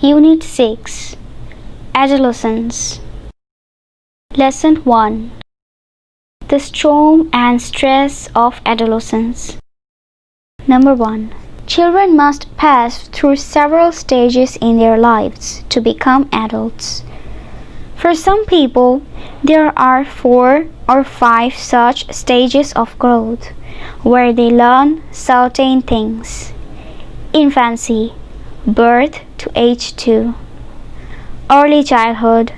Unit 6. Adolescence. Lesson 1. The storm and stress of adolescence. Number 1. Children must pass through several stages in their lives to become adults. For some people, there are 4 or 5 such stages of growth where they learn certain things. Infancy, birth to age 2. Early childhood,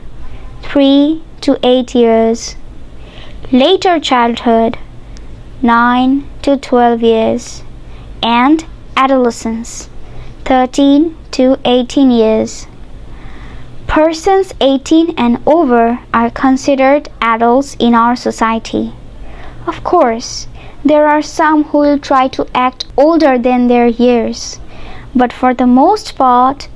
3 to 8 years. Later childhood, 9 to 12 years. And adolescence, 13 to 18 years. Persons 18 and over are considered adults in our society. Of course, there are some who will try to act older than their years, but for the most part,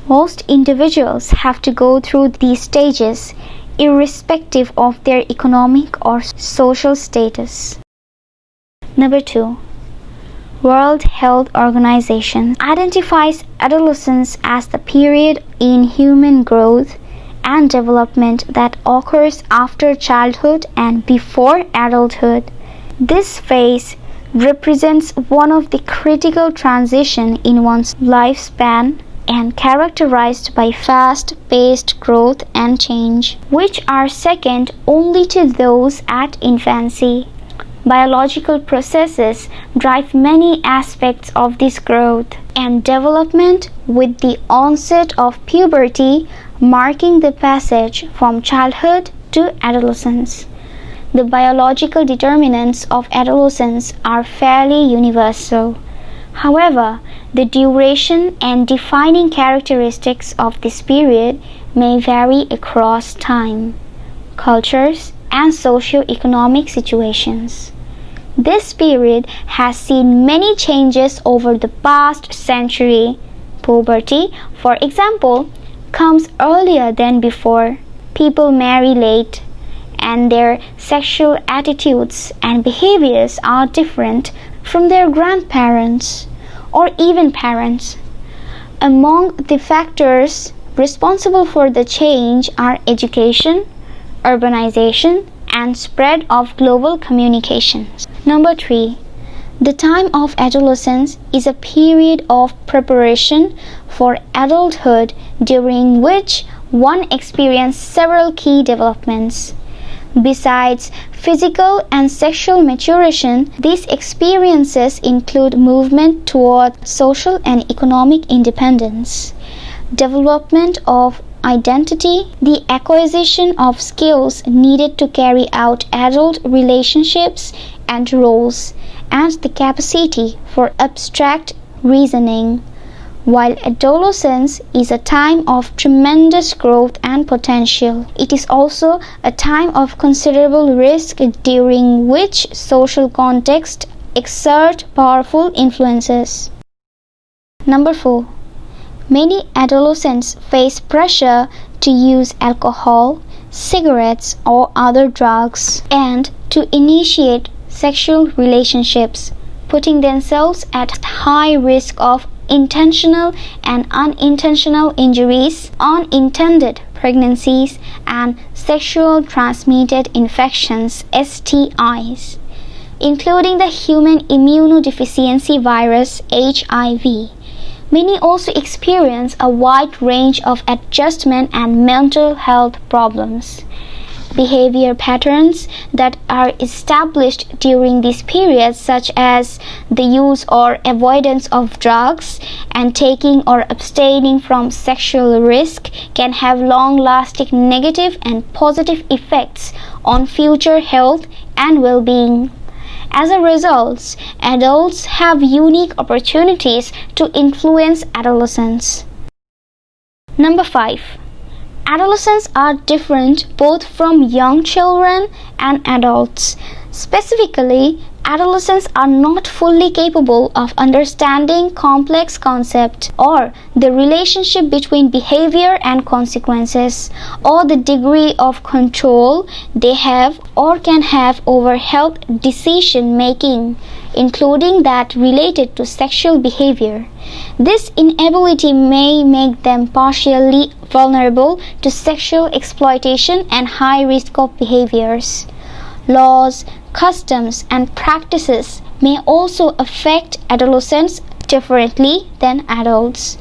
most individuals have to go through these stages irrespective of their economic or social status. Number 2. World Health Organization identifies adolescence as the period in human growth and development that occurs after childhood and before adulthood. This phase represents one of the critical transitions in one's lifespan and characterized by fast-paced growth and change, which are second only to those at infancy. Biological processes drive many aspects of this growth and development, with the onset of puberty marking the passage from childhood to adolescence. The biological determinants of adolescence are fairly universal. However, the duration and defining characteristics of this period may vary across time, cultures, and socio-economic situations. This period has seen many changes over the past century. Puberty, for example, comes earlier than before. People marry late, and their sexual attitudes and behaviors are different from their grandparents or even parents. Among the factors responsible for the change are education, urbanization, and spread of global communications. Number 3. The time of adolescence is a period of preparation for adulthood during which one experiences several key developments. Besides physical and sexual maturation, these experiences include movement toward social and economic independence, development of identity, the acquisition of skills needed to carry out adult relationships and roles, and the capacity for abstract reasoning. While adolescence is a time of tremendous growth and potential, it is also a time of considerable risk during which social contexts exert powerful influences. Number 4. Many adolescents face pressure to use alcohol, cigarettes, or other drugs, and to initiate sexual relationships, putting themselves at high risk of intentional and unintentional injuries, unintended pregnancies, and sexual transmitted infections (STIs), including the human immunodeficiency virus (HIV). Many also experience a wide range of adjustment and mental health problems. Behavior patterns that are established during this period, such as the use or avoidance of drugs and taking or abstaining from sexual risk, can have long-lasting negative and positive effects on future health and well-being. As a result, adults have unique opportunities to influence adolescents. Number 5. Adolescents are different both from young children and adults. Specifically, Adolescents are not fully capable of understanding complex concepts or the relationship between behavior and consequences, or the degree of control they have or can have over health decision making, including that related to sexual behavior. This inability may make them partially vulnerable to sexual exploitation and high risk of behaviors. Laws, customs, and practices may also affect adolescents differently than adults.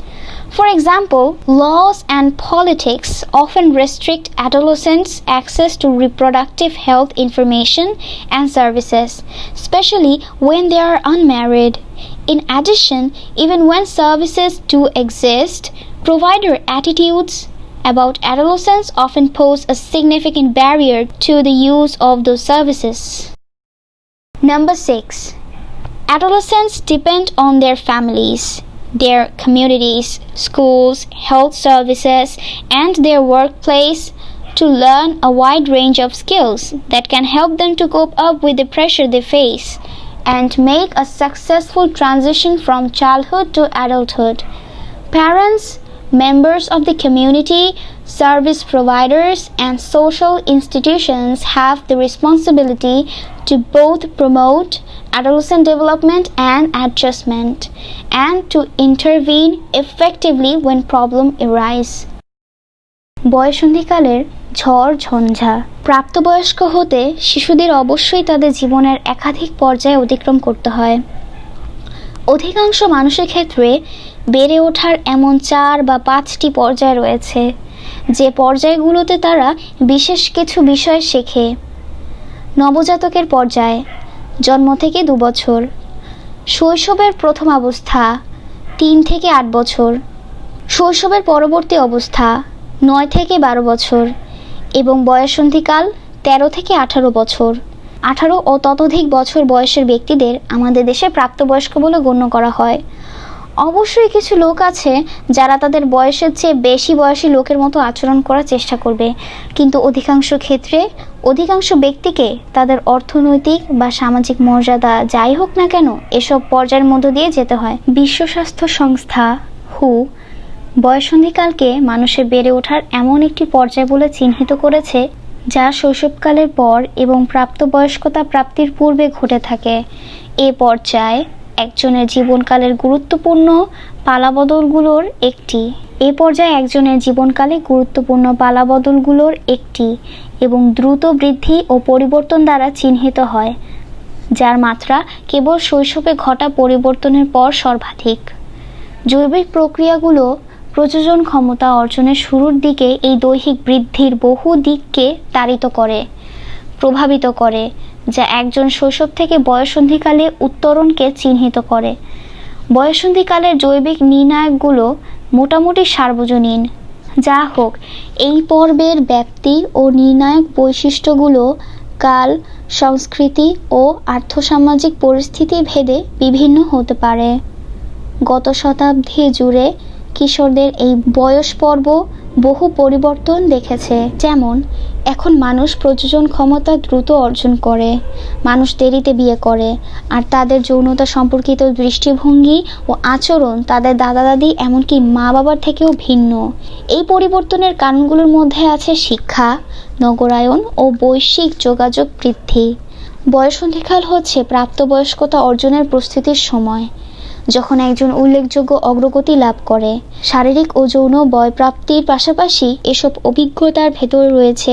For example, laws and politics often restrict adolescents' access to reproductive health information and services, especially when they are unmarried. In addition, even when services do exist, provider attitudes about adolescents often pose a significant barrier to the use of those services. Number 6. Adolescents depend on their families, their communities, schools, health services, and their workplace to learn a wide range of skills that can help them to cope up with the pressure they face and make a successful transition from childhood to adulthood. Parents, members of the community, service providers, and social institutions have the responsibility to both promote adolescent development and adjustment, and to intervene effectively when problems arise. বয়ঃসন্ধিকালের ঝড় ঝঞ্ঝা। প্রাপ্তবয়স্ক হতে শিশুদের অবশ্যই তাদের জীবনের একাধিক পর্যায়ে অতিক্রম করতে হয়। অধিকাংশ মানুষের ক্ষেত্রে বেড়ে ওঠার এমন 4 বা 5টি পর্যায় রয়েছে, যে পর্যায়গুলোতে তারা বিশেষ কিছু বিষয় শেখে। নবজাতকের পর্যায়, জন্ম থেকে 2 বছর। শৈশবের প্রথম অবস্থা, 3 থেকে 8 বছর। শৈশবের পরবর্তী অবস্থা, 9 থেকে 12 বছর। এবং বয়ঃসন্ধিকাল 13 থেকে 18 বছর। 18 ও ততোধিক বছর বয়সের ব্যক্তিদের আমাদের দেশে প্রাপ্তবয়স্ক বলে গণ্য করা হয়। অবশ্যই কিছু লোক আছে যারা তাদের বয়সের চেয়ে বেশি বয়সী লোকের মতো আচরণ করার চেষ্টা করবে, কিন্তু অধিকাংশ ক্ষেত্রে অধিকাংশ ব্যক্তিকে তাদের অর্থনৈতিক বা সামাজিক মর্যাদা যাই হোক না কেন এসব পর্যায়ের মধ্য দিয়ে যেতে হয়। বিশ্ব স্বাস্থ্য সংস্থা হু বয়ঃসন্ধিকালকে মানুষের বেড়ে ওঠার এমন একটি পর্যায় বলে চিহ্নিত করেছে যা শৈশবকালের পর এবং প্রাপ্তবয়স্কতা প্রাপ্তির পূর্বে ঘটে থাকে। এ পর্যায়ে একজনের জীবনকালের গুরুত্বপূর্ণ পালাবদলগুলোর একটি এবং দ্রুত বৃদ্ধি ও পরিবর্তন দ্বারা চিহ্নিত হয়, যার মাত্রা কেবল শৈশবে ঘটা পরিবর্তনের পর সর্বাধিক। জৈবিক প্রক্রিয়াগুলো প্রজনন ক্ষমতা অর্জনের শুরুর দিকে এই দৈহিক বৃদ্ধির বহু দিককে প্রভাবিত করে, যা একজন শৈশব থেকে বয়ঃসন্ধিকালে উত্তরণকে চিহ্নিত করে। বয়ঃসন্ধিকালের জৈবিক নির্ণায়কগুলো মোটামুটি সার্বজনীন। যা হোক, এই পর্বের ব্যাপ্তি ও নির্ণায়ক বৈশিষ্ট্যগুলো কাল, সংস্কৃতি ও আর্থসামাজিক পরিস্থিতি ভেদে বিভিন্ন হতে পারে। গত শতাব্দী জুড়ে কিশোরদের এই বয়স পর্ব বহু পরিবর্তন দেখেছে। যেমন, এখন মানুষ প্রজনন ক্ষমতা দ্রুত অর্জন করে, মানুষ দেরিতে বিয়ে করে, আর তাদের যৌনতা সম্পর্কিত দৃষ্টিভঙ্গি ও আচরণ তাদের দাদা দাদি এমনকি মা বাবার থেকেও ভিন্ন। এই পরিবর্তনের কারণগুলোর মধ্যে আছে শিক্ষা, নগরায়ন ও বৈশ্বিক যোগাযোগ বৃদ্ধি। বয়ঃসন্ধিকাল হচ্ছে প্রাপ্তবয়স্কতা অর্জনের প্রস্তুতির সময়, যখন একজন উল্লেখযোগ্য অগ্রগতি লাভ করে। শারীরিক ও যৌন বয়প্রাপ্তির পাশাপাশি এসব অভিজ্ঞতার ভেতর রয়েছে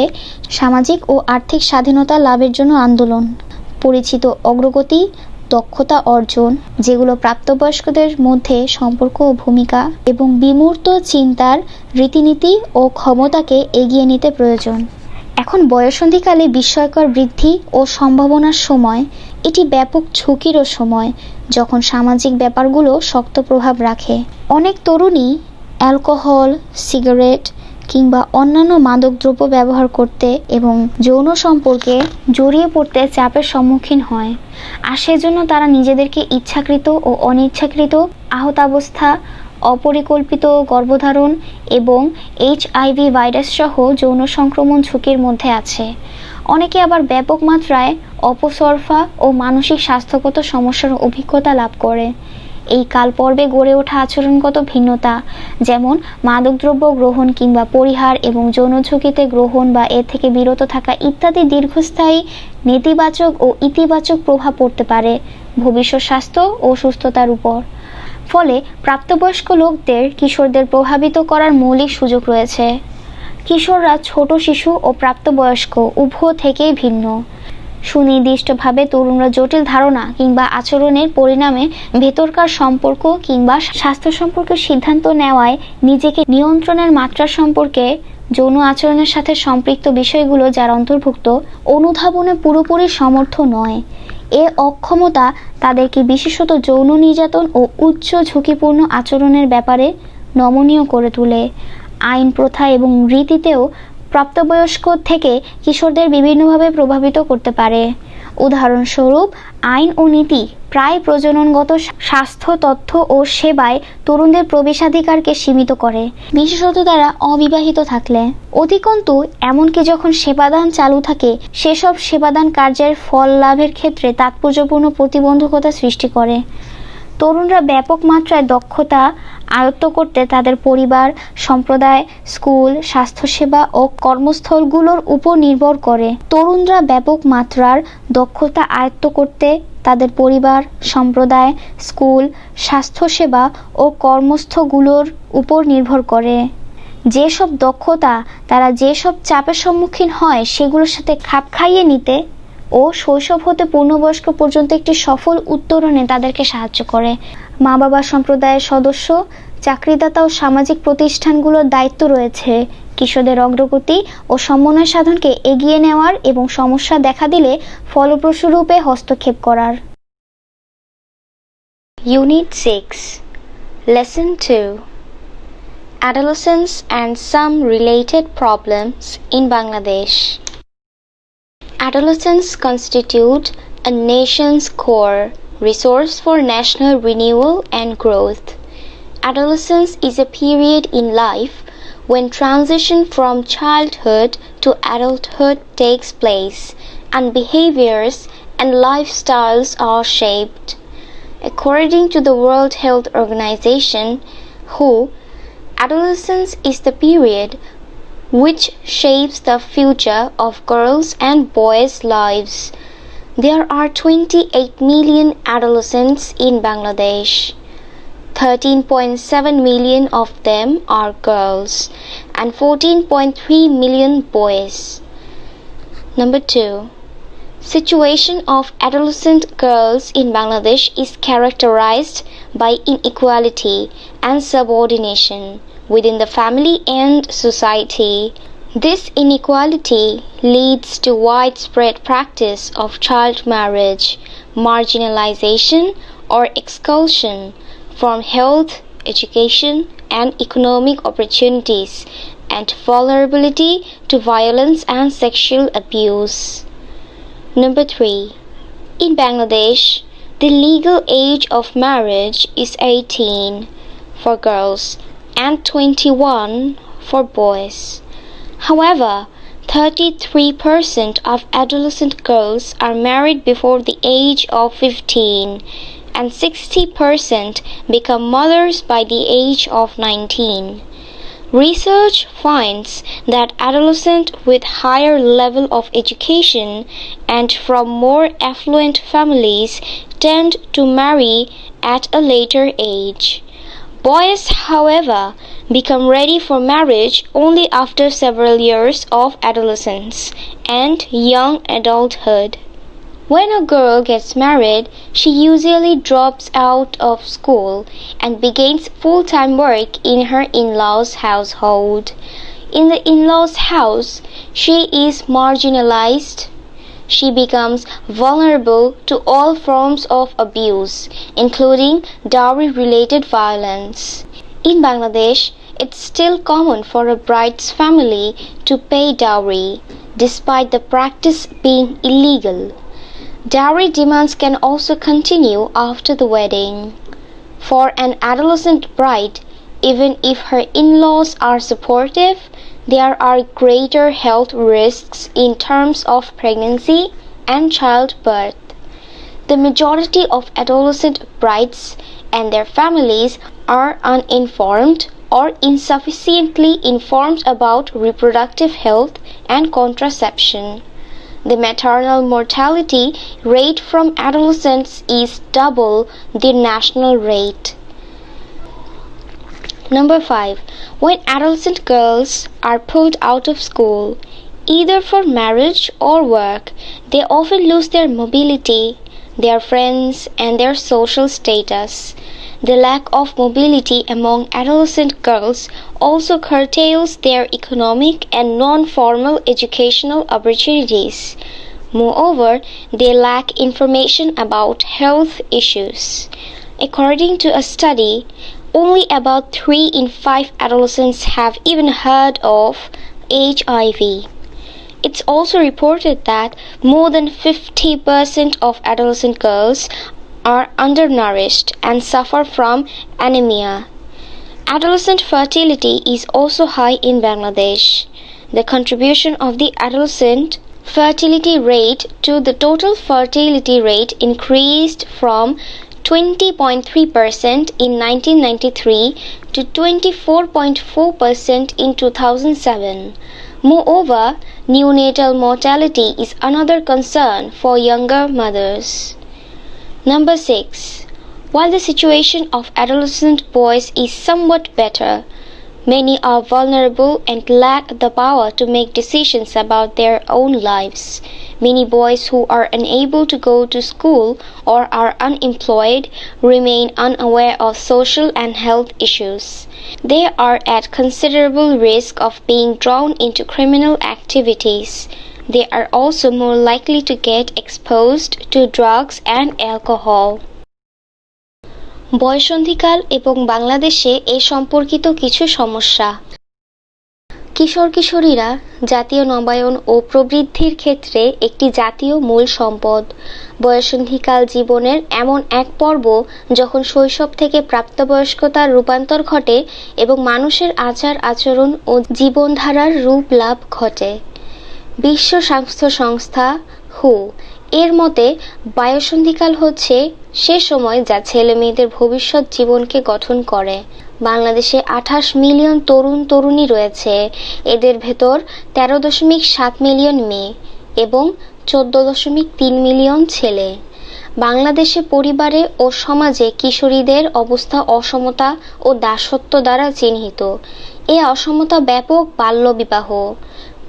সামাজিক ও আর্থিক স্বাধীনতা লাভের জন্য আন্দোলন, পরিচিত অগ্রগতি, দক্ষতা অর্জন, যেগুলো প্রাপ্তবয়স্কদের মধ্যে সম্পর্ক ও ভূমিকা এবং বিমূর্ত চিন্তার রীতিনীতি ও ক্ষমতাকে এগিয়ে নিতে প্রয়োজন। এখন বয়ঃসন্ধিকালে বিস্ময়কর বৃদ্ধি ও সম্ভাবনার সময়। এটি ব্যাপক ঝুঁকিরও সময়, যখন সামাজিক ব্যাপারগুলো শক্ত প্রভাব রাখে। অনেক তরুণী অ্যালকোহল, সিগারেট কিংবা অন্যান্য মাদকদ্রব্য ব্যবহার করতে এবং যৌন সম্পর্কে জড়িয়ে পড়তে চাপের সম্মুখীন হয়, আর সেজন্য তারা নিজেদেরকে ইচ্ছাকৃত ও অনিচ্ছাকৃত আহতাবস্থা অপরিকল্পিত গর্ভধারণ এবং HIV ভাইরাস সহ যৌন সংক্রমণ ঝুঁকির মধ্যে আছে। অনেকে আবার ব্যাপক মাত্রায় অপসরফা ও মানসিক স্বাস্থ্যগত সমস্যার অভিজ্ঞতা লাভ করে। এই কালপর্বে গড়ে ওঠা আচরণগত ভিন্নতা, যেমন মাদকদ্রব্য গ্রহণ কিংবা পরিহার এবং যৌন ঝুঁকিতে গ্রহণ বা এর থেকে বিরত থাকা ইত্যাদি দীর্ঘস্থায়ী নেতিবাচক ও ইতিবাচক প্রভাব পড়তে পারে ভবিষ্যৎ স্বাস্থ্য ও সুস্থতার উপর। ফলে প্রাপ্তবয়স্ক লোকদের কিশোরদের প্রভাবিত করার মৌলিক সুযোগ রয়েছে। কিশোররা ছোট শিশু ও প্রাপ্তবয়স্ক উভয় থেকেই ভিন্ন। সুনির্দিষ্টভাবে তরুণরা জটিল ধারণা কিংবা আচরণের পরিণামে ভেতরকার সম্পর্ক কিংবা স্বাস্থ্য সম্পর্কে সিদ্ধান্ত নেওয়ায় নিজেকে নিয়ন্ত্রণের মাত্রা সম্পর্কে যৌন আচরণের সাথে সম্পৃক্ত বিষয়গুলো যার অন্তর্ভুক্ত অনুধাবনে পুরোপুরি সমর্থ নয়। এ অক্ষমতা তাদেরকে বিশেষত যৌন নির্যাতন ও উচ্চ ঝুঁকিপূর্ণ আচরণের ব্যাপারে নমনীয় করে তোলে। আইন, প্রথা এবং রীতিতেও প্রাপ্তবয়স্ক থেকে কিশোরদের বিভিন্নভাবে প্রভাবিত করতে পারে। উদাহরণস্বরূপ, আইন ও নীতি প্রায় প্রজননগত স্বাস্থ্য তথ্য ও সেবায় তরুণদের প্রবেশাধিকারকে সীমিত করে, বিশেষত তারা অবিবাহিত থাকলে। অধিকন্তু এমনকি যখন সেবাদান চালু থাকে, সেসব সেবাদান কার্যের ফল লাভের ক্ষেত্রে তাৎপর্যপূর্ণ প্রতিবন্ধকতা সৃষ্টি করে। তরুণরা ব্যাপক মাত্রায় দক্ষতা আয়ত্ত করতে তাদের পরিবার, সম্প্রদায়, স্কুল, স্বাস্থ্যসেবা ও কর্মস্থলগুলোর উপর নির্ভর করে। তরুণরা ব্যাপক মাত্রার দক্ষতা আয়ত্ত করতে তাদের পরিবার, সম্প্রদায়, স্কুল, স্বাস্থ্যসেবা ও কর্মস্থলগুলোর উপর নির্ভর করে। যেসব দক্ষতা তারা যেসব চাপের সম্মুখীন হয় সেগুলোর সাথে খাপ খাইয়ে নিতে ও শৈশব হতে পূর্ণবয়স্ক পর্যন্ত একটি সফল উত্তরণে তাদেরকে সাহায্য করে। মা বাবা, সম্প্রদায়ের সদস্য, চাকরিদাতা ও সামাজিক প্রতিষ্ঠানগুলোর দায়িত্ব রয়েছে কিশোরদের অগ্রগতি ও সমন্বয় সাধনকে এগিয়ে নেওয়ার এবং সমস্যা দেখা দিলে ফলপ্রসূ রূপে হস্তক্ষেপ করার। Unit 6, Lesson 2, Adolescence and some related problems in Bangladesh. Adolescents constitute a nation's core resource for national renewal and growth. Adolescence is a period in life when transition from childhood to adulthood takes place and behaviors and lifestyles are shaped. According to the World Health Organization, WHO, adolescence is the period which shapes the future of girls' and boys' lives. There are 28 million adolescents in Bangladesh. 13.7 million of them are girls and 14.3 million boys. Number 2. Situation of adolescent girls in Bangladesh is characterized by inequality and subordination within the family and society. This inequality leads to widespread practice of child marriage, marginalization or expulsion from health, education and economic opportunities, and vulnerability to violence and sexual abuse. Number 3. In Bangladesh, the legal age of marriage is 18 for girls and 21 for boys. However, 33% of adolescent girls are married before the age of 15 and 60% become mothers by the age of 19. Research finds that adolescents with higher level of education and from more affluent families tend to marry at a later age. Boys, however, become ready for marriage only after several years of adolescence and young adulthood. When a girl gets married, she usually drops out of school and begins full-time work in her in-laws' household. In the in-laws' house, she is marginalized. She becomes vulnerable to all forms of abuse, including dowry-related violence. In Bangladesh, it's still common for a bride's family to pay dowry, despite the practice being illegal. Dowry demands can also continue after the wedding. For an adolescent bride, Even if her in-laws are supportive, there are greater health risks in terms of pregnancy and childbirth. The majority of adolescent brides and their families are uninformed or insufficiently informed about reproductive health and contraception. The maternal mortality rate from adolescents is double the national rate. Number 5. When adolescent girls are pulled out of school, either for marriage or work, they often lose their mobility, their friends, and their social status. The lack of mobility among adolescent girls also curtails their economic and non-formal educational opportunities. Moreover, they lack information about health issues. According to a study, only about 3 in 5 adolescents have even heard of HIV. It's also reported that more than 50% of adolescent girls are undernourished and suffer from anemia. Adolescent fertility is also high in Bangladesh. The contribution of the adolescent fertility rate to the total fertility rate increased from 20.3% in 1993 to 24.4% in 2007. Moreover, neonatal mortality is another concern for younger mothers. Number 6. While the situation of adolescent boys is somewhat better, many are vulnerable and lack the power to make decisions about their own lives. Many boys who are unable to go to school or are unemployed remain unaware of social and health issues. They are at considerable risk of being drawn into criminal activities. They are also more likely to get exposed to drugs and alcohol. বয়ঃসন্ধিকাল এবং বাংলাদেশে এ সম্পর্কিত কিছু সমস্যা। কিশোর কিশোরীরা জাতীয় নবায়ন ও প্রবৃদ্ধির ক্ষেত্রে একটি জাতীয় মূল সম্পদ। বয়ঃসন্ধিকাল জীবনের এমন এক পর্ব যখন শৈশব থেকে প্রাপ্তবয়স্কতার রূপান্তর ঘটে এবং মানুষের আচার আচরণ ও জীবনধারার রূপ লাভ ঘটে। বিশ্ব স্বাস্থ্য সংস্থা হু এর মতে বয়ঃসন্ধিকাল হচ্ছে সে সময় যা ছেলে মেয়েদের ভবিষ্যৎ জীবনকে গঠন করে। বাংলাদেশে 28 মিলিয়ন তরুণ তরুণী রয়েছে। এদের ভেতর 13.7 মিলিয়ন মেয়ে এবং 14.3 মিলিয়ন ছেলে। বাংলাদেশে পরিবারে ও সমাজে কিশোরীদের অবস্থা অসমতা ও দাসত্ব দ্বারা চিহ্নিত। এ অসমতা ব্যাপক বাল্যবিবাহ,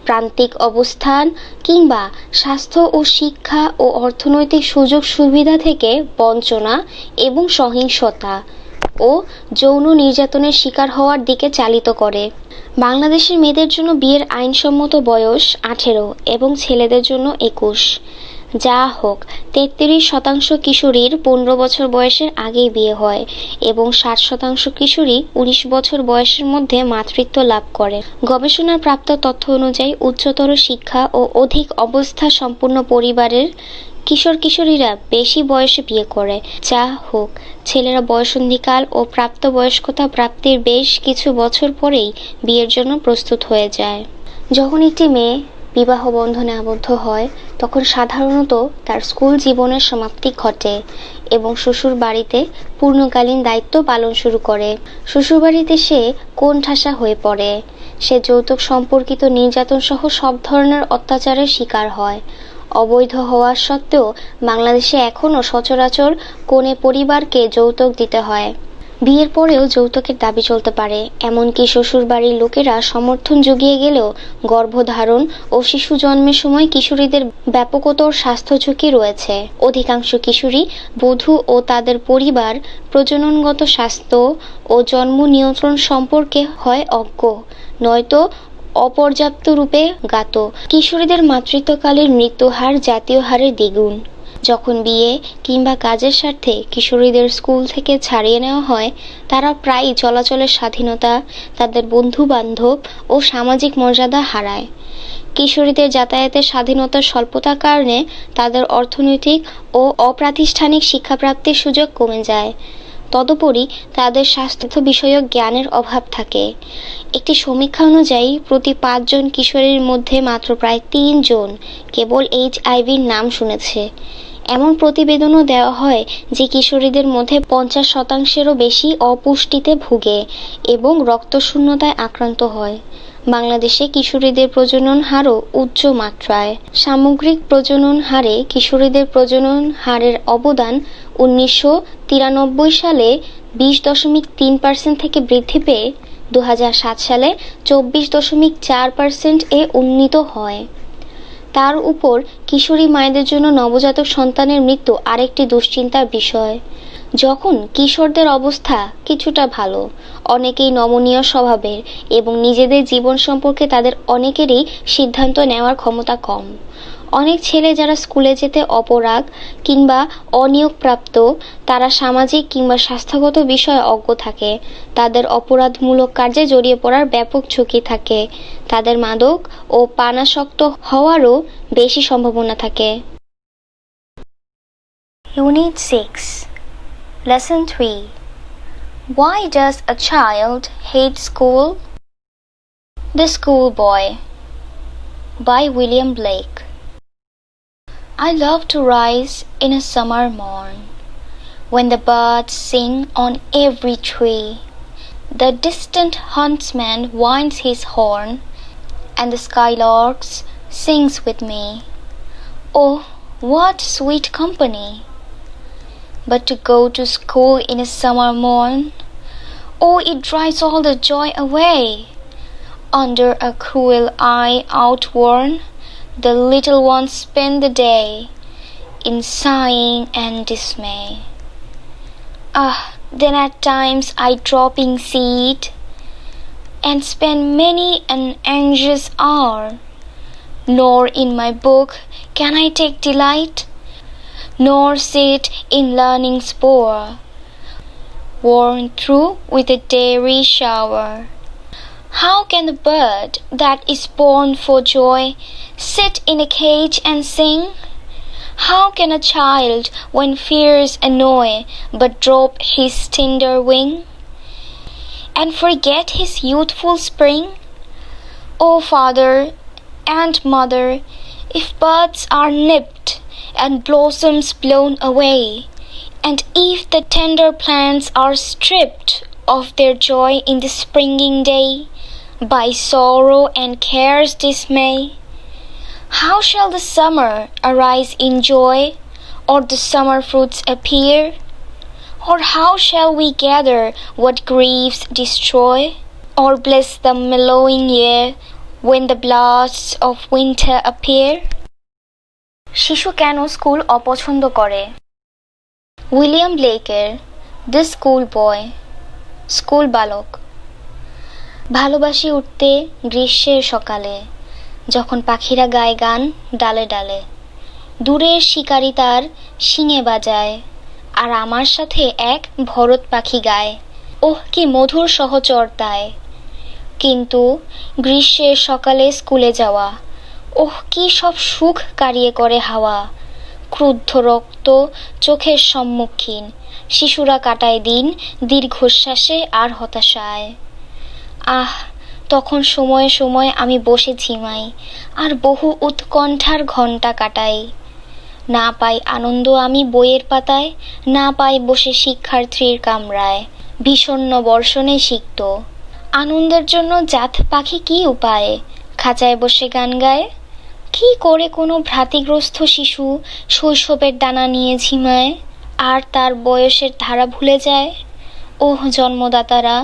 প্রান্তিক অবস্থান কিংবা স্বাস্থ্য ও শিক্ষা ও অর্থনৈতিক সুযোগ সুবিধা থেকে বঞ্চনা এবং সহিংসতা ও যৌন নির্যাতনের শিকার হওয়ার দিকে চালিত করে। বাংলাদেশের মেয়েদের জন্য বিয়ের আইনসম্মত বয়স 18 এবং ছেলেদের জন্য 21। যা হোক, 33% কিশোরীর 15 বছর বয়সের আগেই বিয়ে হয় এবং 60% কিশোরী 19 বছর বয়সের মধ্যে মাতৃত্ব লাভ করে। গবেষণার প্রাপ্ত তথ্য অনুযায়ী উচ্চতর শিক্ষা ও অধিক অবস্থা সম্পন্ন পরিবারের কিশোর কিশোরীরা বেশি বয়সে বিয়ে করে। যা হোক, ছেলেরা বয়ঃসন্ধিকাল ও প্রাপ্তবয়স্কতা প্রাপ্তির বেশ কিছু বছর পরেই বিয়ের জন্য প্রস্তুত হয়ে যায়। যখন একটি মেয়ে বিবাহ বন্ধনে আবদ্ধ হয় তখন সাধারণত তার স্কুল জীবনের সমাপ্তি ঘটে এবং শ্বশুর বাড়িতে পূর্ণকালীন দায়িত্ব পালন শুরু করে। শ্বশুরবাড়িতে সে কোণঠাসা হয়ে পড়ে। সে যৌতুক সম্পর্কিত নির্যাতন সহ সব ধরনের অত্যাচারের শিকার হয়। অবৈধ হওয়া সত্ত্বেও বাংলাদেশে এখনও সচরাচর কনে পরিবারকে যৌতুক দিতে হয়। বিয়ের পরেও যৌতুকের দাবি চলতে পারে। এমনকি শ্বশুরবাড়ির লোকেরা সমর্থন জুগিয়ে গেলেও গর্ভধারণ ও শিশু জন্মের সময় কিশোরীদের ব্যাপকতর স্বাস্থ্য ঝুঁকি রয়েছে। অধিকাংশ কিশোরী, বধূ ও তাদের পরিবার প্রজননগত স্বাস্থ্য ও জন্ম নিয়ন্ত্রণ সম্পর্কে হয় অজ্ঞ, নয়তো অপর্যাপ্ত রূপে জ্ঞাত। কিশোরীদের মাতৃত্বকালীন মৃত্যুহার জাতীয় হারের দ্বিগুণ। যখন বিয়ে কিংবা কাজের স্বার্থে কিশোরীদের স্কুল থেকে ছাড়িয়ে নেওয়া হয়, তারা প্রায়ই চলাচলের স্বাধীনতা, তাদের বন্ধু বান্ধব ও সামাজিক মর্যাদা হারায়। কিশোরীদের যাতায়াতের স্বাধীনতার স্বল্পতার কারণে তাদের অর্থনৈতিক ও অপ্রাতিষ্ঠানিক শিক্ষাপ্রাপ্তির সুযোগ কমে যায়। তদুপরি তাদের স্বাস্থ্য বিষয়ক জ্ঞানের অভাব থাকে। একটি সমীক্ষা অনুযায়ী প্রতি 5 জন কিশোরীর মধ্যে মাত্র প্রায় 3 জন কেবল এইচআইভির নাম শুনেছে। এমন প্রতিবেদনও দেওয়া হয় যে কিশোরীদের মধ্যে 50%-এরও বেশি অপুষ্টিতে ভুগে এবং রক্তশূন্যতায় আক্রান্ত হয়। বাংলাদেশে কিশোরীদের প্রজনন হারও উচ্চ মাত্রায়। সামগ্রিক প্রজনন হারে কিশোরীদের প্রজনন হারের অবদান 1993 সালে 20.3% থেকে বৃদ্ধি পেয়ে 2007 সালে 24.4% এ উন্নীত হয়। তার উপর কিশোরী মায়েদের জন্য নবজাতক সন্তানের মৃত্যু আরেকটি দুশ্চিন্তার বিষয়। যখন কিশোরদের অবস্থা কিছুটা ভালো, অনেকেই নমনীয় স্বভাবের এবং নিজেদের জীবন সম্পর্কে তাদের অনেকেরই সিদ্ধান্ত নেওয়ার ক্ষমতা কম। অনেক ছেলে যারা স্কুলে যেতে অপরাগ কিংবা অনিয়োগপ্রাপ্ত, তারা সামাজিক কিংবা স্বাস্থ্যগত বিষয়ে অজ্ঞ থাকে, তাদের অপরাধমূলক কার্যে জড়িয়ে পড়ার ব্যাপক ঝুঁকি থাকে, তাদের মাদক ও পানাসক্ত হওয়ারও বেশি সম্ভাবনা থাকে। Unit 6 Lesson 3 Why does a child hate school? The Schoolboy by William Blake. I love to rise in a summer morn, when the birds sing on every tree, the distant huntsman winds his horn, and the skylark sings with me. Oh, what sweet company! But to go to school in a summer morn, oh, it drives all the joy away. Under a cruel eye outworn, the little ones spend the day in sighing and dismay. Ah, then at times I drop in seat and spend many an anxious hour, nor in my book can I take delight, nor sit in learning's bower, worn through with a dairy shower. How can the bird that is born for joy sit in a cage and sing? How can a child, when fears annoy, but drop his tender wing, and forget his youthful spring? O father and mother, if buds are nipped and blossoms blown away, and if the tender plants are stripped of their joy in the springing day, by sorrow and care's dismay, how shall the summer arise in joy, or the summer fruits appear? Or how shall we gather what griefs destroy, or bless the mellowing year when the blasts of winter appear? শিশু কেন school অপছন্দ করে? William ব্লেকের the school boy, school বালক। ভালোবাসি উঠতে গ্রীষ্মের সকালে, যখন পাখিরা গায় গান ডালে ডালে, দূরের শিকারি তার শিঙে বাজায়, আর আমার সাথে এক ভরত পাখি গায়, ওহ কি মধুর সহচরতায়। কিন্তু গ্রীষ্মের সকালে স্কুলে যাওয়া, ওহ কি সব সুখ কারিয়ে করে হাওয়া। ক্রুদ্ধ রক্ত চোখের সম্মুখীন, শিশুরা কাটায় দিন দীর্ঘশ্বাসে আর হতাশায়। আহ, তখন সময়ে সময়ে আমি বসে ঝিমাই, আর বহু উৎকণ্ঠার ঘণ্টা কাটাই। না পাই আনন্দ আমি বইয়ের পাতায়, না পাই বসে শিক্ষার্থীর কামরায়, বিষণ্ণ বর্ষণে সিক্ত। আনন্দের জন্য জাত পাখি কি উপায়ে খাঁচায় বসে গান গায়? কি করে কোনো ভ্রাতিগ্রস্ত শিশু শৈশবের ডানা নিয়ে ঝিমায়, আর তার বয়সের ধারা ভুলে যায়? ওহ জন্মদাতারা,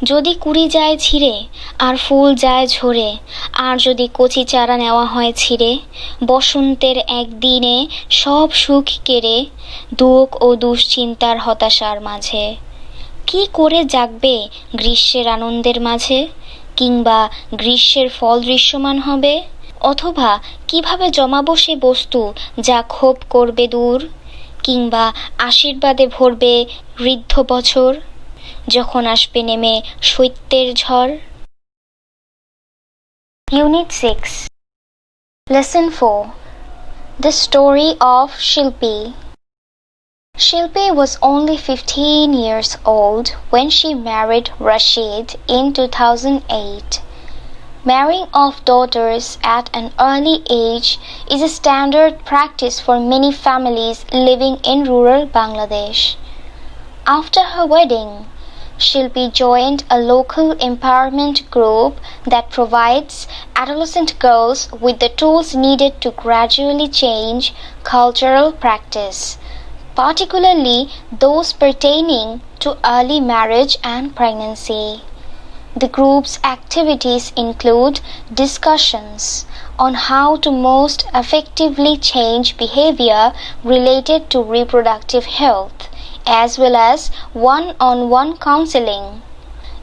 যদি কুড়ি যায় ছিঁড়ে আর ফুল যায় ঝরে, আর যদি কচি চারা নেওয়া হয় ছিঁড়ে, বসন্তের একদিনে সব সুখ কেড়ে, দুঃখ ও দুশ্চিন্তার হতাশার মাঝে, কি করে জাগবে গ্রীষ্মের আনন্দের মাঝে? কিংবা গ্রীষ্মের ফল দৃশ্যমান হবে? অথবা কিভাবে জমাবো সে বস্তু যা ক্ষোভ করবে দূর, কিংবা আশীর্বাদে ভরবে ঋদ্ধ বছর, যখন আসবে নেমে শৈত্যের ঝড়? Unit 6 Lesson 4 The Story of Shilpi Shilpi was only 15 years old when she married Rashid in 2008. Marrying off daughters at an early age is a standard practice for many families living in rural Bangladesh. After her wedding, Shilpi joined a local empowerment group that provides adolescent girls with the tools needed to gradually change cultural practice, particularly those pertaining to early marriage and pregnancy. The group's activities include discussions on how to most effectively change behavior related to reproductive health, as well as one-on-one counseling.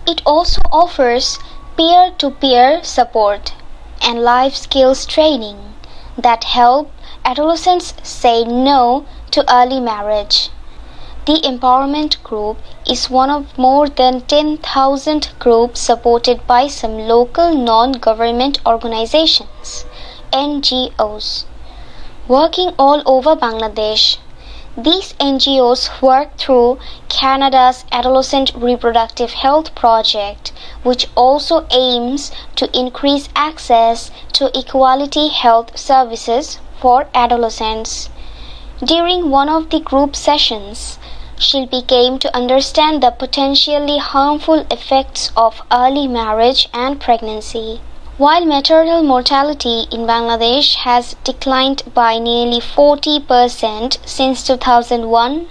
It also offers peer-to-peer support and life skills training that help adolescents say no to early marriage. The empowerment group is one of more than 10,000 groups supported by some local non-government organizations, NGOs, working all over Bangladesh. These NGOs work through Canada's Adolescent Reproductive Health Project, which also aims to increase access to equality health services for adolescents. During one of the group sessions, Shilpi came to understand the potentially harmful effects of early marriage and pregnancy. While maternal mortality in Bangladesh has declined by nearly 40% since 2001,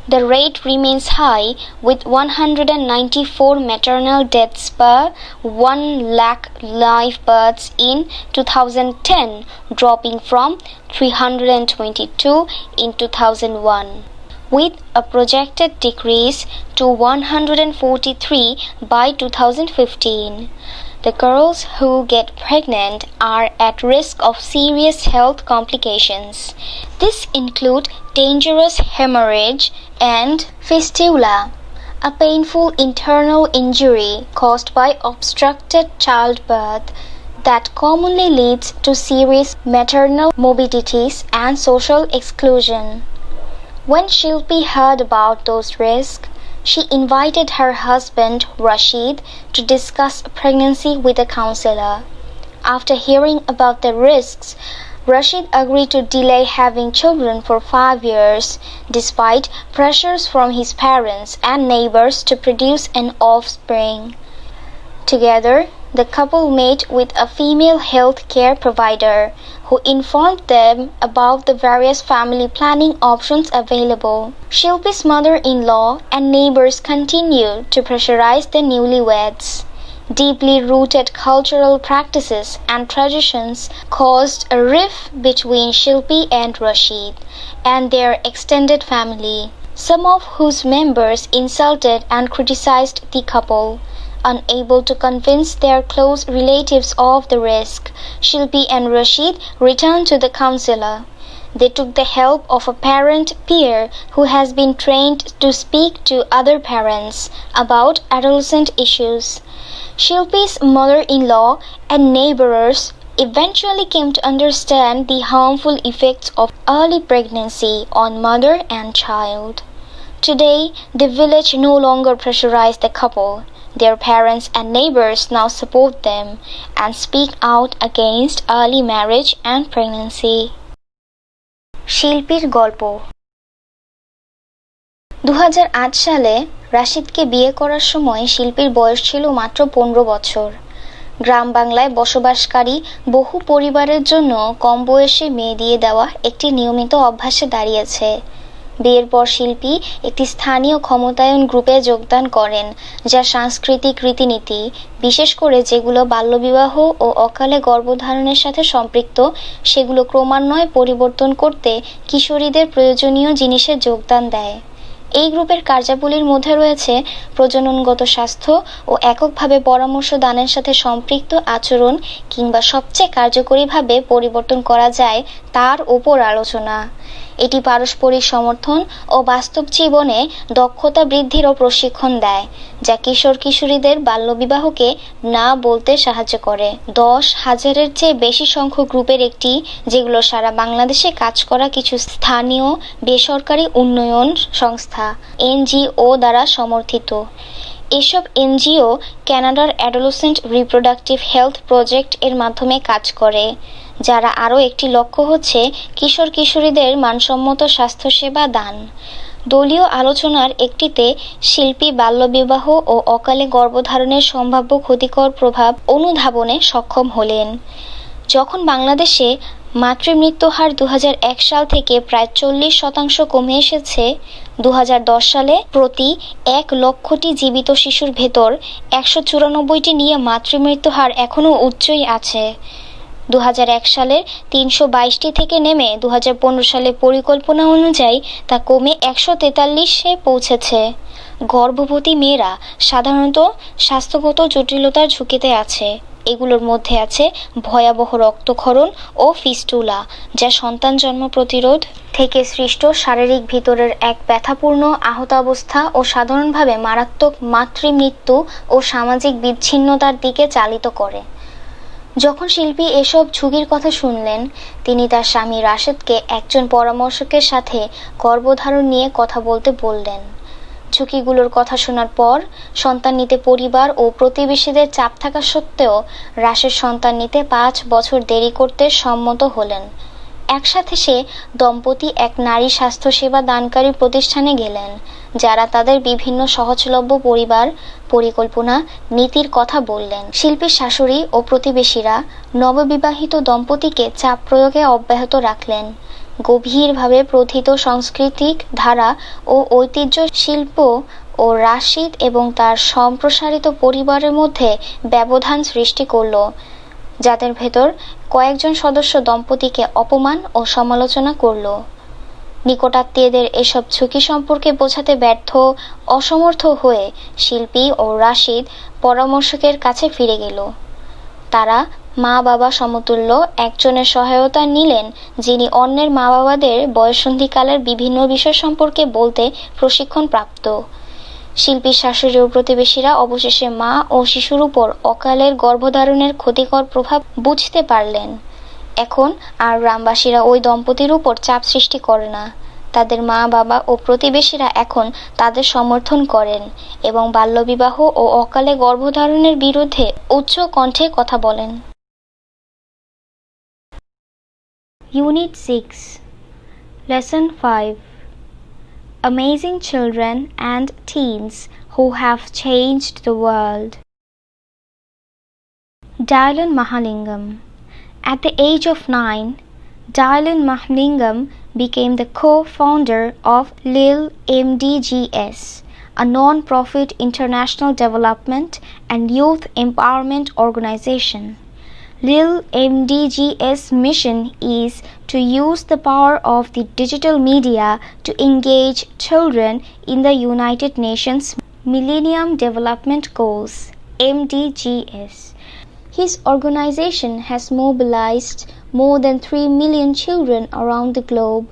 the rate remains high, with 194 maternal deaths per 1 lakh live births in 2010, dropping from 322 in 2001, with a projected decrease to 143 by 2015. The girls who get pregnant are at risk of serious health complications. This include dangerous hemorrhage and fistula, a painful internal injury caused by obstructed childbirth that commonly leads to serious maternal morbidities and social exclusion. When Shilpi heard about those risks, she invited her husband Rashid to discuss pregnancy with a counselor. After hearing about the risks, Rashid agreed to delay having children for 5 years, despite pressures from his parents and neighbors to produce an offspring. Together, the couple met with a female health care provider who informed them about the various family planning options available. Shilpi's mother-in-law and neighbors continued to pressurize the newlyweds. Deeply rooted cultural practices and traditions caused a rift between Shilpi and Rashid and their extended family, some of whose members insulted and criticized the couple. Unable to convince their close relatives of the risk, Shilpi and Rashid returned to the counselor. They took the help of a parent peer who has been trained to speak to other parents about adolescent issues. Shilpi's mother-in-law and neighbors eventually came to understand the harmful effects of early pregnancy on mother and child. Today, the village no longer pressurizes the couple. Their parents and neighbors now support them and speak out against early marriage and pregnancy. শিল্পীর গল্প 2008 সালে রাশিদকে বিয়ে করার সময় শিল্পীর বয়স ছিল মাত্র 15 বছর। গ্রাম বাংলায় বসবাসকারী বহু পরিবারের জন্য কম বয়সে মেয়ে দিয়ে দেওয়া একটি নিয়মিত অভ্যাসে দাঁড়িয়েছে। বিয়ের পর শিল্পী একটি স্থানীয় ক্ষমতায়ন গ্রুপে যোগদান করেন, যা সাংস্কৃতিক রীতিনীতি, বিশেষ করে যেগুলো বাল্যবিবাহ ও অকালে গর্ভধারণের সাথে সম্পৃক্ত, সেগুলো ক্রমান্বয়ে পরিবর্তন করতে কিশোরীদের প্রয়োজনীয় জিনিসে যোগদান দেয়। এই গ্রুপের কার্যাবলীর মধ্যে রয়েছে প্রজননগত স্বাস্থ্য ও এককভাবে পরামর্শ দানের সাথে সম্পৃক্ত আচরণ, কিংবা সবচেয়ে কার্যকরীভাবে পরিবর্তন করা যায় তার উপর আলোচনা। এটি পারস্পরিক সমর্থন ও বাস্তব জীবনে দক্ষতা বৃদ্ধিরও প্রশিক্ষণ দেয়, যা কিশোর কিশোরীদের বাল্যবিবাহকে না বলতে সাহায্য করে। 10,000-এর চেয়ে বেশি সংখ্যক গ্রুপের একটি, যেগুলো সারা বাংলাদেশে কাজ করা কিছু স্থানীয় বেসরকারি উন্নয়ন সংস্থা এনজিও দ্বারা সমর্থিত। এসব এনজিও কানাডার অ্যাডোলেসেন্ট রিপ্রোডাক্টিভ হেলথ প্রজেক্ট এর মাধ্যমে কাজ করে, যারা আরও একটি লক্ষ্য হচ্ছে কিশোর কিশোরীদের মানসম্মত স্বাস্থ্যসেবা দান। দলীয় আলোচনার একটিতে শিল্পী বাল্যবিবাহ ও অকালে গর্ভধারণের সম্ভাব্য ক্ষতিকর প্রভাব অনুধাবনে সক্ষম হলেন। যখন বাংলাদেশে মাতৃমৃত্যু হার 2001 সাল থেকে প্রায় 40% কমে এসেছে, 2010 সালে প্রতি 1 লক্ষটি জীবিত শিশুর ভেতর 194টি নিয়ে মাতৃমৃত্যু হার এখনও উচ্চই আছে। 2001 সালের 322টি থেকে নেমে 2015 সালে পরিকল্পনা অনুযায়ী তা কমে 143-এ পৌঁছেছে। গর্ভবতী মেয়েরা সাধারণত স্বাস্থ্যগত জটিলতার ঝুঁকিতে আছে। এগুলোর মধ্যে আছে ভয়াবহ রক্তক্ষরণ ও ফিস্টুলা, যা সন্তান জন্ম প্রতিরোধ থেকে সৃষ্ট শারীরিক ভিতরের এক ব্যথাপূর্ণ আহতাবস্থা ও সাধারণভাবে মারাত্মক মাতৃমৃত্যু ও সামাজিক বিচ্ছিন্নতার দিকে চালিত করে। যখন শিল্পী এসব ঝুঁকির কথা শুনলেন, তিনি তার স্বামী রাশেদকে একজন পরামর্শকের সাথে গর্ভধারণ নিয়ে কথা বলতে বললেন। ঝুঁকিগুলোর কথা শোনার পর সন্তান নিতে পরিবার ও প্রতিবেশীদের চাপ থাকা সত্ত্বেও রাশেদ সন্তান নিতে 5 বছর দেরি করতে সম্মত হলেন। একসাথে সে দম্পতি এক নারী স্বাস্থ্যসেবা দানকারী প্রতিষ্ঠানে গেলেন, যারা তাদের বিভিন্ন সহজলভ্য পরিবার পরিকল্পনা নীতির কথা বললেন। শিল্পীর শাশুড়ি ও প্রতিবেশীরা নববিবাহিত দম্পতিকে চাপ প্রয়োগে অব্যাহত রাখলেন। গভীরভাবে প্রথিত সাংস্কৃতিক ধারা ও ঐতিহ্য শিল্প ও রাশিদ এবং তার সম্প্রসারিত পরিবারের মধ্যে ব্যবধান সৃষ্টি করল, যাদের ভেতর কয়েকজন সদস্য দম্পতিকে অপমান ও সমালোচনা করল। নিকটাত্মীয়দের এসব ঝুঁকি সম্পর্কে বোঝাতে অসমর্থ হয়ে শিল্পী ও রাশিদ পরামর্শকের কাছে ফিরে গেল। তারা মা বাবা সমতুল্য একজনের সহায়তা নিলেন, যিনি অন্যের মা বাবাদের বয়ঃসন্ধিকালের বিভিন্ন বিষয় সম্পর্কে বলতে প্রশিক্ষণপ্রাপ্ত। শিল্পীর শাশুড়ি ও প্রতিবেশীরা অবশেষে মা ও শিশুর উপর অকালের গর্ভধারণের ক্ষতিকর প্রভাব বুঝতে পারলেন। এখন আর গ্রামবাসীরা ওই দম্পতির উপর চাপ সৃষ্টি করে না। তাদের মা বাবা ও প্রতিবেশীরা এখন তাদের সমর্থন করেন এবং বাল্যবিবাহ ও অকালে গর্ভধারণের বিরুদ্ধে উচ্চ কণ্ঠে কথা বলেন। Unit 6 Lesson 5 Amazing Children and Teens Who Have Changed the World. Dylan Mahalingam. At the age of 9, Dylan Mahalingam became the co-founder of LIL MDGS, a non-profit international development and youth empowerment organization. LIL MDG's mission is to use the power of the digital media to engage children in the United Nations Millennium Development Goals (MDGs). His organization has mobilized more than 3 million children around the globe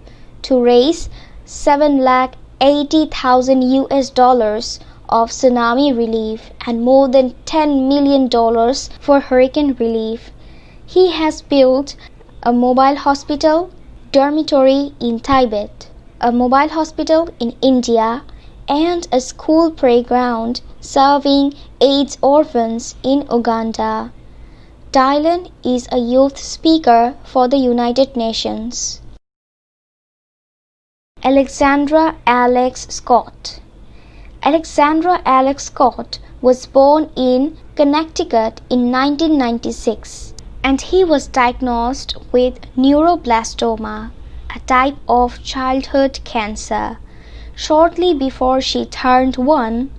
to raise $780,000 of tsunami relief and more than $10 million for hurricane relief. He has built a mobile hospital dormitory in Tibet, a mobile hospital in India, and a school playground serving AIDS orphans in Uganda. Dylan is a youth speaker for the United Nations. Alexandra Alex Scott. Alexandra Alex Scott was born in Connecticut in 1996, and he was diagnosed with neuroblastoma, a type of childhood cancer, shortly before she turned 1.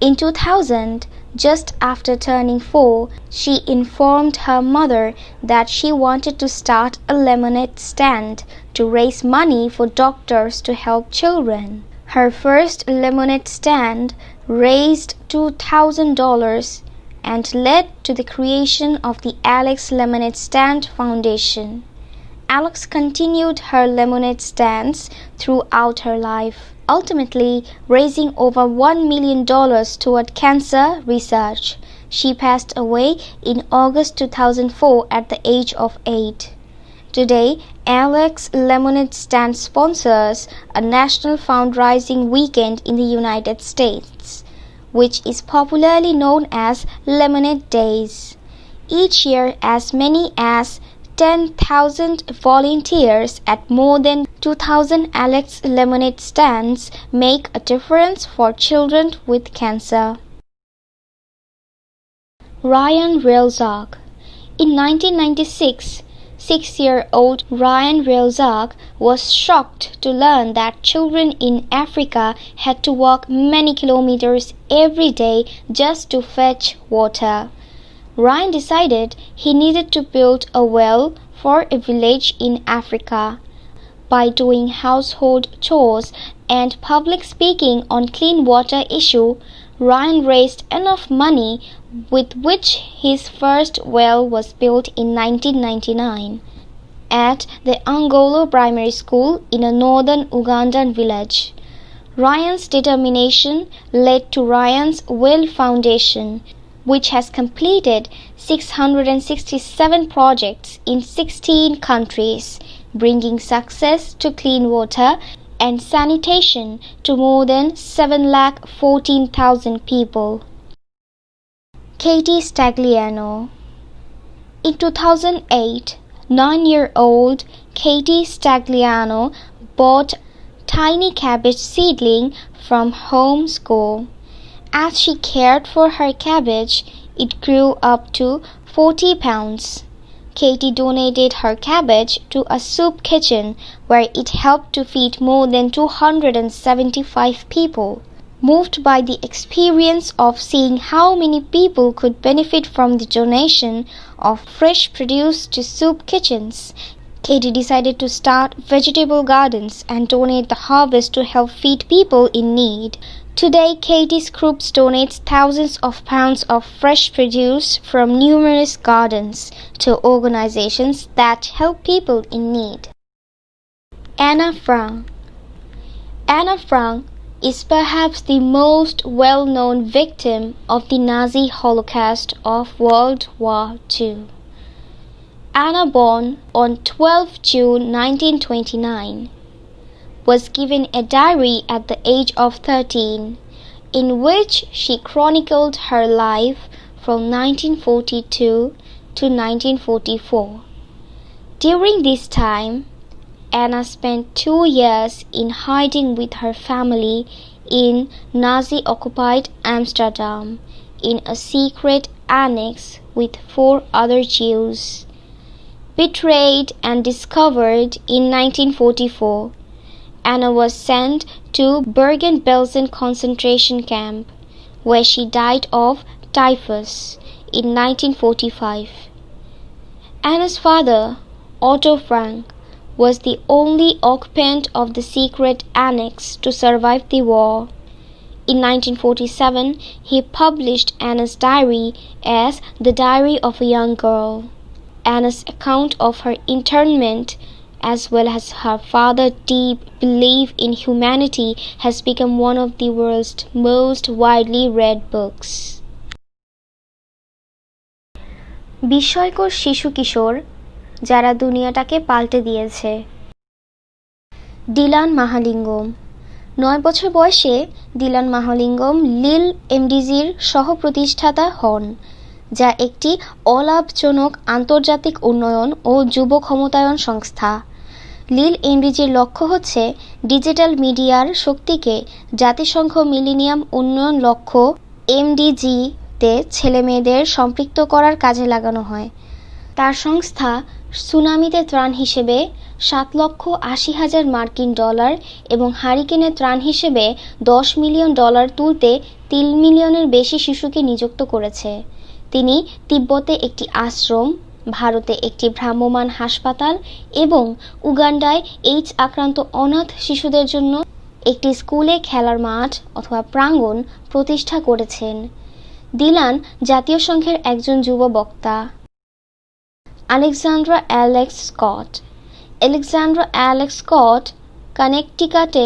In 2000, just after turning 4, she informed her mother that she wanted to start a lemonade stand to raise money for doctors to help children. Her first lemonade stand raised $2,000 and led to the creation of the Alex Lemonade Stand Foundation. Alex continued her lemonade stands throughout her life, ultimately raising over $1 million toward cancer research. She passed away in August 2004 at the age of 8. Today, Alex Lemonade Stand sponsors a national fundraising weekend in the United States, which is popularly known as Lemonade Days. Each year, as many as 10,000 volunteers at more than 2,000 Alex Lemonade stands make a difference for children with cancer. Ryan Reelzak. In 1996, 6-year-old Ryan Reelzak was shocked to learn that children in Africa had to walk many kilometers every day just to fetch water. Ryan decided he needed to build a well for a village in Africa. By doing household chores and public speaking on clean water issue, Ryan raised enough money with which his first well was built in 1999 at the Angolo Primary School in a northern Ugandan village. Ryan's determination led to Ryan's Well Foundation, which has completed 667 projects in 16 countries, bringing success to clean water and sanitation to more than 714,000 people. Katie Stagliano. In 2008, 9-year-old Katie Stagliano bought tiny cabbage seedling from home school. As she cared for her cabbage, it grew up to 40 pounds. Katie donated her cabbage to a soup kitchen where it helped to feed more than 275 people. Moved by the experience of seeing how many people could benefit from the donation of fresh produce to soup kitchens, Katie decided to start vegetable gardens and donate the harvest to help feed people in need. Today, Katie's group donates thousands of pounds of fresh produce from numerous gardens to organizations that help people in need. Anna Frank. Anna Frank is perhaps the most well-known victim of the Nazi Holocaust of World War II. Anna, born on 12 June 1929, was given a diary at the age of 13, in which she chronicled her life from 1942 to 1944. During this time, Anna spent 2 years in hiding with her family in Nazi-occupied Amsterdam in a secret annex with 4 other Jews. Betrayed and discovered in 1944, Anna was sent to Bergen-Belsen concentration camp, where she died of typhus in 1945. Anna's father, Otto Frank, was the only occupant of the secret annex to survive the war. In 1947, he published Anna's diary as The Diary of a Young Girl. Anna's account of her internment, as well as her father's deep belief in humanity, has become one of the world's most widely read books. বিস্ময়কর শিশু কিশোর যারা দুনিয়াটাকে পাল্টে দিয়েছে। Dylan মাহালিঙ্গম। 9 বছর বয়সে Dylan মাহালিঙ্গম লিল এমডিজির সহ-প্রতিষ্ঠাতা হন, যা একটি অলাভজনক আন্তর্জাতিক উন্নয়ন ও যুব ক্ষমতায়ন সংস্থা। লিল এমডিজির লক্ষ্য হচ্ছে ডিজিটাল মিডিয়ার শক্তিকে জাতিসংঘ মিলেনিয়াম উন্নয়ন লক্ষ্য এমডিজি-তে ছেলেমেয়েদের সম্পৃক্ত করার কাজে লাগানো হয়। তার সংস্থা সুনামিতে ত্রাণ হিসেবে $7,80,000 মার্কিন এবং হারিকেনে ত্রাণ হিসেবে $10 মিলিয়ন তুলতে 3 মিলিয়নের বেশি শিশুকে নিযুক্ত করেছে। তিনি তিব্বতে একটি আশ্রম, ভারতে একটি ভ্রাম্যমাণ হাসপাতাল এবং উগান্ডায় এইডস আক্রান্ত অনাথ শিশুদের জন্য একটি স্কুলে খেলার মাঠ অথবা প্রাঙ্গণ প্রতিষ্ঠা করেছেন। ডিলান জাতীয় সংঘের একজন যুব বক্তা। Alexandra Alex Scott. Alexandra Alex Scott কানেকটিকাটে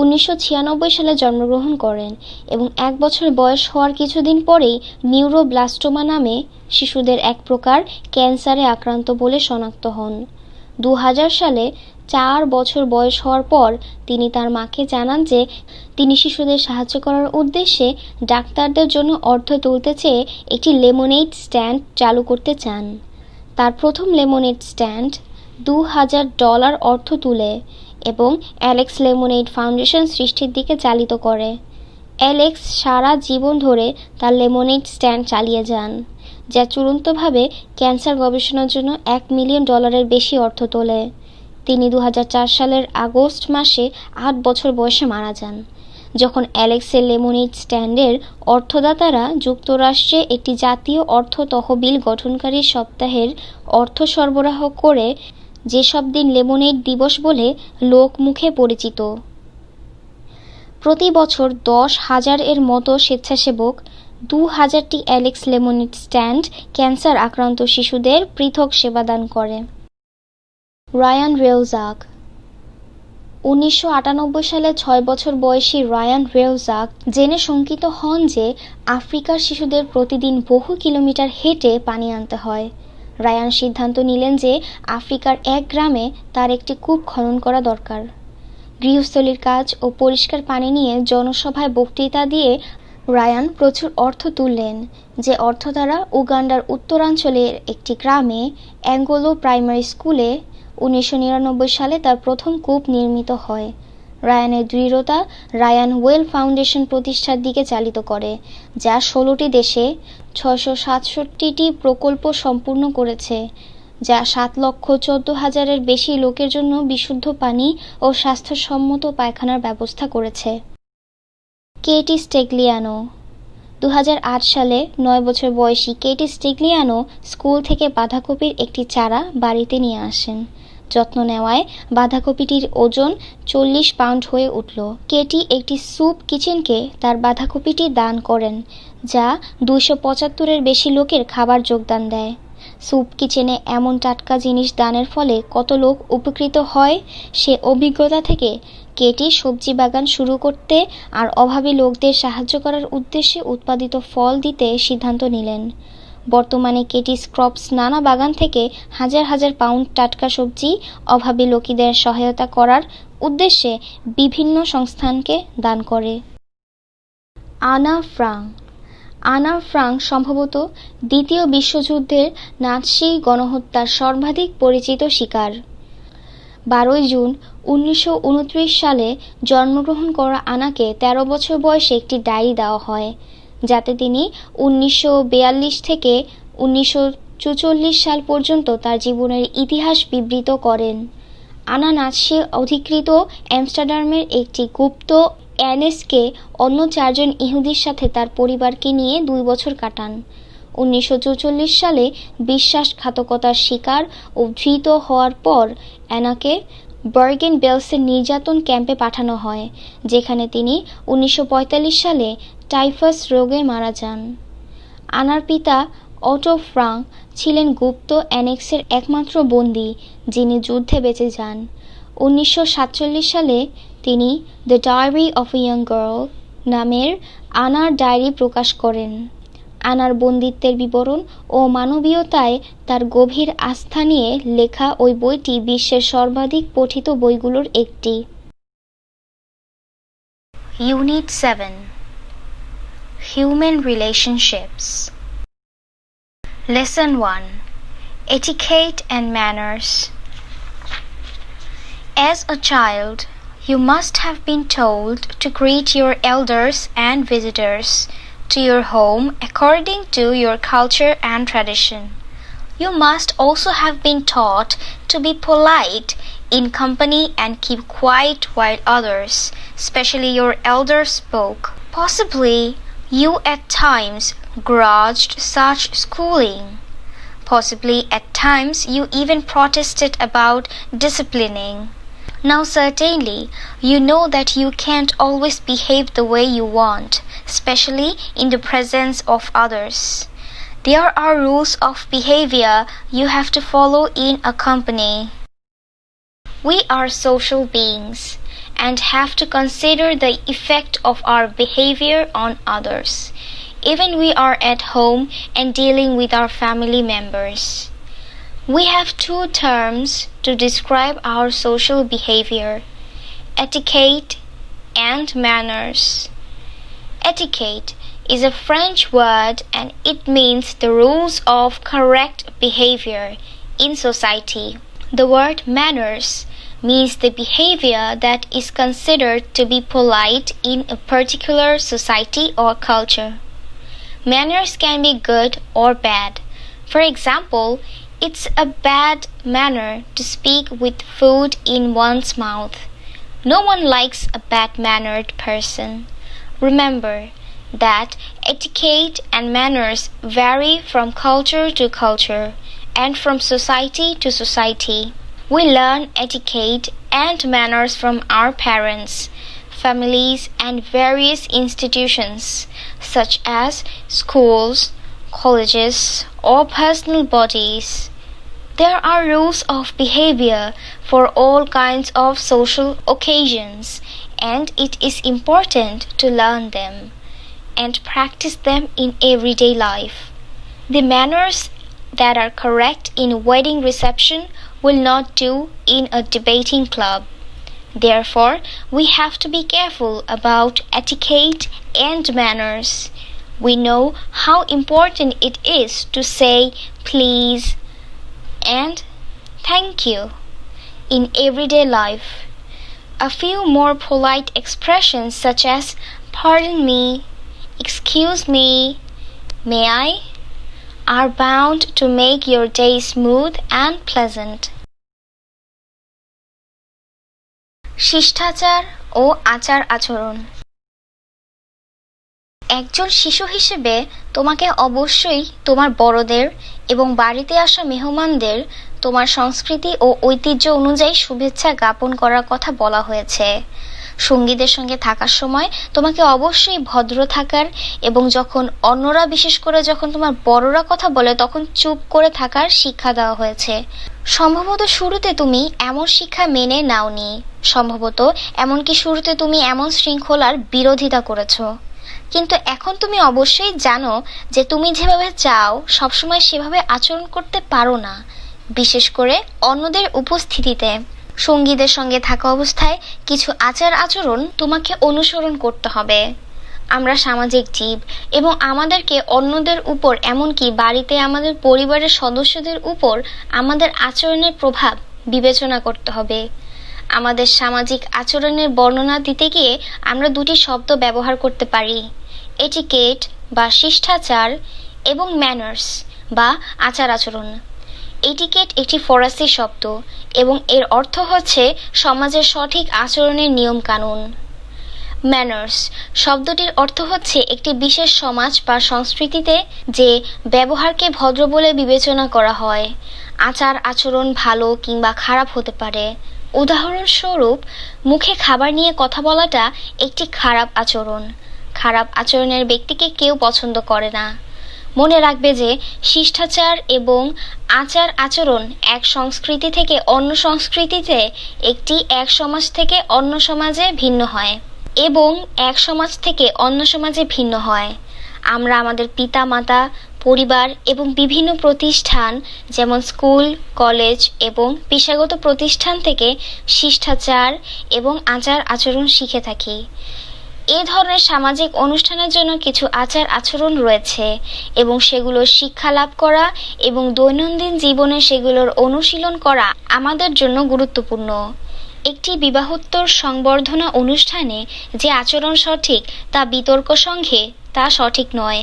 1996 সালে জন্মগ্রহণ করেন এবং 1 বছর বয়স হওয়ার কিছুদিন পরেই নিউরোব্লাস্টোমা নামে শিশুদের এক প্রকার ক্যান্সারে আক্রান্ত বলে শনাক্ত হন। 2000 সালে 4 বছর বয়স হওয়ার পর তিনি তার মাকে জানান যে তিনি শিশুদের সাহায্য করার উদ্দেশ্যে ডাক্তারদের জন্য অর্থ তুলতে চেয়ে একটি লেমনেড স্ট্যান্ড চালু করতে চান। তার প্রথম লেমনেড স্ট্যান্ড $2000 অর্থ তুলে এবং অ্যালেক্স লেমনেড ফাউন্ডেশন সৃষ্টির দিকে চালিত করে। অ্যালেক্স সারা জীবন ধরে তার লেমনেড স্ট্যান্ড চালিয়ে যান, যা চূড়ান্তভাবে ক্যান্সার গবেষণার জন্য $1 মিলিয়ন বেশি অর্থ তোলে। তিনি 2004 সালের আগস্ট মাসে 8 বছর বয়সে মারা যান, যখন অ্যালেক্সের লেমনেড স্ট্যান্ডের অর্থদাতারা যুক্তরাষ্ট্রে একটি জাতীয় অর্থ তহবিল গঠনকারী সপ্তাহের অর্থ সরবরাহ করে, যেসব দিন লেমনেড দিবস বলে লোকমুখে পরিচিত। প্রতি বছর 10,000 এর মতো স্বেচ্ছাসেবক 2000টি অ্যালেক্স লেমনেড স্ট্যান্ড ক্যান্সার আক্রান্ত শিশুদের পৃথক সেবাদান করে। রায়ান রেউজাক 1998 সালে 6 বছর বয়সী রায়ান রেউজাক জেনে শঙ্কিত হন যে আফ্রিকার শিশুদের প্রতিদিন বহু কিলোমিটার হেঁটে পানি আনতে হয়। রায়ান সিদ্ধান্ত নিলেন যে আফ্রিকার এক গ্রামে তার একটি কূপ খনন করা দরকার। গৃহস্থলীর কাজ ও পরিষ্কার পানি নিয়ে জনসভায় বক্তৃতা দিয়ে রায়ান প্রচুর অর্থ তুললেন, যে অর্থ দ্বারা উগান্ডার উত্তরাঞ্চলের একটি গ্রামে অ্যাঙ্গোলো প্রাইমারি স্কুলে 1999 সালে তার প্রথম কূপ নির্মিত হয়। রায়ানের দৃঢ়তা রায়ান ওয়েল ফাউন্ডেশন প্রতিষ্ঠার দিকে চালিত করে, যা 16টি দেশে 667টি প্রকল্প সম্পূর্ণ করেছে, যা 7,14,000-এর বেশি লোকের জন্য বিশুদ্ধ পানি ও স্বাস্থ্যসম্মত পায়খানার ব্যবস্থা করেছে। কেটি স্টেগলিয়ানো 2008 সালে 9 বছর বয়সী কেটি স্টেগলিয়ানো স্কুল থেকে বাঁধাকপির একটি চারা বাড়িতে নিয়ে আসেন। যত্ন নেওয়ায় বাঁধাকপিটির ওজন 40 পাউন্ড হয়ে উঠল। কেটি একটি স্যুপ কিচেনকে তার বাঁধাকপিটি দান করেন, যা 275-এর বেশি লোকের খাবার যোগদান দেয়। স্যুপ কিচেনে এমন টাটকা জিনিস দানের ফলে কত লোক উপকৃত হয়, সে অভিজ্ঞতা থেকে কেটি সবজি বাগান শুরু করতে আর অভাবী লোকদের সাহায্য করার উদ্দেশ্যে উৎপাদিত ফল দিতে সিদ্ধান্ত নিলেন। বর্তমানে কেটি ক্রপস নানা বাগান থেকে হাজার হাজার পাউন্ড টাটকা সবজি অভাবী লোকেদের সহায়তা করার উদ্দেশ্যে বিভিন্ন সংস্থানকে দান করে। আনা ফ্রাঙ্ক সম্ভবত দ্বিতীয় বিশ্বযুদ্ধের নাৎসি গণহত্যার সর্বাধিক পরিচিত শিকার। 12 জুন 1929 সালে জন্মগ্রহণ করা আনাকে 13 বছর বয়সে একটি ডায়েরি দেওয়া হয়, যাতে তিনি 1942 থেকে 1944 সাল পর্যন্ত তার জীবনের ইতিহাস বিবৃত করেন। আনা নাৎসি অধিকৃত আমস্টারডামের একটি গুপ্ত অ্যানেক্সে অন্য 4 জন ইহুদির সাথে তার পরিবারকে নিয়ে 2 বছর কাটান। 1944 সালে বিশ্বাসঘাতকতার শিকার ও ধৃত হওয়ার পর অ্যানাকে বার্গেন বেলসের নির্যাতন ক্যাম্পে পাঠানো হয়, যেখানে তিনি 1945 সালে টাইফাস রোগে মারা যান। আনার পিতা অটো ফ্রাঙ্ক ছিলেন গুপ্ত অ্যানেক্সের একমাত্র বন্দী যিনি যুদ্ধে বেঁচে যান। 1947 সালে তিনি the diary of a young girl নামের আনার ডায়েরি প্রকাশ করেন। আনার বন্দিত্বের বিবরণ ও মানবীয়তায় তার গভীর আস্থা নিয়ে লেখা ওই বইটি বিশ্বের সর্বাধিক পঠিত বইগুলোর একটি। Unit 7 Human Relationships Lesson 1 Etiquette and Manners As a child, you must have been told to greet your elders and visitors to your home according to your culture and tradition. You must also have been taught to be polite in company and keep quiet while others, especially your elders, spoke. Possibly you at times grudged such schooling. Possibly at times you even protested about disciplining. Now certainly you know that you can't always behave the way you want, especially in the presence of others. There are rules of behavior you have to follow in a company. We are social beings and have to consider the effect of our behavior on others, even we are at home and dealing with our family members. We have two terms to describe our social behavior: etiquette and manners. Etiquette is a French word and it means the rules of correct behavior in society. The word manners means the behavior that is considered to be polite in a particular society or culture. Manners can be good or bad. For example, it's a bad manner to speak with food in one's mouth. No one likes a bad-mannered person. Remember that etiquette and manners vary from culture to culture and from society to society. We learn etiquette and manners from our parents, families, and various institutions such as schools, colleges, or personal bodies. There are rules of behavior for all kinds of social occasions, and it is important to learn them and practice them in everyday life. The manners that are correct in wedding reception will not do in a debating club. Therefore, we have to be careful about etiquette and manners. We know how important it is to say please and thank you in everyday life. A few more polite expressions such as pardon me, excuse me, may I, are bound to make your day smooth and pleasant. শিষ্টাচার ও আচার আচরণ। একজন শিশু হিসেবে তোমাকে অবশ্যই তোমার বড়দের এবং বাড়িতে আসা মেহমানদের তোমার সংস্কৃতি ও ঐতিহ্য অনুযায়ী শুভেচ্ছা জ্ঞাপন করার কথা বলা হয়েছে। সঙ্গীদের সঙ্গে থাকার সময় তোমাকে অবশ্যই ভদ্র থাকার এবং যখন অন্যরা, বিশেষ করে যখন তোমার বড়রা কথা বলে, তখন চুপ করে থাকার শিক্ষা দেওয়া হয়েছে। সম্ভবত শুরুতে তুমি এমন শিক্ষা মেনে নাওনি, সম্ভবত এমনকি শুরুতে তুমি এমন শৃঙ্খলার বিরোধিতা করেছো, কিন্তু এখন তুমি অবশ্যই জানো যে তুমি যেভাবে চাও সবসময় সেভাবে আচরণ করতে পারো না, বিশেষ করে অন্যদের উপস্থিতিতে। সঙ্গীদের সঙ্গে থাকা অবস্থায় কিছু আচার আচরণ তোমাকে অনুসরণ করতে হবে। আমরা সামাজিক জীব এবং আমাদেরকে অন্যদের উপর, এমনকি বাড়িতে আমাদের পরিবারের সদস্যদের উপর আমাদের আচরণের প্রভাব বিবেচনা করতে হবে। আমাদের সামাজিক আচরণের বর্ণনা দিতে গিয়ে আমরা দুটি শব্দ ব্যবহার করতে পারি: এটিকেট বা শিষ্টাচার এবং ম্যানার্স বা আচার আচরণ। এটিকেট একটি ফরাসি শব্দ এবং এর অর্থ হচ্ছে সমাজের সঠিক আচরণের নিয়ম কানুন। ম্যানার্স শব্দটির অর্থ হচ্ছে একটি বিশেষ সমাজ বা সংস্কৃতিতে যে ব্যবহারকে ভদ্র বলে বিবেচনা করা হয়। আচার আচরণ ভালো কিংবা খারাপ হতে পারে। উদাহরণস্বরূপ, মুখে খাবার নিয়ে কথা বলাটা একটি খারাপ আচরণ। খারাপ আচরণের ব্যক্তিকে কেউ পছন্দ করে না। মনে রাখবে যে শিষ্টাচার এবং আচার আচরণ এক সংস্কৃতি থেকে অন্য সংস্কৃতিতে, এক সমাজ থেকে অন্য সমাজে ভিন্ন হয় এবং এক সমাজ থেকে অন্য সমাজে ভিন্ন হয়। আমরা আমাদের পিতা মাতা, পরিবার এবং বিভিন্ন প্রতিষ্ঠান যেমন স্কুল, কলেজ এবং পেশাগত প্রতিষ্ঠান থেকে শিষ্টাচার এবং আচার আচরণ শিখে থাকি। এ ধরনের সামাজিক অনুষ্ঠানের জন্য কিছু আচার আচরণ রয়েছে এবং সেগুলো শিক্ষা লাভ করা এবং দৈনন্দিন জীবনে সেগুলোর অনুশীলন করা আমাদের জন্য গুরুত্বপূর্ণ। একটি বিবাহোত্তর সংবর্ধনা অনুষ্ঠানে যে আচরণ সঠিক তা বিতর্ক সঙ্গে তা সঠিক নয়।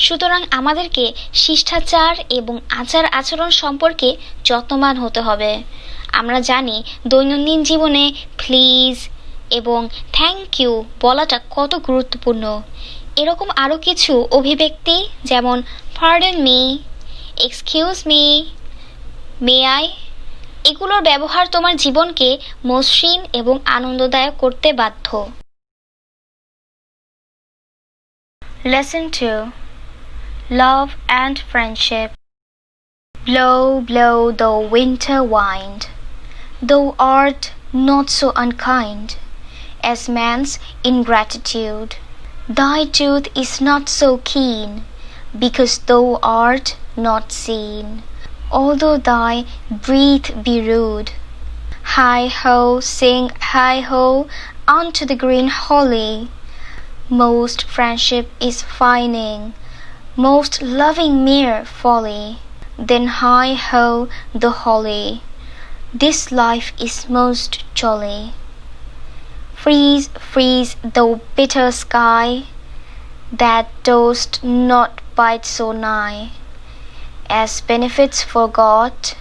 সুতরাং আমাদেরকে শিষ্টাচার এবং আচার আচরণ সম্পর্কে যত্নবান হতে হবে। আমরা জানি দৈনন্দিন জীবনে প্লিজ এবং থ্যাংক ইউ বলাটা কত গুরুত্বপূর্ণ। এরকম আরও কিছু অভিব্যক্তি যেমন pardon me, excuse me, may I, এগুলোর ব্যবহার তোমার জীবনকে মসৃণ এবং আনন্দদায়ক করতে বাধ্য। Lesson 2: Love and Friendship. Blow, blow the winter wind. Thou art not so unkind as man's ingratitude. Thy tooth is not so keen, because thou art not seen. Although thy breath be rude, hi ho, sing hi ho unto the green holly. Most friendship is fining, most loving mere folly. Then hi ho the holly, this life is most jolly. Freeze, freeze, thou bitter sky, that dost not bite so nigh, as benefits forgot.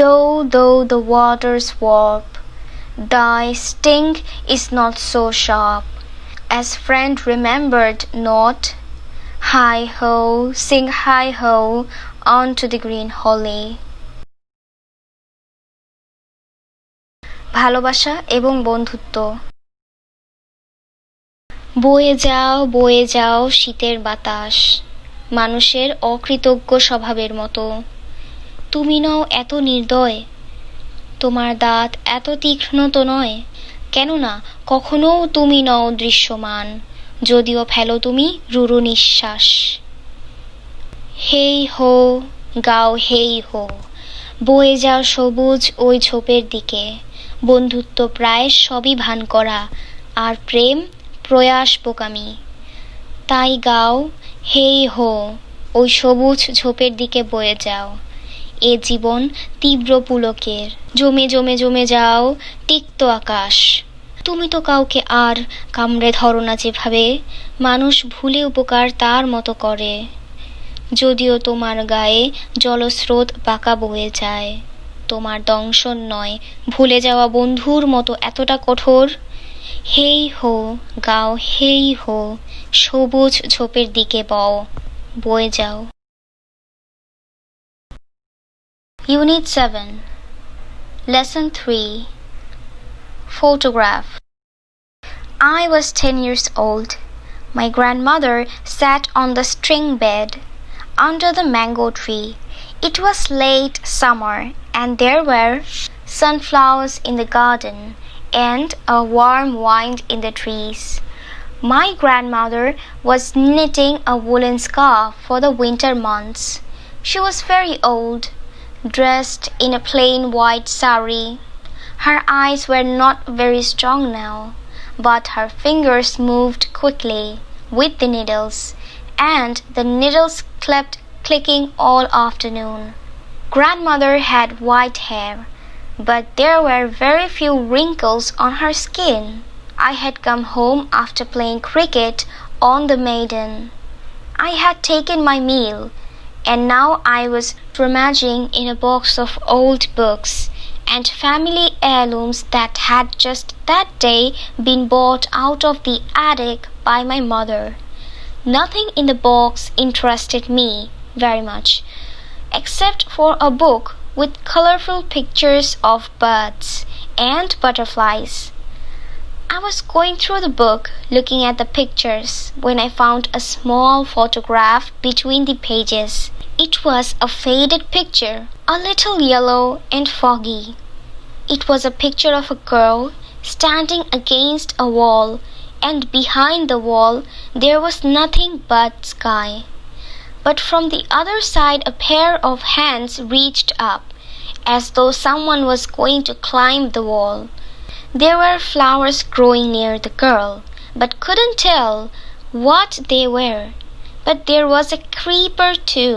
Though the waters warp, thy sting is not so sharp, as friend remembered not. Hi ho, sing hi ho unto the green holly. ভালোবাসা এবং বন্ধুত্ব। বয়ে যাও শীতের বাতাস, মানুষের অকৃতজ্ঞ স্বভাবের মতো। তুমি নও এত নির্দয়, তোমার দাঁত এত তীক্ষ্ণ তো নয়। কেননা কখনো তুমি নও দৃশ্যমান, যদিও ফেলো তুমি রুরু নিঃশ্বাস। হেই হো, গাও হেই হো, বয়ে যাও সবুজ ওই ঝোপের দিকে। বন্ধুত্ব প্রায় সবই ভান করা, আর প্রেম প্রয়াস বোকামি। তাই গাও হেই হো, ওই সবুজ ঝোপের দিকে বয়ে যাও। এ জীবন তীব্র পুলকের, জমে জমে জমে যাও তিক্ত আকাশ। তুমি তো কাউকে আর কামড়ে ধরো না যেভাবে, মানুষ ভুলে উপকার তার মতো করে। যদিও তোমার গায়ে জলস্রোত বাঁকা বয়ে যায়, তোমার দংশন নয় ভুলে যাওয়া বন্ধুর মতো এতটা কঠোর। হেই হো, গাও হেই হো, সবুজ ঝোপের দিকে বয়ে যাও। Unit 7, Lesson 3, Photograph. I was 10 years old. My grandmother sat on the string bed under the mango tree. It was late summer, and there were sunflowers in the garden and a warm wind in the trees. My grandmother was knitting a woolen scarf for the winter months. She was very old, dressed in a plain white sari. Her eyes were not very strong now, but her fingers moved quickly with the needles, and the needles kept clicking all afternoon. Grandmother had white hair, but there were very few wrinkles on her skin. I had come home after playing cricket on the Maiden. I had taken my meal, and now I was rummaging in a box of old books and family heirlooms that had just that day been bought out of the attic by my mother. Nothing in the box interested me very much, except for a book with colorful pictures of birds and butterflies. I was going through the book looking at the pictures when I found a small photograph between the pages. It was a faded picture, a little yellow and foggy. It was a picture of a girl standing against a wall, and behind the wall there was nothing but sky. But from the other side a pair of hands reached up, as though someone was going to climb the wall. There were flowers growing near the girl, but couldn't tell what they were. But there was a creeper too,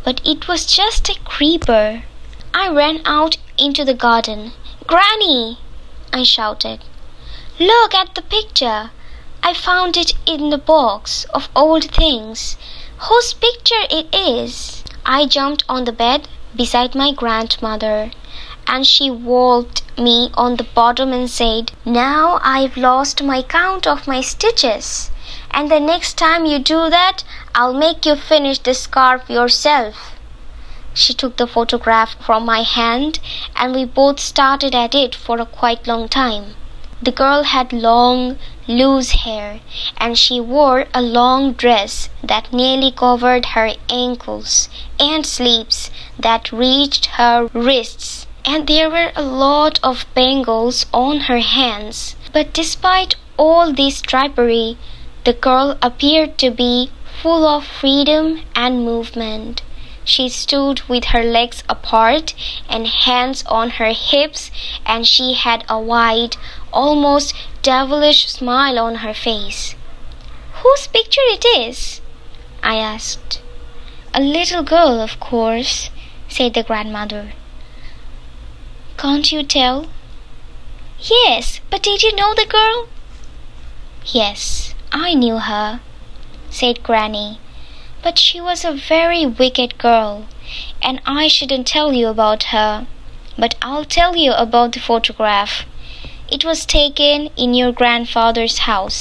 but it was just a creeper. I ran out into the garden. "Granny!" I shouted. "Look at the picture. I found it in the box of old things. Whose picture it is?" I jumped on the bed beside my grandmother, and she walloped me on the bottom and said, "Now I've lost my count of my stitches, and the next time you do that, I'll make you finish the scarf yourself." She took the photograph from my hand, and we both started at it for a quite long time. The girl had long, loose hair, and she wore a long dress that nearly covered her ankles, and sleeves that reached her wrists, and there were a lot of bangles on her hands. But despite all this drapery, the girl appeared to be full of freedom and movement. She stood with her legs apart and hands on her hips, and she had a wide, almost devilish smile on her face. "Whose picture it is?" I asked. "A little girl, of course," said the grandmother. "Can't you tell?" "Yes, but did you know the girl?" "Yes, I knew her," said Granny. "But she was a very wicked girl, and I shouldn't tell you about her. But I'll tell you about the photograph. It was taken in your grandfather's house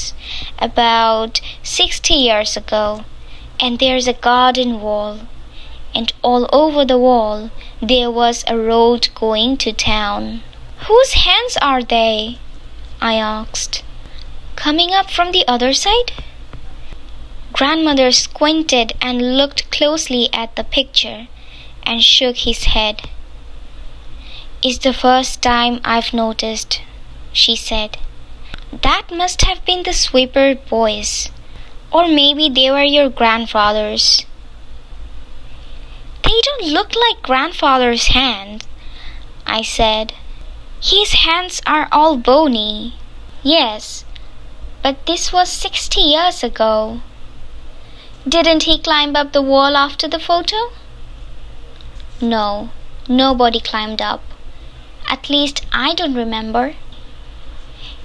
about 60 years ago, and there's a garden wall, and all over the wall there was a road going to town." "Whose hands are they?" I asked. "Coming up from the other side?" Grandmother squinted and looked closely at the picture and shook his head. "It's the first time I've noticed," she said. "That must have been the sweeper boys, or maybe they were your grandfather's." "They don't look like grandfather's hands," I said. "His hands are all bony." "Yes, but this was 60 years ago." "Didn't he climb up the wall after the photo?" "No, nobody climbed up. At least I don't remember."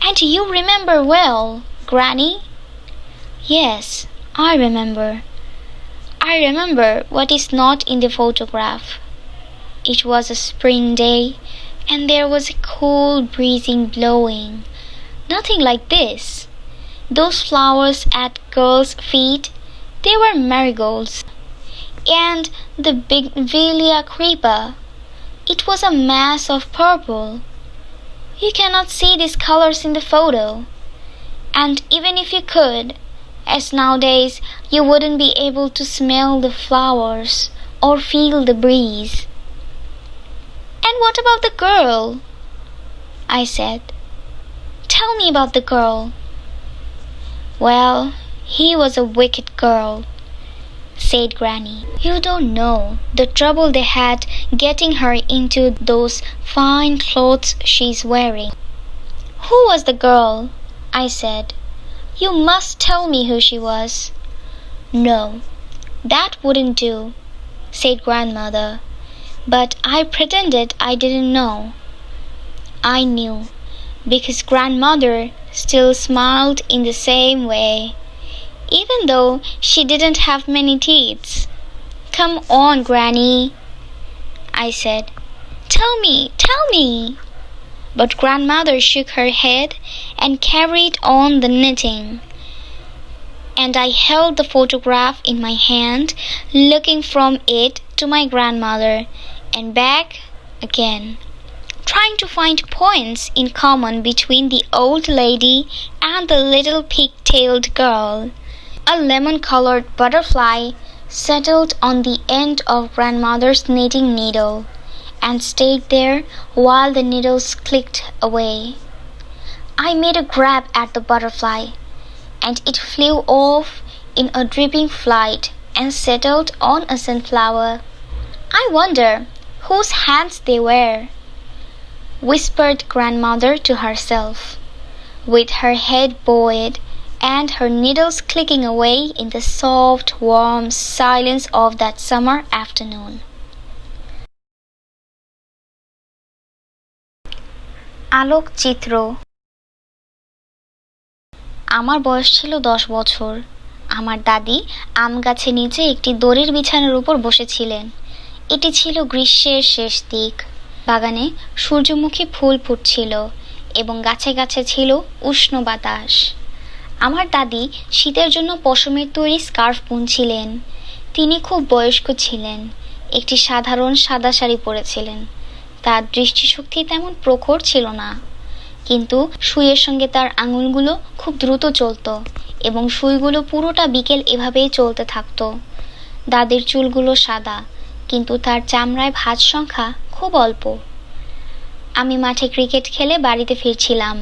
"And you remember well, Granny?" "Yes, I remember. I remember what is not in the photograph. It was a spring day, and there was a cool breeze blowing. Nothing like this. Those flowers at girls' feet, they were marigolds. And the bignonia creeper, it was a mass of purple. You cannot see these colors in the photo. And even if you could, as nowadays, you wouldn't be able to smell the flowers or feel the breeze." "And what about the girl?" I said. "Tell me about the girl." "Well, he was a wicked girl," said Granny. "You don't know the trouble they had getting her into those fine clothes she's wearing." "Who was the girl?" I said. "You must tell me who she was." "No, that wouldn't do," said Grandmother. But I pretended I didn't know. I knew, because Grandmother still smiled in the same way, even though she didn't have many teeth. "Come on, Granny," I said. Tell me." But Grandmother shook her head and carried on the knitting. And I held the photograph in my hand, looking from it to my grandmother and back again, trying to find points in common between the old lady and the little pig-tailed girl. A lemon-colored butterfly settled on the end of Grandmother's knitting needle and stayed there while the needles clicked away. I made a grab at the butterfly, and it flew off in a dripping flight and settled on a sunflower. "I wonder whose hands they were," whispered Grandmother to herself, with her head bowed and her needles clicking away in the soft, warm silence of that summer afternoon. আলোকচিত্র। আমার বয়স ছিল 10 বছর। আমার দাদি আম গাছের নিচে একটি দড়ির বিছানার উপর বসেছিলেন। এটি ছিল গ্রীষ্মের শেষ দিক। বাগানে সূর্যমুখী ফুল ফুটছিল এবং গাছে গাছে ছিল উষ্ণ বাতাস। আমার দাদি শীতের জন্য পশমের তৈরি স্কার্ফ বুনছিলেন। তিনি খুব বয়স্ক ছিলেন। একটি সাধারণ সাদা শাড়ি পরেছিলেন। তার দৃষ্টিশক্তি তেমন প্রখর ছিল না, কিন্তু সুইয়ের সঙ্গে তার আঙুলগুলো খুব দ্রুত চলত এবং সুইগুলো পুরোটা বিকেল এভাবেই চলতে থাকতো। দাদির চুলগুলো সাদা, কিন্তু তার চামড়ায় ভাঁজ সংখ্যা খুব অল্প। আমি মাঠে ক্রিকেট খেলে বাড়িতে ফিরছিলাম।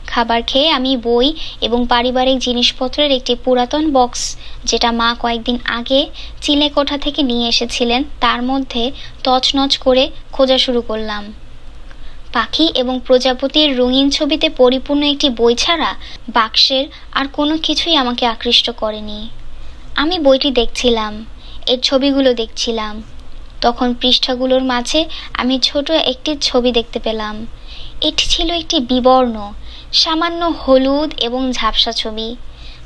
খাবার খেয়ে আমি বই এবং পারিবারিক জিনিসপত্রের একটি পুরাতন বক্স, যেটা মা কয়েকদিন আগে চিলেকোঠা থেকে নিয়ে এসেছিলেন, তার মধ্যে তছনছ করে খোঁজা শুরু করলাম। পাখি এবং প্রজাপতির রঙিন ছবিতে পরিপূর্ণ একটি বই ছাড়া বাক্সের আর কোনো কিছুই আমাকে আকৃষ্ট করেনি। আমি বইটি দেখছিলাম, এর ছবিগুলো দেখছিলাম। তখন পৃষ্ঠাগুলোর মাঝে আমি ছোট একটি ছবি দেখতে পেলাম। এটি ছিল একটি বিবর্ণ, সামান্য হলুদ এবং ঝাপসা ছবি।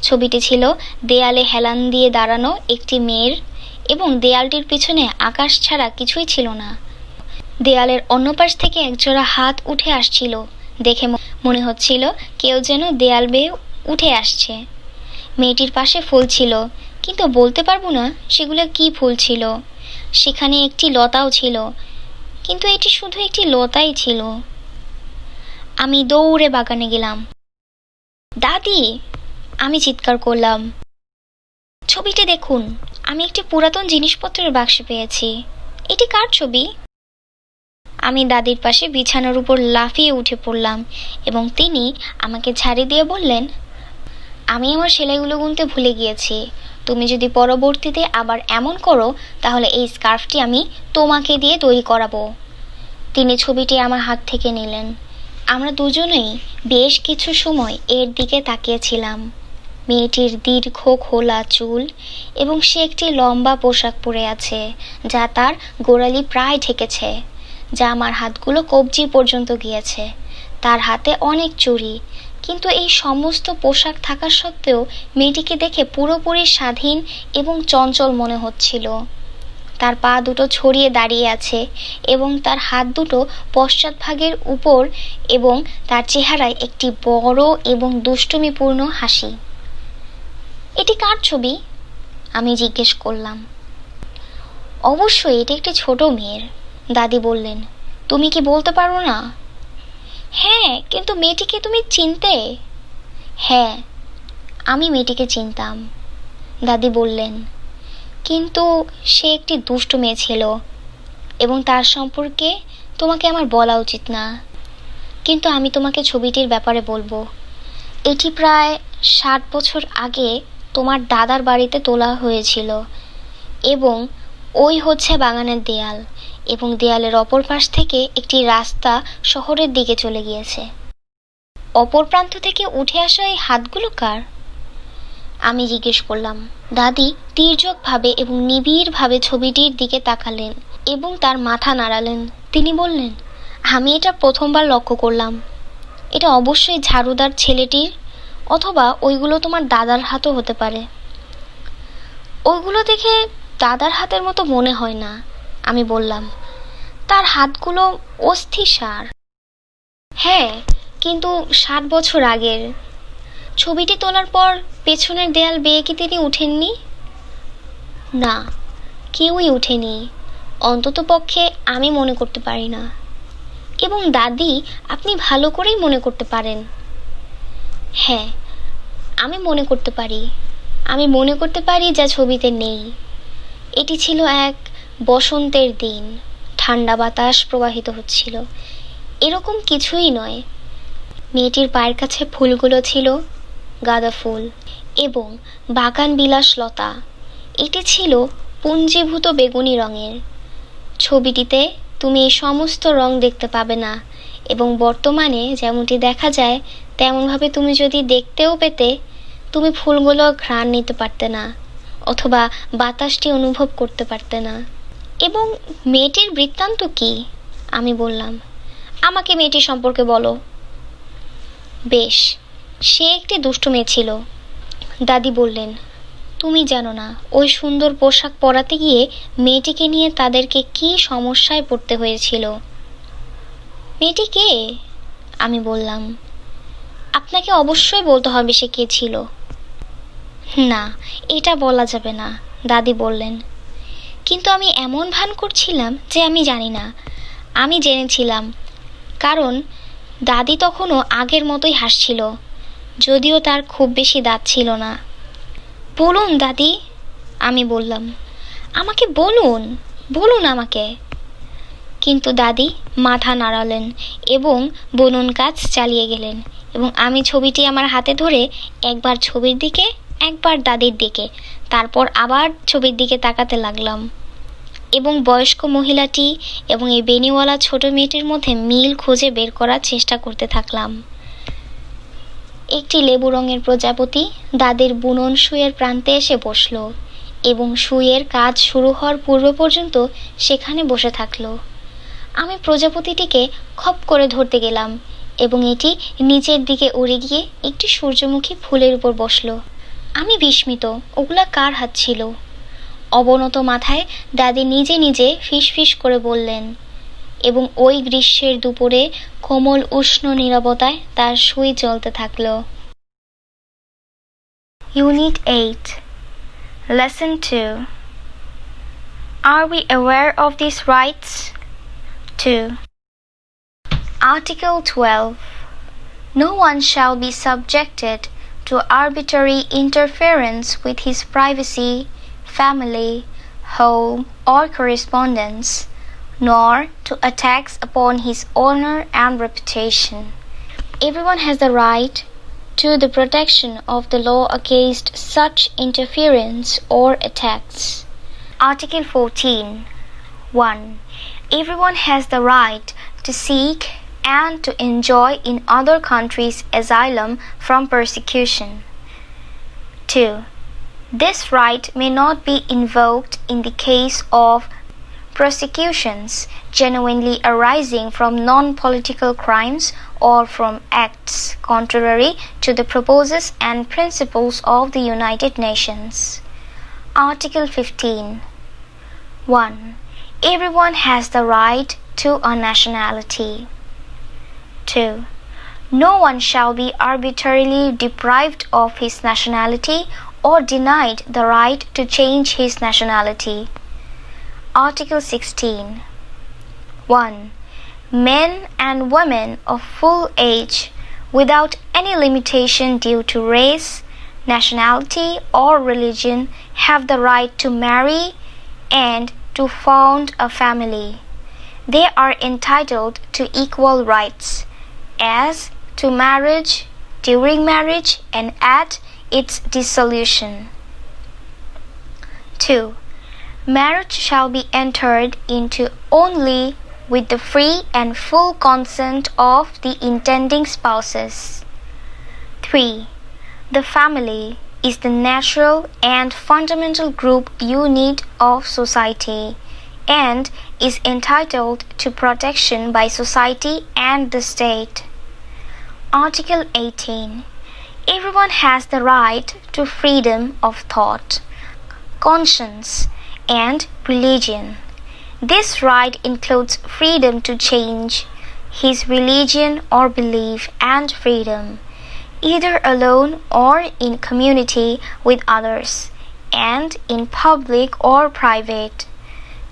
ছবিটি ছিল দেয়ালে হেলান দিয়ে দাঁড়ানো একটি মেয়ের, এবং দেয়ালটির পিছনে আকাশ ছাড়া কিছুই ছিল না। দেয়ালের অন্য পাশ থেকে একজোড়া হাত উঠে আসছিল। দেখে মনে হচ্ছিল কেউ যেন দেয়াল বেয়ে উঠে আসছে। মেয়েটির পাশে ফুল ছিল, কিন্তু বলতে পারবো না সেগুলো কি ফুল ছিল। সেখানে একটি লতাও ছিল, কিন্তু এটি শুধু একটি লতাই ছিল। আমি দৌড়ে বাগানে গেলাম। দাদি, আমি চিৎকার করলাম, ছবিটি দেখুন, আমি একটি পুরাতন জিনিসপত্রের বাক্স পেয়েছি। এটি কার ছবি? আমি দাদির পাশে বিছানার উপর লাফিয়ে উঠে পড়লাম এবং তিনি আমাকে ঝাড়ি দিয়ে বললেন, আমি আমার সেলাইগুলো গুনতে ভুলে গিয়েছি। তুমি যদি পরবর্তীতে আবার এমন করো, তাহলে এই স্কার্ফটি আমি তোমাকে দিয়ে তৈরি করাবো। তিনি ছবিটি আমার হাত থেকে নিলেন। আমরা দুজনেই বেশ কিছু সময় এর দিকে তাকিয়েছিলাম। মেয়েটির দীর্ঘ খোলা চুল এবং সে একটি লম্বা পোশাক পরে আছে, যা তার গোড়ালি প্রায় ঢেকেছে, যা আমার হাতগুলো কবজি পর্যন্ত গিয়েছে। তার হাতে অনেক চুড়ি, কিন্তু এই সমস্ত পোশাক থাকা সত্ত্বেও মেয়েটিকে দেখে পুরোপুরি স্বাধীন এবং চঞ্চল মনে হচ্ছিল। তার পা দুটো ছড়িয়ে দাঁড়িয়ে আছে এবং তার হাত দুটো পশ্চাৎভাগের উপর, এবং তার চেহারায় একটি বড় এবং দুষ্টুমিপূর্ণ হাসি। এটি কার ছবি? আমি জিজ্ঞেস করলাম। অবশ্যই এটা একটি ছোট মেয়ের, দাদি বললেন। তুমি কি বলতে পারো না? হ্যাঁ, কিন্তু মেয়েটিকে তুমি চিনতে? হ্যাঁ, আমি মেয়েটিকে চিনতাম, দাদি বললেন। কিন্তু সে একটি দুষ্ট মেয়ে ছিল, এবং তার সম্পর্কে তোমাকে আমার বলা উচিত না। কিন্তু আমি তোমাকে ছবিটির ব্যাপারে বলবো। এটি প্রায় 60 বছর আগে তোমার দাদার বাড়িতে তোলা হয়েছিল, এবং ওই হচ্ছে বাগানের দেয়াল, এবং দেয়ালের অপর পাশ থেকে একটি রাস্তা শহরের দিকে চলে গিয়েছে। অপর প্রান্ত থেকে উঠে আসা এই হাতগুলো কার? আমি জিজ্ঞেস করলাম। দাদি তীর্যকভাবে এবং নিবিড়ভাবে ছবিটির দিকে তাকালেন এবং তার মাথা নাড়ালেন। তিনি বললেন, আমি এটা প্রথমবার লক্ষ্য করলাম। এটা অবশ্যই ঝাড়ুদার ছেলেটির, অথবা ওইগুলো তোমার দাদার হাতও হতে পারে। ওইগুলো দেখে দাদার হাতের মতো মনে হয় না, আমি বললাম। তার হাতগুলো অস্থিসার। হ্যাঁ, কিন্তু 60 বছর আগের। ছবিটি তোলার পর পেছনের দেয়াল বেয়ে কি তিনি উঠেননি? না, কেউই উঠেনি, অন্তত পক্ষে আমি মনে করতে পারি না। এবং দাদি, আপনি ভালো করেই মনে করতে পারেন। হ্যাঁ, আমি মনে করতে পারি। আমি মনে করতে পারি যা ছবিতে নেই। এটি ছিল এক বসন্তের দিন, ঠান্ডা বাতাস প্রবাহিত হচ্ছিল। এরকম কিছুই নয়। মেয়েটির পায়ের কাছে ফুলগুলো ছিল গাঁদা ফুল এবং বাগান বিলাস লতা। এটি ছিল পুঞ্জীভূত বেগুনি রঙের। ছবিটিতে তুমি এই সমস্ত রং দেখতে পাবে না, এবং বর্তমানে যেমনটি দেখা যায় তেমনভাবে তুমি যদি দেখতেও পেতে, তুমি ফুলগুলো ঘ্রাণ নিতে পারতে না, অথবা বাতাসটি অনুভব করতে পারতে না। এবং মেয়েটির বৃত্তান্ত কি? আমি বললাম। আমাকে মেয়েটির সম্পর্কে বলো। বেশ, সে একটি দুষ্টু মেয়ে ছিল, দাদি বললেন। তুমি জানো না ওই সুন্দর পোশাক পরাতে গিয়ে মেয়েটিকে নিয়ে তাদেরকে কি সমস্যায় পড়তে হয়েছিল। মেয়েটি কে? আমি বললাম। আপনাকে অবশ্যই বলতে হবে সে কে ছিল। না, এটা বলা যাবে না, দাদি বললেন। কিন্তু আমি এমন ভান করছিলাম যে আমি জানি না। আমি জেনেছিলাম, কারণ দাদি তখনও আগের মতোই হাসছিল, যদিও তার খুব বেশি দাঁত ছিল না। বলুন দাদি, আমি বললাম। আমাকে বলুন, বলুন আমাকে। কিন্তু দাদি মাথা নাড়ালেন এবং বুনন কাজ চালিয়ে গেলেন এবং আমি ছবিটি আমার হাতে ধরে একবার ছবির দিকে একবার দাদির দিকে তারপর আবার ছবির দিকে তাকাতে লাগলাম এবং বয়স্ক মহিলাটি এবং এই বেনিওয়ালা ছোট মেয়েটির মধ্যে মিল খুঁজে বের করার চেষ্টা করতে থাকলাম। একটি লেবু রঙের প্রজাপতি দাদির বুনন সুইয়ের প্রান্তে এসে বসল এবং সুইয়ের কাজ শুরু হওয়ার পূর্ব পর্যন্ত সেখানে বসে থাকলো। আমি প্রজাপতিটিকে খপ করে ধরতে গেলাম এবং এটি নিচের দিকে উড়ে গিয়ে একটি সূর্যমুখী ফুলের উপর বসল। আমি বিস্মিত, ওগুলা কার হাত ছিল? অবনত মাথায় দাদি নিজে নিজে ফিসফিস করে বললেন এবং ওই গ্রীষ্মের দুপুরে কোমল উষ্ণ নীরবতায় তার সুই চলতে থাকলো। Unit 8 Lesson 2 Are we aware of these rights? 2. Article 12 No one shall be subjected to arbitrary interference with his privacy, family, home, or correspondence, nor to attacks upon his honor and reputation. Everyone has the right to the protection of the law against such interference or attacks. Article 14 1. Everyone has the right to seek and to enjoy in other countries asylum from persecution. 2. This right may not be invoked in the case of prosecutions genuinely arising from non-political crimes or from acts contrary to the purposes and principles of the United Nations. Article 15 1. Everyone has the right to a nationality. 2. No one shall be arbitrarily deprived of his nationality or denied the right to change his nationality. Article 16 1. Men and women of full age without any limitation due to race, nationality or religion have the right to marry and to found a family. They are entitled to equal rights as to marriage, during marriage and at its dissolution. 2. Marriage shall be entered into only with the free and full consent of the intending spouses. 3. The family is the natural and fundamental group unit of society and is entitled to protection by society and the state. Article 18. Everyone has the right to freedom of thought, conscience, and religion. This right includes freedom to change his religion or belief and freedom, either alone or in community with others, and in public or private,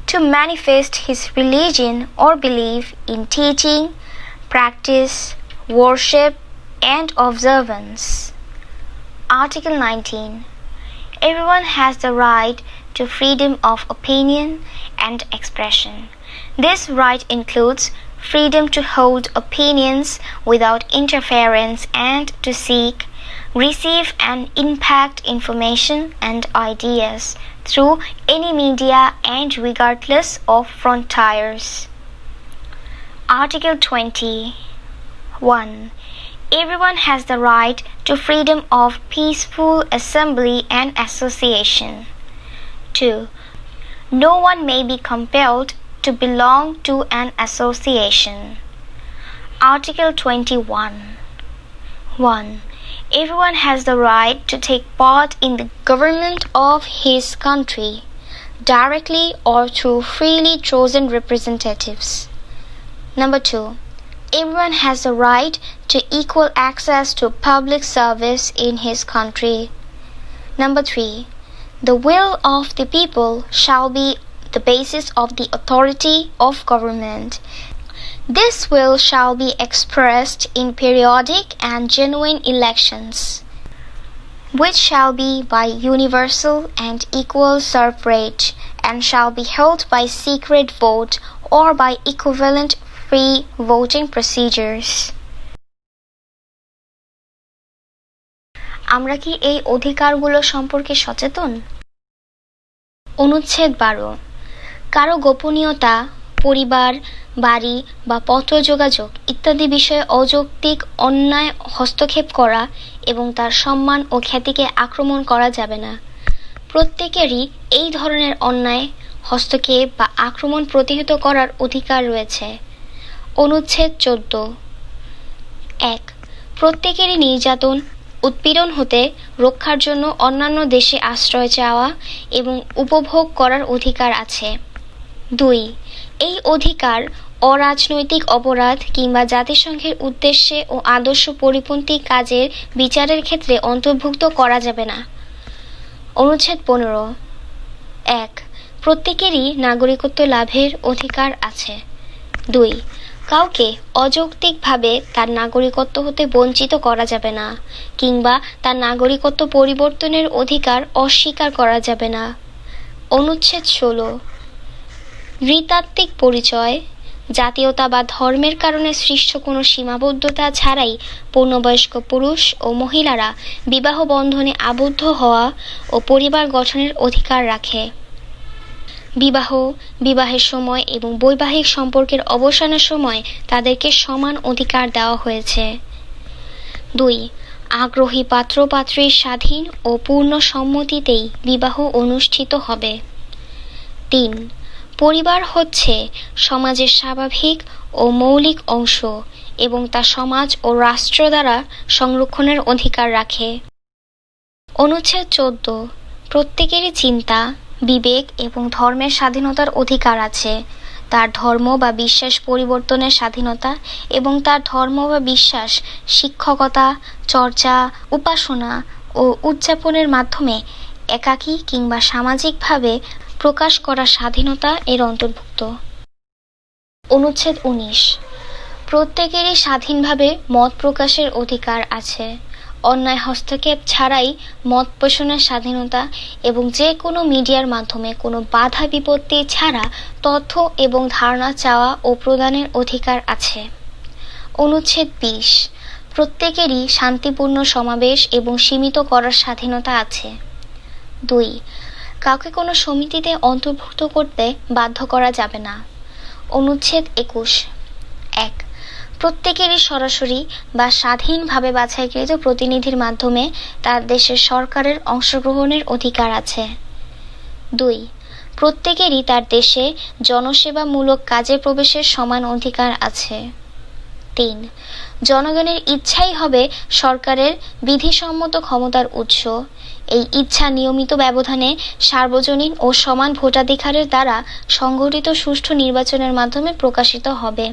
to manifest his religion or belief in teaching, practice, worship, and observance. Article 19. Everyone has the right to freedom of opinion and expression. This right includes freedom to hold opinions without interference and to seek, receive and impact information and ideas through any media and regardless of frontiers. Article 20 1. Everyone has the right to freedom of peaceful assembly and association. 2. No one may be compelled to belong to an association. Article 21 1. Everyone has the right to take part in the government of his country, directly or through freely chosen representatives. Number 2. Everyone has the right to equal access to public service in his country. Number 3. The will of the people shall be the basis of the authority of government. This will shall be expressed in periodic and genuine elections, which shall be by universal and equal suffrage and shall be held by secret vote or by equivalent free voting procedures. আমরা কি এই অধিকারগুলো সম্পর্কে সচেতন? অনুচ্ছেদ 12, কারো গোপনীয়তা, পরিবার, বাড়ি বা পত্র যোগাযোগ ইত্যাদি বিষয়ে অযৌক্তিক অন্যায় হস্তক্ষেপ করা এবং তার সম্মান ও খ্যাতিকে আক্রমণ করা যাবে না। প্রত্যেকেরই এই ধরনের অন্যায় হস্তক্ষেপ বা আক্রমণ প্রতিহত করার অধিকার রয়েছে। অনুচ্ছেদ 14, 1, প্রত্যেকেরই নির্যাতন, উৎপীড়ন হতে রক্ষার জন্য অন্যান্য দেশে আশ্রয় চাওয়া এবং উপভোগ করার অধিকার আছে। 2, এই অধিকার অরাজনৈতিক অপরাধ কিংবা জাতিসংঘের উদ্দেশ্যে ও আদর্শ পরিপন্থী কাজের বিচারের ক্ষেত্রে অন্তর্ভুক্ত করা যাবে না। অনুচ্ছেদ 15, 1, প্রত্যেকেরই নাগরিকত্ব লাভের অধিকার আছে। 2, কাউকে অযৌক্তিকভাবে তার নাগরিকত্ব হতে বঞ্চিত করা যাবে না কিংবা তার নাগরিকত্ব পরিবর্তনের অধিকার অস্বীকার করা যাবে না। অনুচ্ছেদ 16, নৃতাত্ত্বিক পরিচয়, জাতীয়তা বা ধর্মের কারণে সৃষ্ট কোনো সীমাবদ্ধতা ছাড়াই পূর্ণবয়স্ক পুরুষ ও মহিলারা বিবাহ বন্ধনে আবদ্ধ হওয়া ও পরিবার গঠনের অধিকার রাখে। বিবাহ, বিবাহের সময় এবং বৈবাহিক সম্পর্কের অবসানের সময় তাদেরকে সমান অধিকার দেওয়া হয়েছে। 2, আগ্রহী পাত্র পাত্রীর স্বাধীন ও পূর্ণ সম্মতিতেই বিবাহ অনুষ্ঠিত হবে। 3, পরিবার হচ্ছে সমাজের স্বাভাবিক ও মৌলিক অংশ এবং তা সমাজ ও রাষ্ট্র দ্বারা সংরক্ষণের অধিকার রাখে। অনুচ্ছেদ 14, প্রত্যেকেরই চিন্তা, বিবেক এবং ধর্মের স্বাধীনতার অধিকার আছে। তার ধর্ম বা বিশ্বাস পরিবর্তনের স্বাধীনতা এবং তার ধর্ম বা বিশ্বাস শিক্ষকতা, চর্চা, উপাসনা ও উদযাপনের মাধ্যমে একাকী কিংবা সামাজিকভাবে প্রকাশ করার স্বাধীনতা এর অন্তর্ভুক্ত। অনুচ্ছেদ 19, প্রত্যেকেরই স্বাধীনভাবে মত প্রকাশের অধিকার আছে। অন্যায় হস্তক্ষেপ ছাড়াই মত পোষণের স্বাধীনতা এবং যে কোনো মিডিয়ার মাধ্যমে কোনো বাধা বিপত্তি ছাড়া তথ্য এবং ধারণা চাওয়া ও প্রদানের অধিকার আছে। অনুচ্ছেদ 20, প্রত্যেকেরই শান্তিপূর্ণ সমাবেশ এবং সীমিত করার স্বাধীনতা আছে। 2, কাউকে কোনো সমিতিতে অন্তর্ভুক্ত করতে বাধ্য করা যাবে না। অনুচ্ছেদ 21, 1, প্রত্যেকেরই সরাসরি বা স্বাধীনভাবে বাছাইকৃত প্রতিনিধির মাধ্যমে তার দেশের সরকারের অংশগ্রহণের অধিকার আছে। 2, প্রত্যেকেরই তার দেশে জনসেবামূলক কাজে প্রবেশের সমান অধিকার আছে। 3, জনগণের ইচ্ছাই হবে সরকারের বিধিসম্মত ক্ষমতার উৎস। এই ইচ্ছা নিয়মিত ব্যবধানে সার্বজনীন ও সমান ভোটাধিকারের দ্বারা সংগঠিত সুষ্ঠু নির্বাচনের মাধ্যমে প্রকাশিত হবে,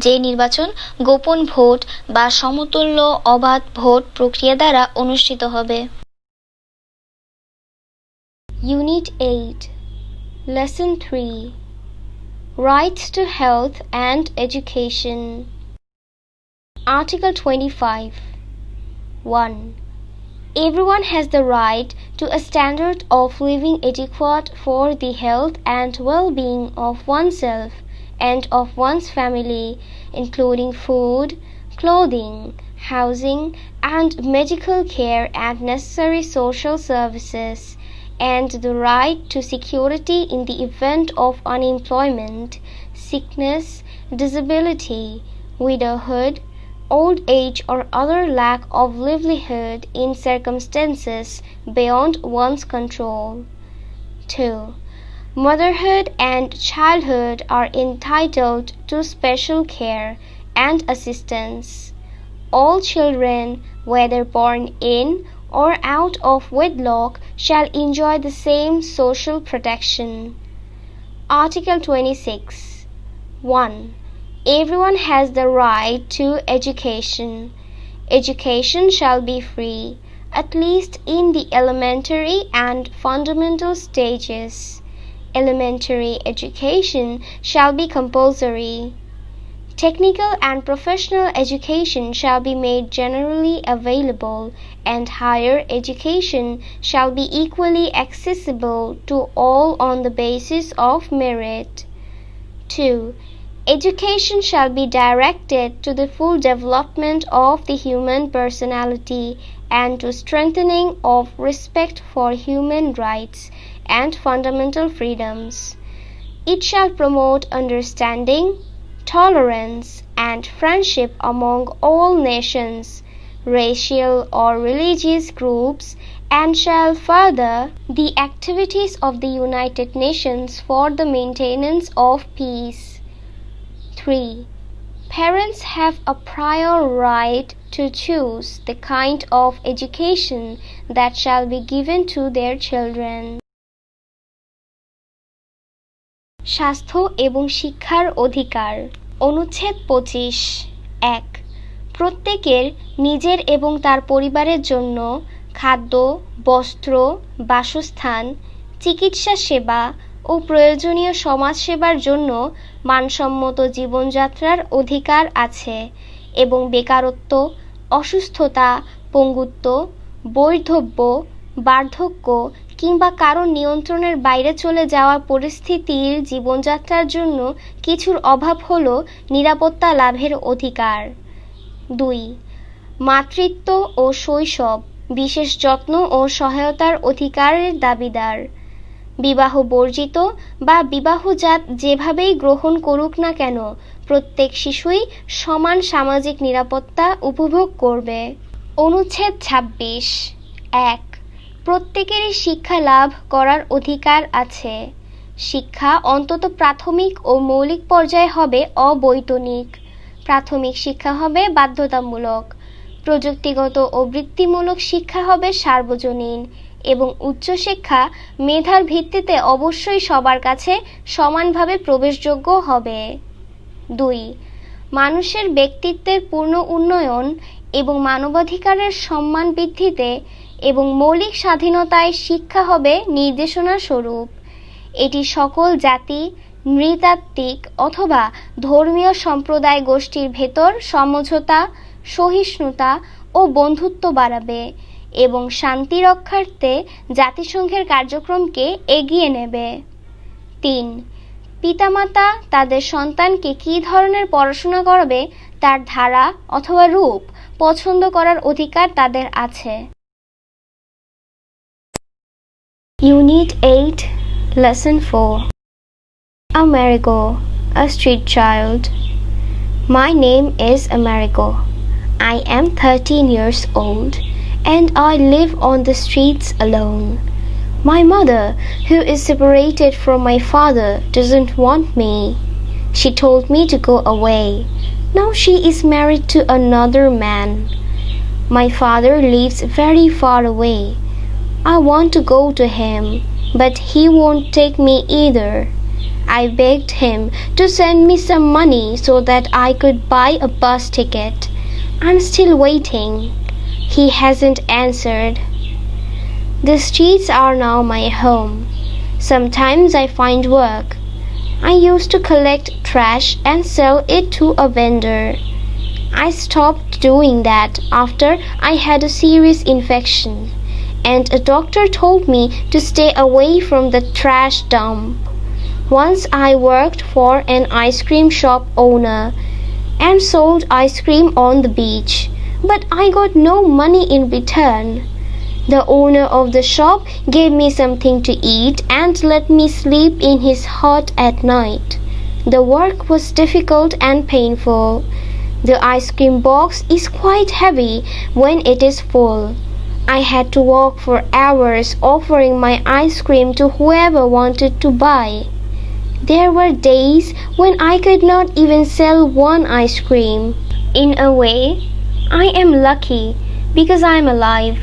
যে নির্বাচন গোপন ভোট বা সমতুল্য অবাধ ভোট প্রক্রিয়া দ্বারা অনুষ্ঠিত হবে। Unit 8, Lesson 3, Rights to Health and Education. Article 25. 1. Everyone has the right to a standard of living adequate for the health and well-being of oneself and of one's family, including food, clothing, housing, and medical care and necessary social services, and the right to security in the event of unemployment, sickness, disability, widowhood, old age, or other lack of livelihood in circumstances beyond one's control. 2. Motherhood and childhood are entitled to special care and assistance. All children, whether born in or out of wedlock, shall enjoy the same social protection. Article 26. 1. Everyone has the right to education. Education shall be free, at least in the elementary and fundamental stages. Elementary education shall be compulsory. Technical and professional education shall be made generally available, and higher education shall be equally accessible to all on the basis of merit. 2. Education shall be directed to the full development of the human personality and to strengthening of respect for human rights and fundamental freedoms. It shall promote understanding, tolerance, and friendship among all nations, racial or religious groups, and shall further the activities of the United Nations for the maintenance of peace. 3. Parents have a prior right to choose the kind of education that shall be given to their children. স্বাস্থ্য এবং শিক্ষার অধিকার অনুচ্ছেদ 25 1. প্রত্যেকের নিজের এবং তার পরিবারের জন্য খাদ্য, বস্ত্র, বাসস্থান, চিকিৎসা সেবা ও প্রয়োজনীয় সমাজসেবার জন্য মানসম্মত জীবনযাত্রার অধিকার আছে এবং বেকারত্ব, অসুস্থতা, পঙ্গুত্ব, বৈধব্য, বার্ধক্য কিংবা কারণ নিয়ন্ত্রণের বাইরে চলে যাওয়ার পরিস্থিতির জীবনযাত্রার জন্য কিছুর অভাব হল নিরাপত্তা লাভের অধিকার। 2. মাতৃত্ব ও শৈশব বিশেষ যত্ন ও সহায়তার অধিকারের দাবিদার। বিবাহ বর্জিত বা বিবাহজাত যেভাবেই গ্রহণ করুক না কেন প্রত্যেক শিশুই সমান সামাজিক নিরাপত্তা উপভোগ করবে। অনুচ্ছেদ 26 1. প্রত্যেকেরই শিক্ষা লাভ করার অধিকার আছে। শিক্ষা অন্তত প্রাথমিক ও মৌলিক পর্যায়ে হবে অবৈতনিক। প্রাথমিক শিক্ষা হবে বাধ্যতামূলক। প্রযুক্তিগত ও বৃত্তিমূলক শিক্ষা হবে সার্বজনীন এবং উচ্চশিক্ষা মেধার ভিত্তিতে অবশ্যই সবার কাছে সমানভাবে প্রবেশযোগ্য হবে। 2. মানুষের ব্যক্তিত্বের পূর্ণ উন্নয়ন এবং মানবাধিকারের সম্মান বৃদ্ধিতে এবং মৌলিক স্বাধীনতায় শিক্ষা হবে নির্দেশনা স্বরূপ। এটি সকল জাতি, নৃতাত্ত্বিক অথবা ধর্মীয় সম্প্রদায় গোষ্ঠীর ভেতর সমঝোতা, সহিষ্ণুতা ও বন্ধুত্ব বাড়াবে এবং শান্তি রক্ষার্থে জাতিসংঘের কার্যক্রমকে এগিয়ে নেবে। 3. পিতামাতা তাদের সন্তানকে কী ধরনের পড়াশোনা করাবে তার ধারা অথবা রূপ পছন্দ করার অধিকার তাদের আছে। Unit 8, Lesson 4. Amerigo, a street child. My name is Amerigo. I am 13 years old and I live on the streets alone. My mother, who is separated from my father, doesn't want me. She told me to go away. Now she is married to another man. My father lives very far away. I want to go to him, but he won't take me either. I begged him to send me some money so that I could buy a bus ticket. I'm still waiting. He hasn't answered. The streets are now my home. Sometimes I find work. I used to collect trash and sell it to a vendor. I stopped doing that after I had a serious infection, and a doctor told me to stay away from the trash dump. Once I worked for an ice cream shop owner and sold ice cream on the beach, but I got no money in return. The owner of the shop gave me something to eat and let me sleep in his hut at night. The work was difficult and painful. The ice cream box is quite heavy when it is full. I had to walk for hours offering my ice cream to whoever wanted to buy. There were days when I could not even sell one ice cream. In a way, I am lucky because I am alive.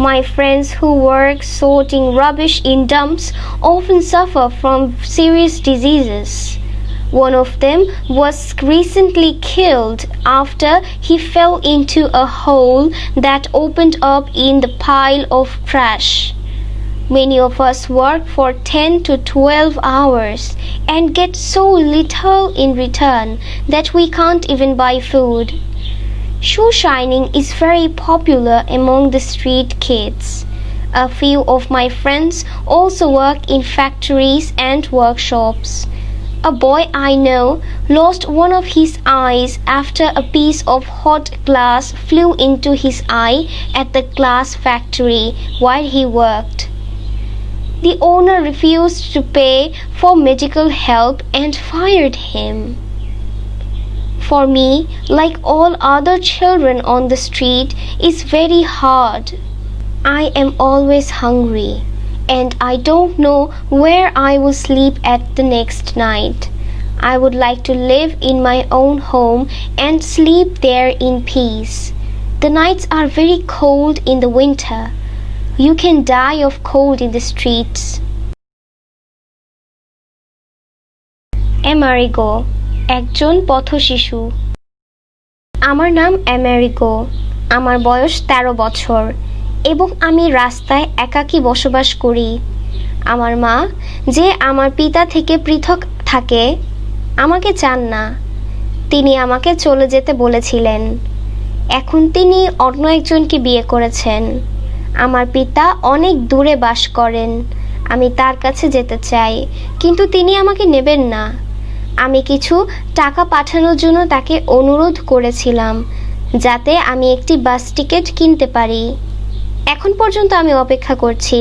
My friends who work sorting rubbish in dumps often suffer from serious diseases. One of them was recently killed after he fell into a hole that opened up in the pile of trash. Many of us work for 10 to 12 hours and get so little in return that we can't even buy food. Shoe shining is very popular among the street kids. A few of my friends also work in factories and workshops. A boy I know lost one of his eyes after a piece of hot glass flew into his eye at the glass factory while he worked. The owner refused to pay for medical help and fired him. For me, like all other children on the street, is very hard. I am always hungry, and I don't know where I will sleep at the next night. I would like to live in my own home and sleep there in peace. The nights are very cold in the winter. You can die of cold in the streets. Amerigo, একজন পথশিশু। আমার নাম Amerigo. আমার বয়স 13 বছর এবং আমি রাস্তায় একাকী বসবাস করি। আমার মা, যে আমার পিতা থেকে পৃথক থাকে, আমাকে চান না। তিনি আমাকে চলে যেতে বলেছিলেন। এখন তিনি অন্য একজনকে বিয়ে করেছেন। আমার পিতা অনেক দূরে বাস করেন। আমি তার কাছে যেতে চাই, কিন্তু তিনি আমাকে নেবেন না। আমি কিছু টাকা পাঠানোর জন্য তাকে অনুরোধ করেছিলাম যাতে আমি একটি বাস টিকিট কিনতে পারি। এখন পর্যন্ত আমি অপেক্ষা করছি।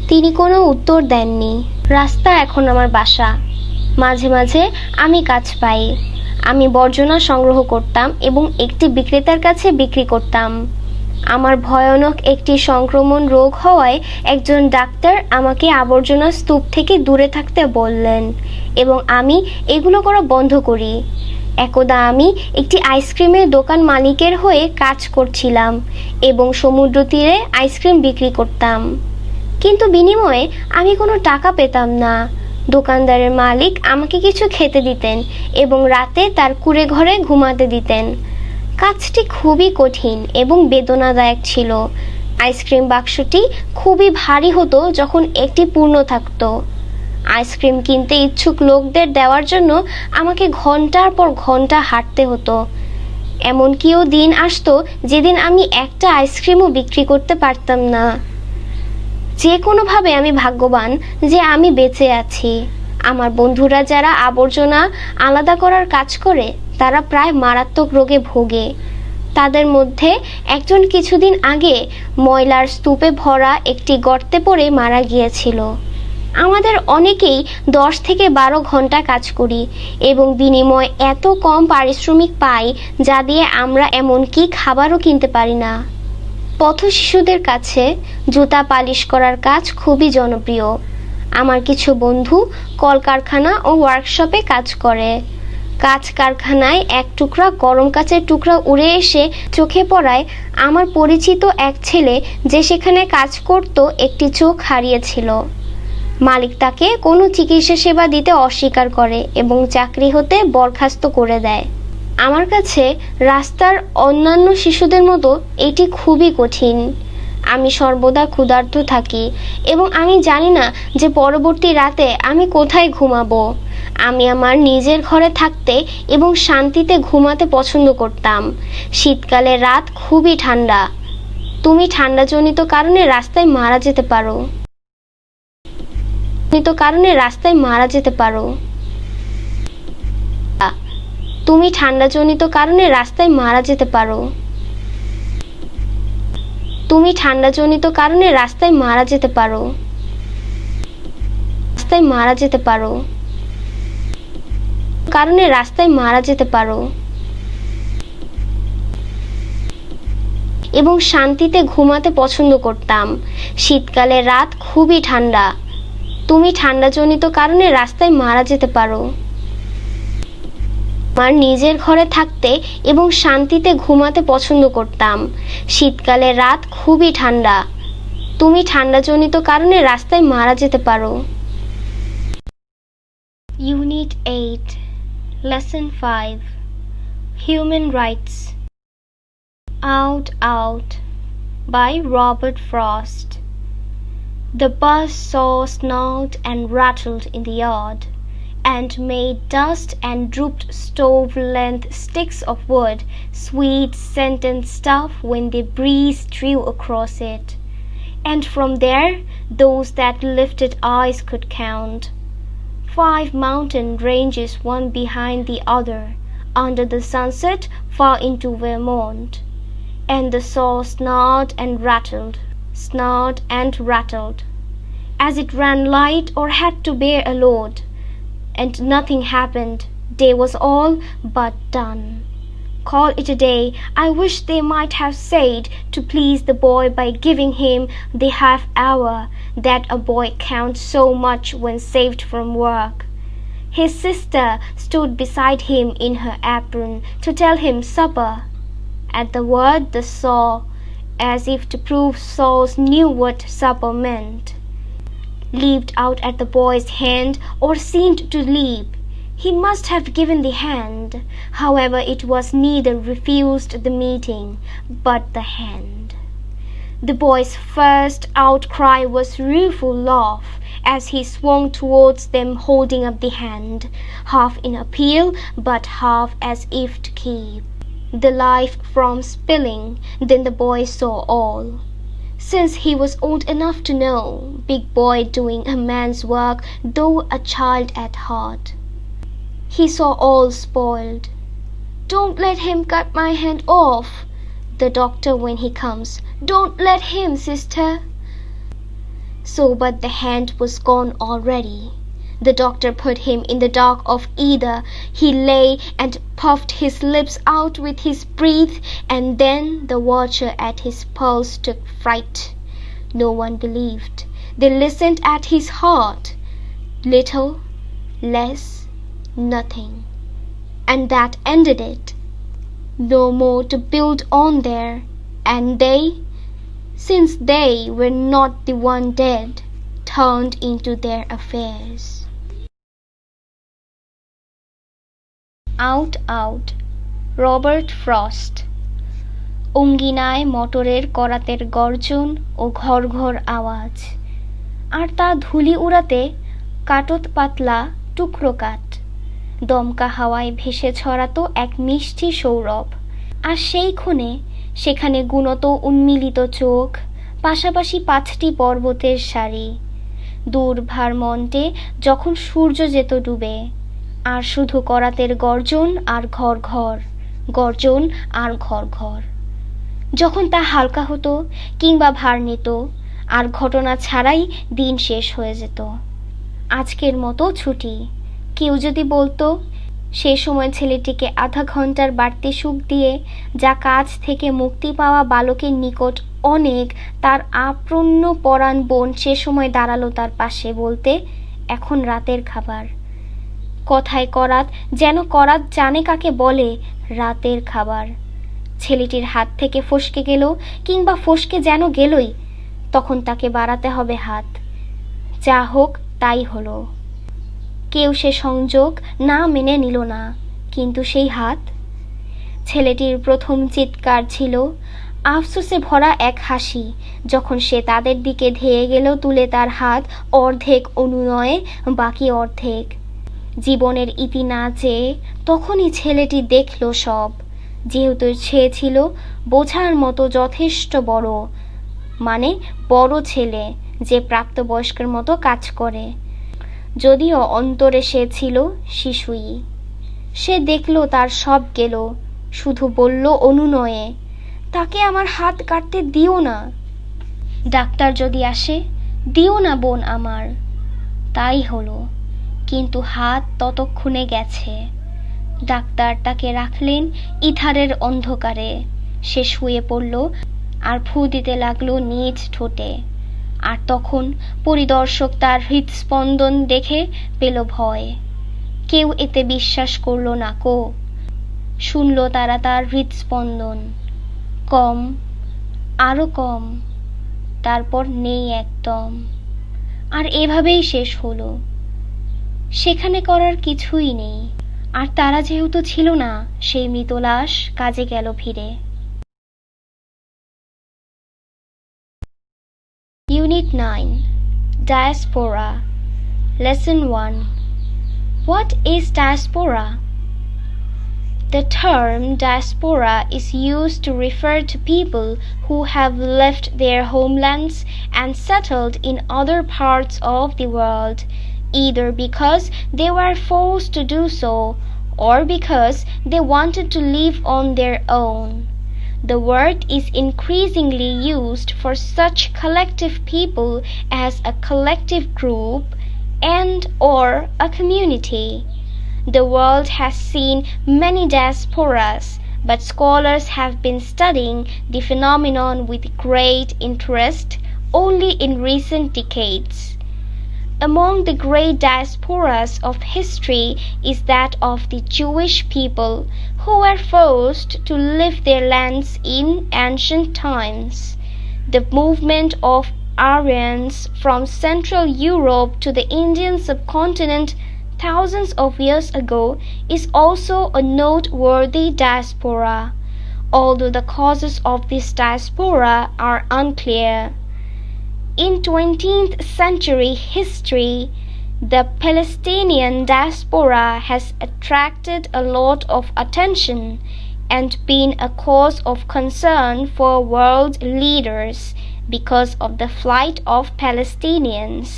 তিনি কোনো উত্তর দেননি। রাস্তা এখন আমার বাসা। মাঝে মাঝে আমি কাজ পাই। আমি বর্জনা সংগ্রহ করতাম এবং একটি বিক্রেতার কাছে বিক্রি করতাম। আমার ভয়ানক একটি সংক্রমণ রোগ হওয়ায় একজন ডাক্তার আমাকে আবর্জনা স্তূপ থেকে দূরে থাকতে বললেন এবং আমি এগুলো করা বন্ধ করি। একদা আমি একটি আইসক্রিমের দোকান মালিকের হয়ে কাজ করছিলাম এবং সমুদ্র তীরে আইসক্রিম বিক্রি করতাম, কিন্তু বিনিময়ে আমি কোনো টাকা পেতাম না। দোকানদারের মালিক আমাকে কিছু খেতে দিতেন এবং রাতে তার কুঁড়ে ঘরে ঘুমাতে দিতেন। কাজটি খুবই কঠিন এবং বেদনাদায়ক ছিল। আইসক্রিম বাক্সটি খুবই ভারী হতো যখন একটি পূর্ণ থাকতো। আইসক্রিম কিনতে ইচ্ছুক লোকদের দেওয়ার জন্য আমাকে ঘন্টার পর ঘন্টা হাঁটতে হতো। এমনকিও দিন আসতো যেদিন আমি একটা আইসক্রিমও বিক্রি করতে পারতাম না। যে কোনোভাবে আমি ভাগ্যবান যে আমি বেঁচে আছি। আমার বন্ধুরা যারা আবর্জনা আলাদা করার কাজ করে তারা প্রায় মারাত্মক রোগে ভোগে। তাদের মধ্যে একজন কিছুদিন আগে ময়লার স্তূপে ভরা একটি গর্তে পড়ে মারা গিয়েছিল। আমাদের অনেকেই 10 থেকে 12 ঘন্টা কাজ করি এবং বিনিময়ে এত কম পারিশ্রমিক পাই যা দিয়ে আমরা এমনকি খাবারও কিনতে পারি না। পথশিশুদের কাছে জুতা পালিশ করার কাজ খুবই জনপ্রিয়। আমার কিছু বন্ধু কলকারখানা ও ওয়ার্কশপে কাজ করে। কাঁচ কারখানায় এক টুকরা গরম কাচের টুকরা উড়ে এসে চোখে পড়ায় আমার পরিচিত এক ছেলে যে সেখানে কাজ করত একটি চোখ হারিয়েছিল। মালিক তাকে কোনো চিকিৎসা সেবা দিতে অস্বীকার করে এবং চাকরি হতে বরখাস্ত করে দেয়। আমার কাছে রাস্তার অন্যান্য শিশুদের মতো এটি খুবই কঠিন। আমি সর্বদা ক্ষুধার্ত থাকি এবং আমি জানি না যে পরবর্তী রাতে আমি কোথায় ঘুমাবো। আমি আমার নিজের ঘরে থাকতে এবং শান্তিতে ঘুমাতে পছন্দ করতাম। শীতকালে রাত খুবই ঠান্ডা। তুমি ঠান্ডাজনিত কারণে রাস্তায় মারা যেতে পারো। তুমি ঠান্ডাজনিত কারণে রাস্তায় মারা যেতে পারো। তুমি ঠান্ডাজনিত কারণে রাস্তায় মারা যেতে পারো। এবং শান্তিতে ঘুমাতে পছন্দ করতাম। শীতকালে রাত খুবই ঠান্ডা। তুমি ঠান্ডাজনিত কারণে রাস্তায় মারা যেতে পারো। আমার নিজের ঘরে থাকতে এবং শান্তিতে ঘুমাতে পছন্দ করতাম। শীতকালে রাত খুবই ঠান্ডা। তুমি ঠান্ডাজনিত কারণে রাস্তায় মারা যেতে পারো। Unit 8 Lesson 5 Human Rights Out by Robert Frost The bus saw snarled and rattled in the yard, and made dust and drooped stove-length sticks of wood, sweet scented stuff when the breeze drew across it. And from there those that lifted eyes could count 5 mountain ranges one behind the other, under the sunset far into Vermont. And the saw snarled and rattled, as it ran light or had to bear a load, and nothing happened. Day was all but done. Call it a day. I wish they might have said, to please the boy by giving him the half hour that a boy counts so much when saved from work. His sister stood beside him in her apron to tell him supper. At the word the saw, as if to prove Saws knew what supper meant, leaped out at the boy's hand, or seemed to leap. He must have given the hand. However, it was neither refused the meeting, but the hand. The boy's first outcry was rueful laugh, as he swung towards them holding up the hand, half in appeal, but half as if to keep the life from spilling. Then the boy saw all. Since he was old enough to know, big boy doing a man's work, though a child at heart. He saw all spoiled. "Don't let him cut my hand off, the doctor, when he comes. Don't let him, sister." So, but the hand was gone already. The doctor put him in the dark of either. He lay and puffed his lips out with his breath, and then the watcher at his pulse took fright. No one believed. They listened at his heart. Little, less, nothing. And that ended it. No more to build on there. And they, since they were not the one dead, turned into their affairs. Out, Robert Frost. অঙ্গিনায় মোটরের করাতের গর্জন ও ঘর ঘর আওয়াজ, আর তা ধুলি উড়াতে কাটত পাতলা টুকরো কাঠ, দমকা হাওয়ায় ভেসে ছড়াতো এক মিষ্টি সৌরভ। আর সেই ক্ষণে সেখানে গুণত উন্মিলিত চোখ, পাশাপাশি 5টি পর্বতের সারি, দূর ভারমন্টে যখন সূর্য যেত ডুবে, আর শুধু করাতের গর্জন আর ঘর ঘর, গর্জন আর ঘর ঘর। যখন তা হালকা হতো কিংবা ভার নিত, আর ঘটনা ছাড়াই দিন শেষ হয়ে যেত। আজকের মতো ছুটি। কেউ যদি বলতো সে সময় ছেলেটিকে আধা ঘন্টার বাড়তি সুখ দিয়ে যা কাজ থেকে মুক্তি পাওয়া বালকের নিকট অনেক, তার আপ্রণ্য পরাণ বোন সে সময় দাঁড়ালো তার পাশে বলতে, এখন রাতের খাবার। কথায় করাত, যেন করাত জানে কাকে বলে রাতের খাবার। ছেলেটির হাত থেকে ফসকে গেল, কিংবা ফসকে যেন গেলই, তখন তাকে বাড়াতে হবে হাত। যা হোক তাই হলো। কেউ সে সংযোগ না মেনে নিল না, কিন্তু সেই হাত। ছেলেটির প্রথম চিৎকার ছিল আফসোসে ভরা এক হাসি, যখন সে তাদের দিকে ধেয়ে গেল তুলে তার হাত, অর্ধেক অনুনয়ে বাকি অর্ধেক। জীবনের ইতি না চেয়ে তখনই ছেলেটি দেখল সব, যেহেতু সে ছিল বোঝার মতো যথেষ্ট বড়, মানে বড় ছেলে যে প্রাপ্তবয়স্কের মতো কাজ করে, যদিও অন্তরে সে ছিল শিশুই। সে দেখল তার সব গেল, শুধু বলল অনুনয়ে, তাকে আমার হাত কাটতে দিও না। ডাক্তার যদি আসে, দিও না বোন আমার। তাই হলো, কিন্তু হাত ততক্ষণে গেছে। ডাক্তার তাকে রাখলেন ইথারের অন্ধকারে। সে শুয়ে পড়ল আর ফু দিতে লাগলো নিজ ঠোঁটে। আর তখন পরিদর্শক তার হৃদস্পন্দন দেখে পেল ভয়। কেউ এতে বিশ্বাস করল না কো। শুনল তারা তার হৃদস্পন্দন, কম, আরো কম, তারপর নেই একদম। আর এভাবেই শেষ হলো। সেখানে করার কিছুই নেই। আর তারা যেহেতু ছিল না, সেই মৃত লাশ কাজে গেল ফিরে। Unit 9 Diaspora. Lesson 1. What is diaspora? The term diaspora is used to refer to people who have left their homelands and settled in other parts of the world, either because they were forced to do so or because they wanted to live on their own. The word is increasingly used for such collective people as a collective group and/or a community. The world has seen many diasporas, but scholars have been studying the phenomenon with great interest only in recent decades. Among the great diasporas of history is that of the Jewish people, who were forced to leave their lands in ancient times. The movement of Aryans from Central Europe to the Indian subcontinent thousands of years ago is also a noteworthy diaspora, although the causes of this diaspora are unclear. In 20th century history, the Palestinian diaspora has attracted a lot of attention and been a cause of concern for world leaders because of the flight of Palestinians.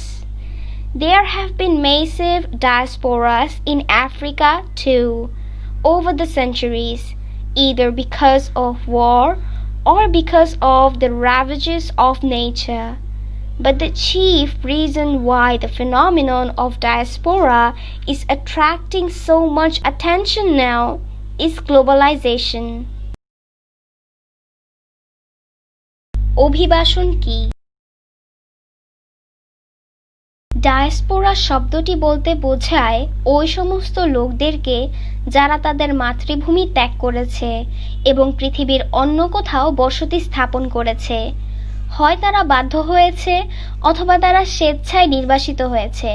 There have been massive diasporas in Africa too, over the centuries, either because of war or because of the ravages of nature. But the chief reason why the phenomenon of diaspora is attracting so much attention now is globalization. অভিবাসন কি? Diaspora শব্দটি বলতে বোঝায় ওই সমস্ত লোকদেরকে যারা তাদের মাতৃভূমি ত্যাগ করেছে এবং পৃথিবীর অন্য কোথাও বসতি স্থাপন করেছে। হয় তারা বাধ্য হয়েছে অথবা তারা স্বেচ্ছায় নির্বাসিত হয়েছে।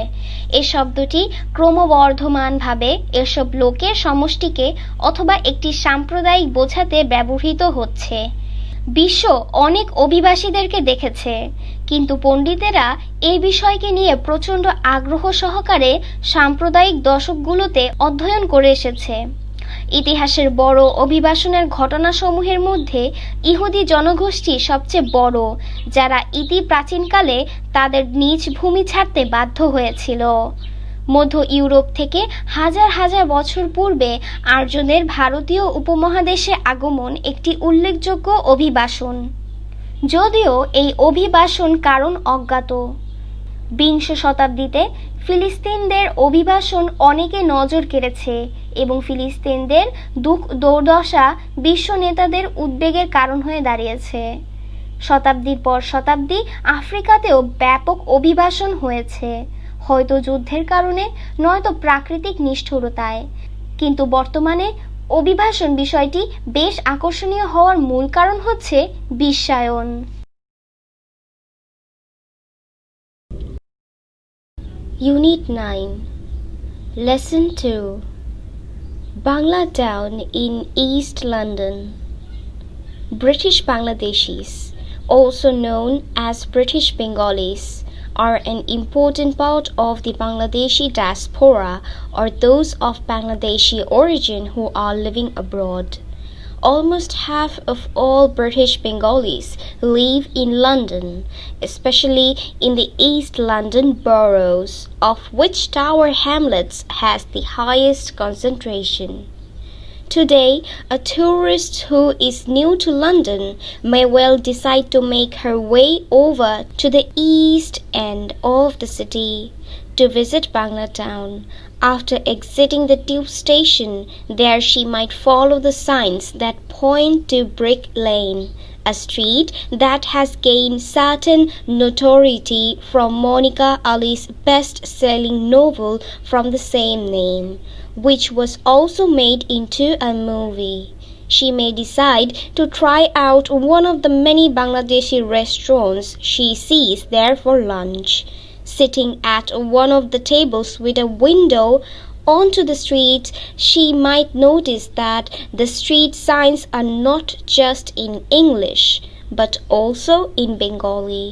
এই শব্দটি ক্রমবর্ধমানভাবে এসব লোকের সমষ্টিকে অথবা একটি সাম্প্রদায়িক বোঝাতে ব্যবহৃত হচ্ছে। বিশ্ব অনেক অভিবাসীদেরকে দেখেছে, কিন্তু পণ্ডিতেরা এই বিষয়কে নিয়ে প্রচণ্ড আগ্রহ সহকারে সাম্প্রদায়িক দশকগুলোতে অধ্যয়ন করে এসেছে। ইতিহাসের বড় অভিবাসনের ঘটনাসমূহের মধ্যে ইহুদি জনগোষ্ঠী সবচেয়ে বড়, যারা প্রাচীনকালে তাদের নিজ ভূমি ছাড়তে বাধ্য হয়েছিল। মধ্য ইউরোপ থেকে হাজার হাজার বছর পূর্বে আর্যদের ভারতীয় উপমহাদেশে আগমন একটি উল্লেখযোগ্য অভিবাসন, যদিও এই অভিবাসন কারণ অজ্ঞাত। বিংশ শতাব্দীতে ফিলিস্তিনদের অভিবাসন অনেকে নজর কেড়েছে এবং ফিলিস্তিনদের দুর্দশা বিশ্ব নেতাদের উদ্বেগের কারণ হয়ে দাঁড়িয়েছে। শতাব্দীর পর শতাব্দী আফ্রিকাতেও ব্যাপক অভিবাসন হয়েছে, হয়তো যুদ্ধের কারণে নয়তো প্রাকৃতিক নিষ্ঠুরতায়। কিন্তু বর্তমানে অভিবাসন বিষয়টি বেশ আকর্ষণীয় হওয়ার মূল কারণ হচ্ছে বিশ্বায়ন। Unit 9 Lesson 2 Bangla Town in East London. British Bangladeshis, also known as British Bengalis, are an important part of the Bangladeshi diaspora or those of Bangladeshi origin who are living abroad. Almost half of all British Bengalis live in London, especially in the East London boroughs, of which Tower Hamlets has the highest concentration. Today, a tourist who is new to London may well decide to make her way over to the east end of the city to visit Bangla Town. After exiting the tube station, there she might follow the signs that point to Brick Lane, a street that has gained certain notoriety from Monica Ali's best-selling novel from the same name, which was also made into a movie. She may decide to try out one of the many Bangladeshi restaurants she sees there for lunch. Sitting at one of the tables with a window onto the street, she might notice that the street signs are not just in English, but also in Bengali.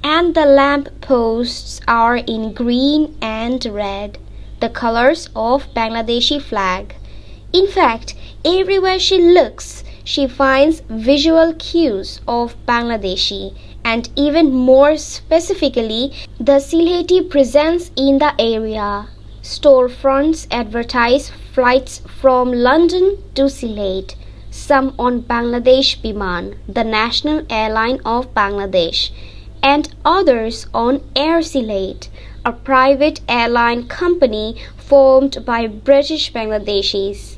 and the lamp posts are in green and red, the colors of Bangladeshi flag. In fact, everywhere she looks, she finds visual cues of Bangladeshi, and even more specifically, the Sylheti presence in the area. Storefronts advertise flights from London to Sylhet, some on Bangladesh Biman, the national airline of Bangladesh, and others on Air Sylhet, a private airline company formed by British Bangladeshis.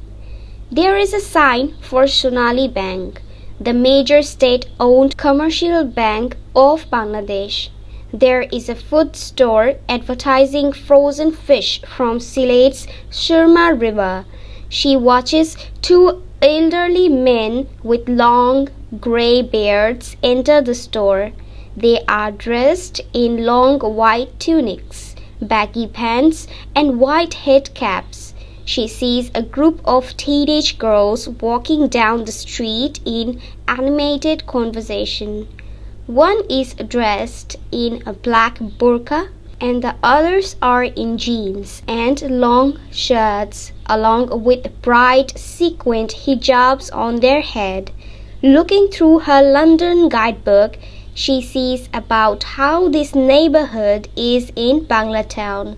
There is a sign for Sonali Bank, the major state-owned commercial bank of Bangladesh. There is a food store advertising frozen fish from Sylhet's Surma River. She watches two elderly men with long grey beards enter the store. They are dressed in long white tunics, baggy pants, and white head caps. She sees a group of teenage girls walking down the street in animated conversation. One is dressed in a black burqa, and the others are in jeans and long shirts, along with bright sequined hijabs on their head. Looking through her London guidebook, she sees about how this neighborhood is in Banglatown.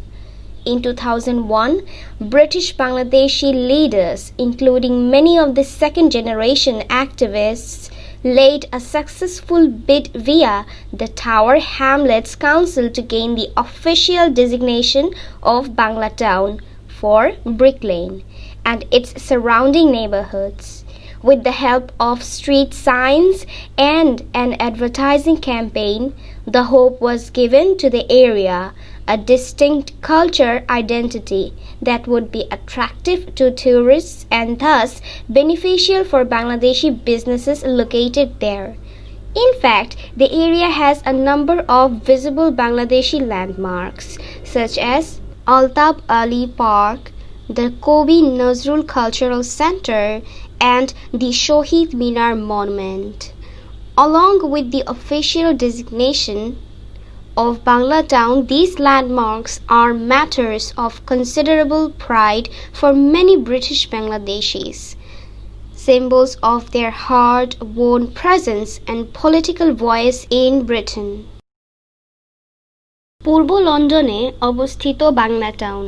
In 2001, British Bangladeshi leaders, including many of the second-generation activists, laid a successful bid via the Tower Hamlets Council to gain the official designation of Banglatown for Brick Lane and its surrounding neighborhoods. With the help of street signs and an advertising campaign, the hope was given to the area, a distinct culture identity that would be attractive to tourists and thus beneficial for Bangladeshi businesses located there. In fact, the area has a number of visible Bangladeshi landmarks such as Altaf Ali Park, the Kobi Nazrul Cultural Center, and the Shohid Minar Monument. Along with the official designation of Banglatown, these landmarks are matters of considerable pride for many British Bangladeshis, symbols of their hard-won presence and political voice in Britain. পূর্ব লন্ডনে অবস্থিত বাংলাটাউন।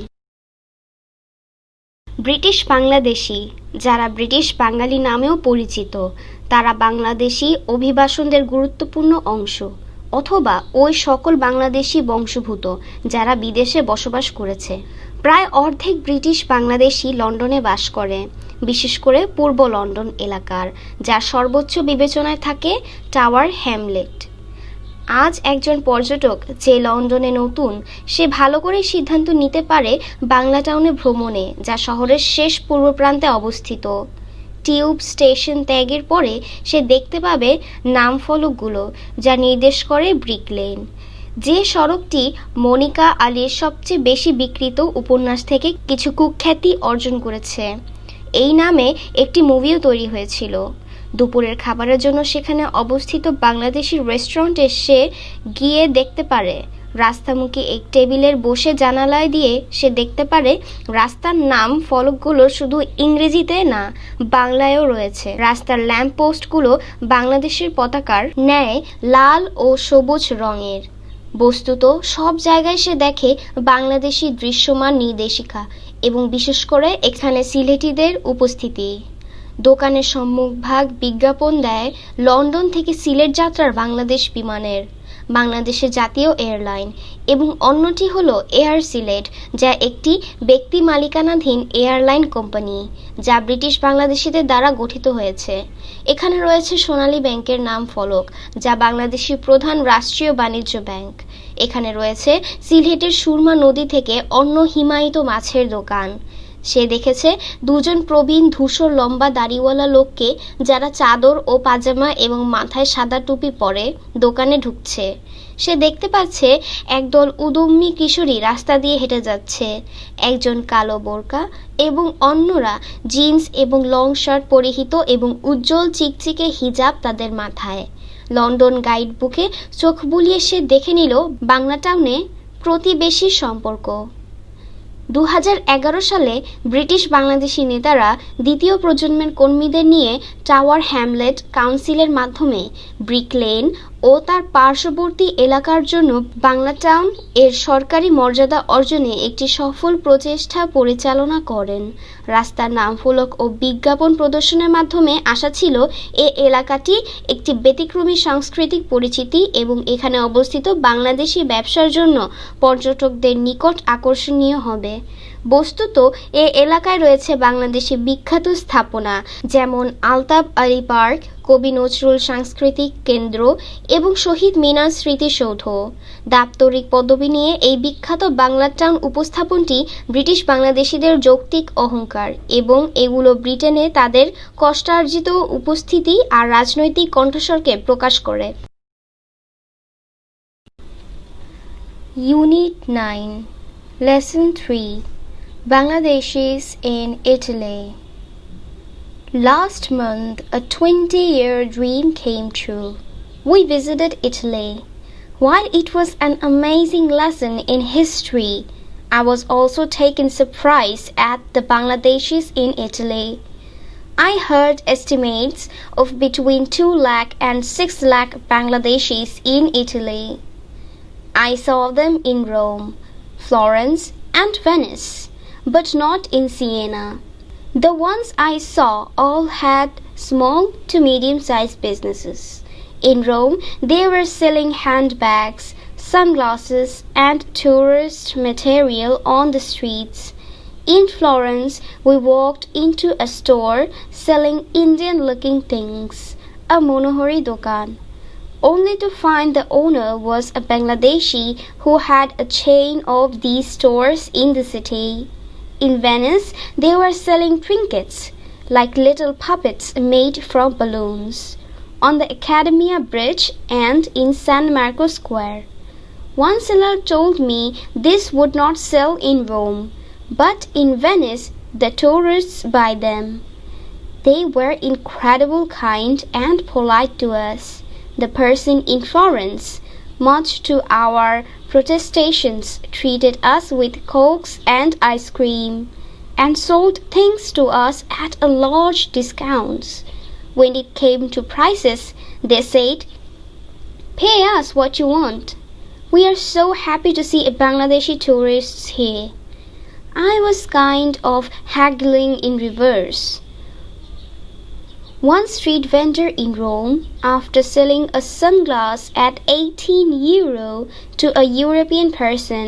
British Bangladeshi, যারা British বাঙালি নামেও পরিচিত, তারা বাংলাদেশি অভিবাসনদের গুরুত্বপূর্ণ অংশ, অথবা ওই সকল বাংলাদেশি বংশোদ্ভূত যারা বিদেশে বসবাস করেছে। প্রায় অর্ধেক ব্রিটিশ বাংলাদেশি লন্ডনে বাস করে, বিশেষ করে পূর্ব লন্ডন এলাকার, যার সর্বোচ্চ বিবেচনায় থাকে টাওয়ার হ্যামলেট। আজ একজন পর্যটক যে লন্ডনে নতুন, সে ভালো করে সিদ্ধান্ত নিতে পারে বাংলাটাউনে ভ্রমণে, যা শহরের শেষ পূর্ব প্রান্তে অবস্থিত। টিউব স্টেশন ত্যাগের পরে সে দেখতে পাবে নামফলকগুলো যা নির্দেশ করে ব্রিক লেন, যে সড়কটি মনিকা আলীর সবচেয়ে বেশি বিক্রিত উপন্যাস থেকে কিছু কুখ্যাতি অর্জন করেছে। এই নামে একটি মুভিও তৈরি হয়েছিল। দুপুরের খাবারের জন্য সেখানে অবস্থিত বাংলাদেশি রেস্টুরেন্টে সে গিয়ে দেখতে পারে রাস্তামুখী এক টেবিলের বসে জানালায় দিয়ে সে দেখতে পারে রাস্তার নাম ফলকগুলো শুধু ইংরেজিতে না, বাংলায়ও রয়েছে। রাস্তার ল্যাম্প পোস্টগুলো বাংলাদেশের পতাকার ন্যায় লাল ও সবুজ রঙের। বস্তুত সব জায়গায় সে দেখে বাংলাদেশি দৃশ্যমান নির্দেশিকা এবং বিশেষ করে এখানে সিলেটিদের উপস্থিতি। দোকানের সম্মুখভাগ বিজ্ঞাপন দেয় লন্ডন থেকে সিলেট যাত্রার বাংলাদেশ বিমানের, বাংলাদেশের জাতীয় এয়ারলাইন, এবং অন্যটি হলো এয়ার সিলেট, যা একটি ব্যক্তি মালিকানাধীন এয়ারলাইন কোম্পানি যা ব্রিটিশ বাংলাদেশিদের দ্বারা গঠিত হয়েছে। এখানে রয়েছে সোনালী ব্যাংকের নাম ফলক, যা বাংলাদেশের প্রধান রাষ্ট্রীয় বাণিজ্য ব্যাংক। এখানে রয়েছে সিলেটের সুরমা নদী থেকে অন্য হিমায়িত মাছের দোকান। সে দেখেছে দুজন প্রবীণ ধূসর লম্বা দাড়িওয়ালা লোককে, যারা চাদর ও পাজামা এবং মাথায় সাদা টুপি পরে দোকানে ঢুকছে। সে দেখতে পাচ্ছে একদল উদ্যমী কিশোরী রাস্তা দিয়ে হেঁটে যাচ্ছে, একজন কালো বোরকা এবং অন্যরা জিন্স এবং লং শার্ট পরিহিত এবং উজ্জ্বল চিকচিকে হিজাব তাদের মাথায়। লন্ডন গাইড বুকে চোখ বুলিয়ে সে দেখে নিল বাংলা টাউনে প্রতিবেশীর সম্পর্ক। 2011 সালে ব্রিটিশ বাংলাদেশি নেতারা দ্বিতীয় প্রজন্মের কর্মীদের নিয়ে টাওয়ার হ্যামলেট কাউন্সিলের মাধ্যমে ব্রিক লেন ও তার পার্শ্ববর্তী এলাকার জন্য বাংলা টাউন এর সরকারি মর্যাদা অর্জনে একটি সফল প্রচেষ্টা পরিচালনা করেন। রাস্তার নামফলক ও বিজ্ঞাপন প্রদর্শনের মাধ্যমে আশা ছিল এ এলাকাটি একটি ব্যতিক্রমী সাংস্কৃতিক পরিচিতি এবং এখানে অবস্থিত বাংলাদেশি ব্যবসার জন্য পর্যটকদের নিকট আকর্ষণীয় হবে। বস্তুত এ এলাকায় রয়েছে বাংলাদেশি বিখ্যাত স্থাপনা যেমন আলতাফ আলী পার্ক, কবি নজরুল সাংস্কৃতিক কেন্দ্র এবং শহীদ মিনার স্মৃতিসৌধ। দাপ্তরিক পদবি নিয়ে এই বিখ্যাত বাংলা টাউন উপস্থাপনটি ব্রিটিশ বাংলাদেশিদের যৌক্তিক অহংকার এবং এগুলো ব্রিটেনে তাদের কষ্টার্জিত উপস্থিতি আর রাজনৈতিক কণ্ঠস্বরকে প্রকাশ করে। Unit 9 Lesson 3 Bangladeshis in Italy. Last month, a 20-year dream came true. We visited Italy. While it was an amazing lesson in history, I was also taken surprise at the Bangladeshis in Italy. I heard estimates of between 2 lakh and 6 lakh Bangladeshis in Italy. I saw them in Rome, Florence, and Venice, but not in Siena. The ones I saw all had small to medium-sized businesses. In Rome, they were selling handbags, sunglasses, and tourist material on the streets. In Florence, we walked into a store selling Indian-looking things, a monohori dokan, only to find the owner was a Bangladeshi who had a chain of these stores in the city. In Venice, they were selling trinkets, like little puppets made from balloons, on the Accademia Bridge and in San Marco Square. One seller told me this would not sell in Rome, but in Venice the tourists buy them. They were incredible kind and polite to us. The person in Florence, much to our protestations, treated us with cokes and ice cream, and sold things to us at a large discounts. When it came to prices, they said, "Pay us what you want. We are so happy to see Bangladeshi tourists here." I was kind of haggling in reverse. One street vendor in Rome, after selling a sunglass at €18 to a European person,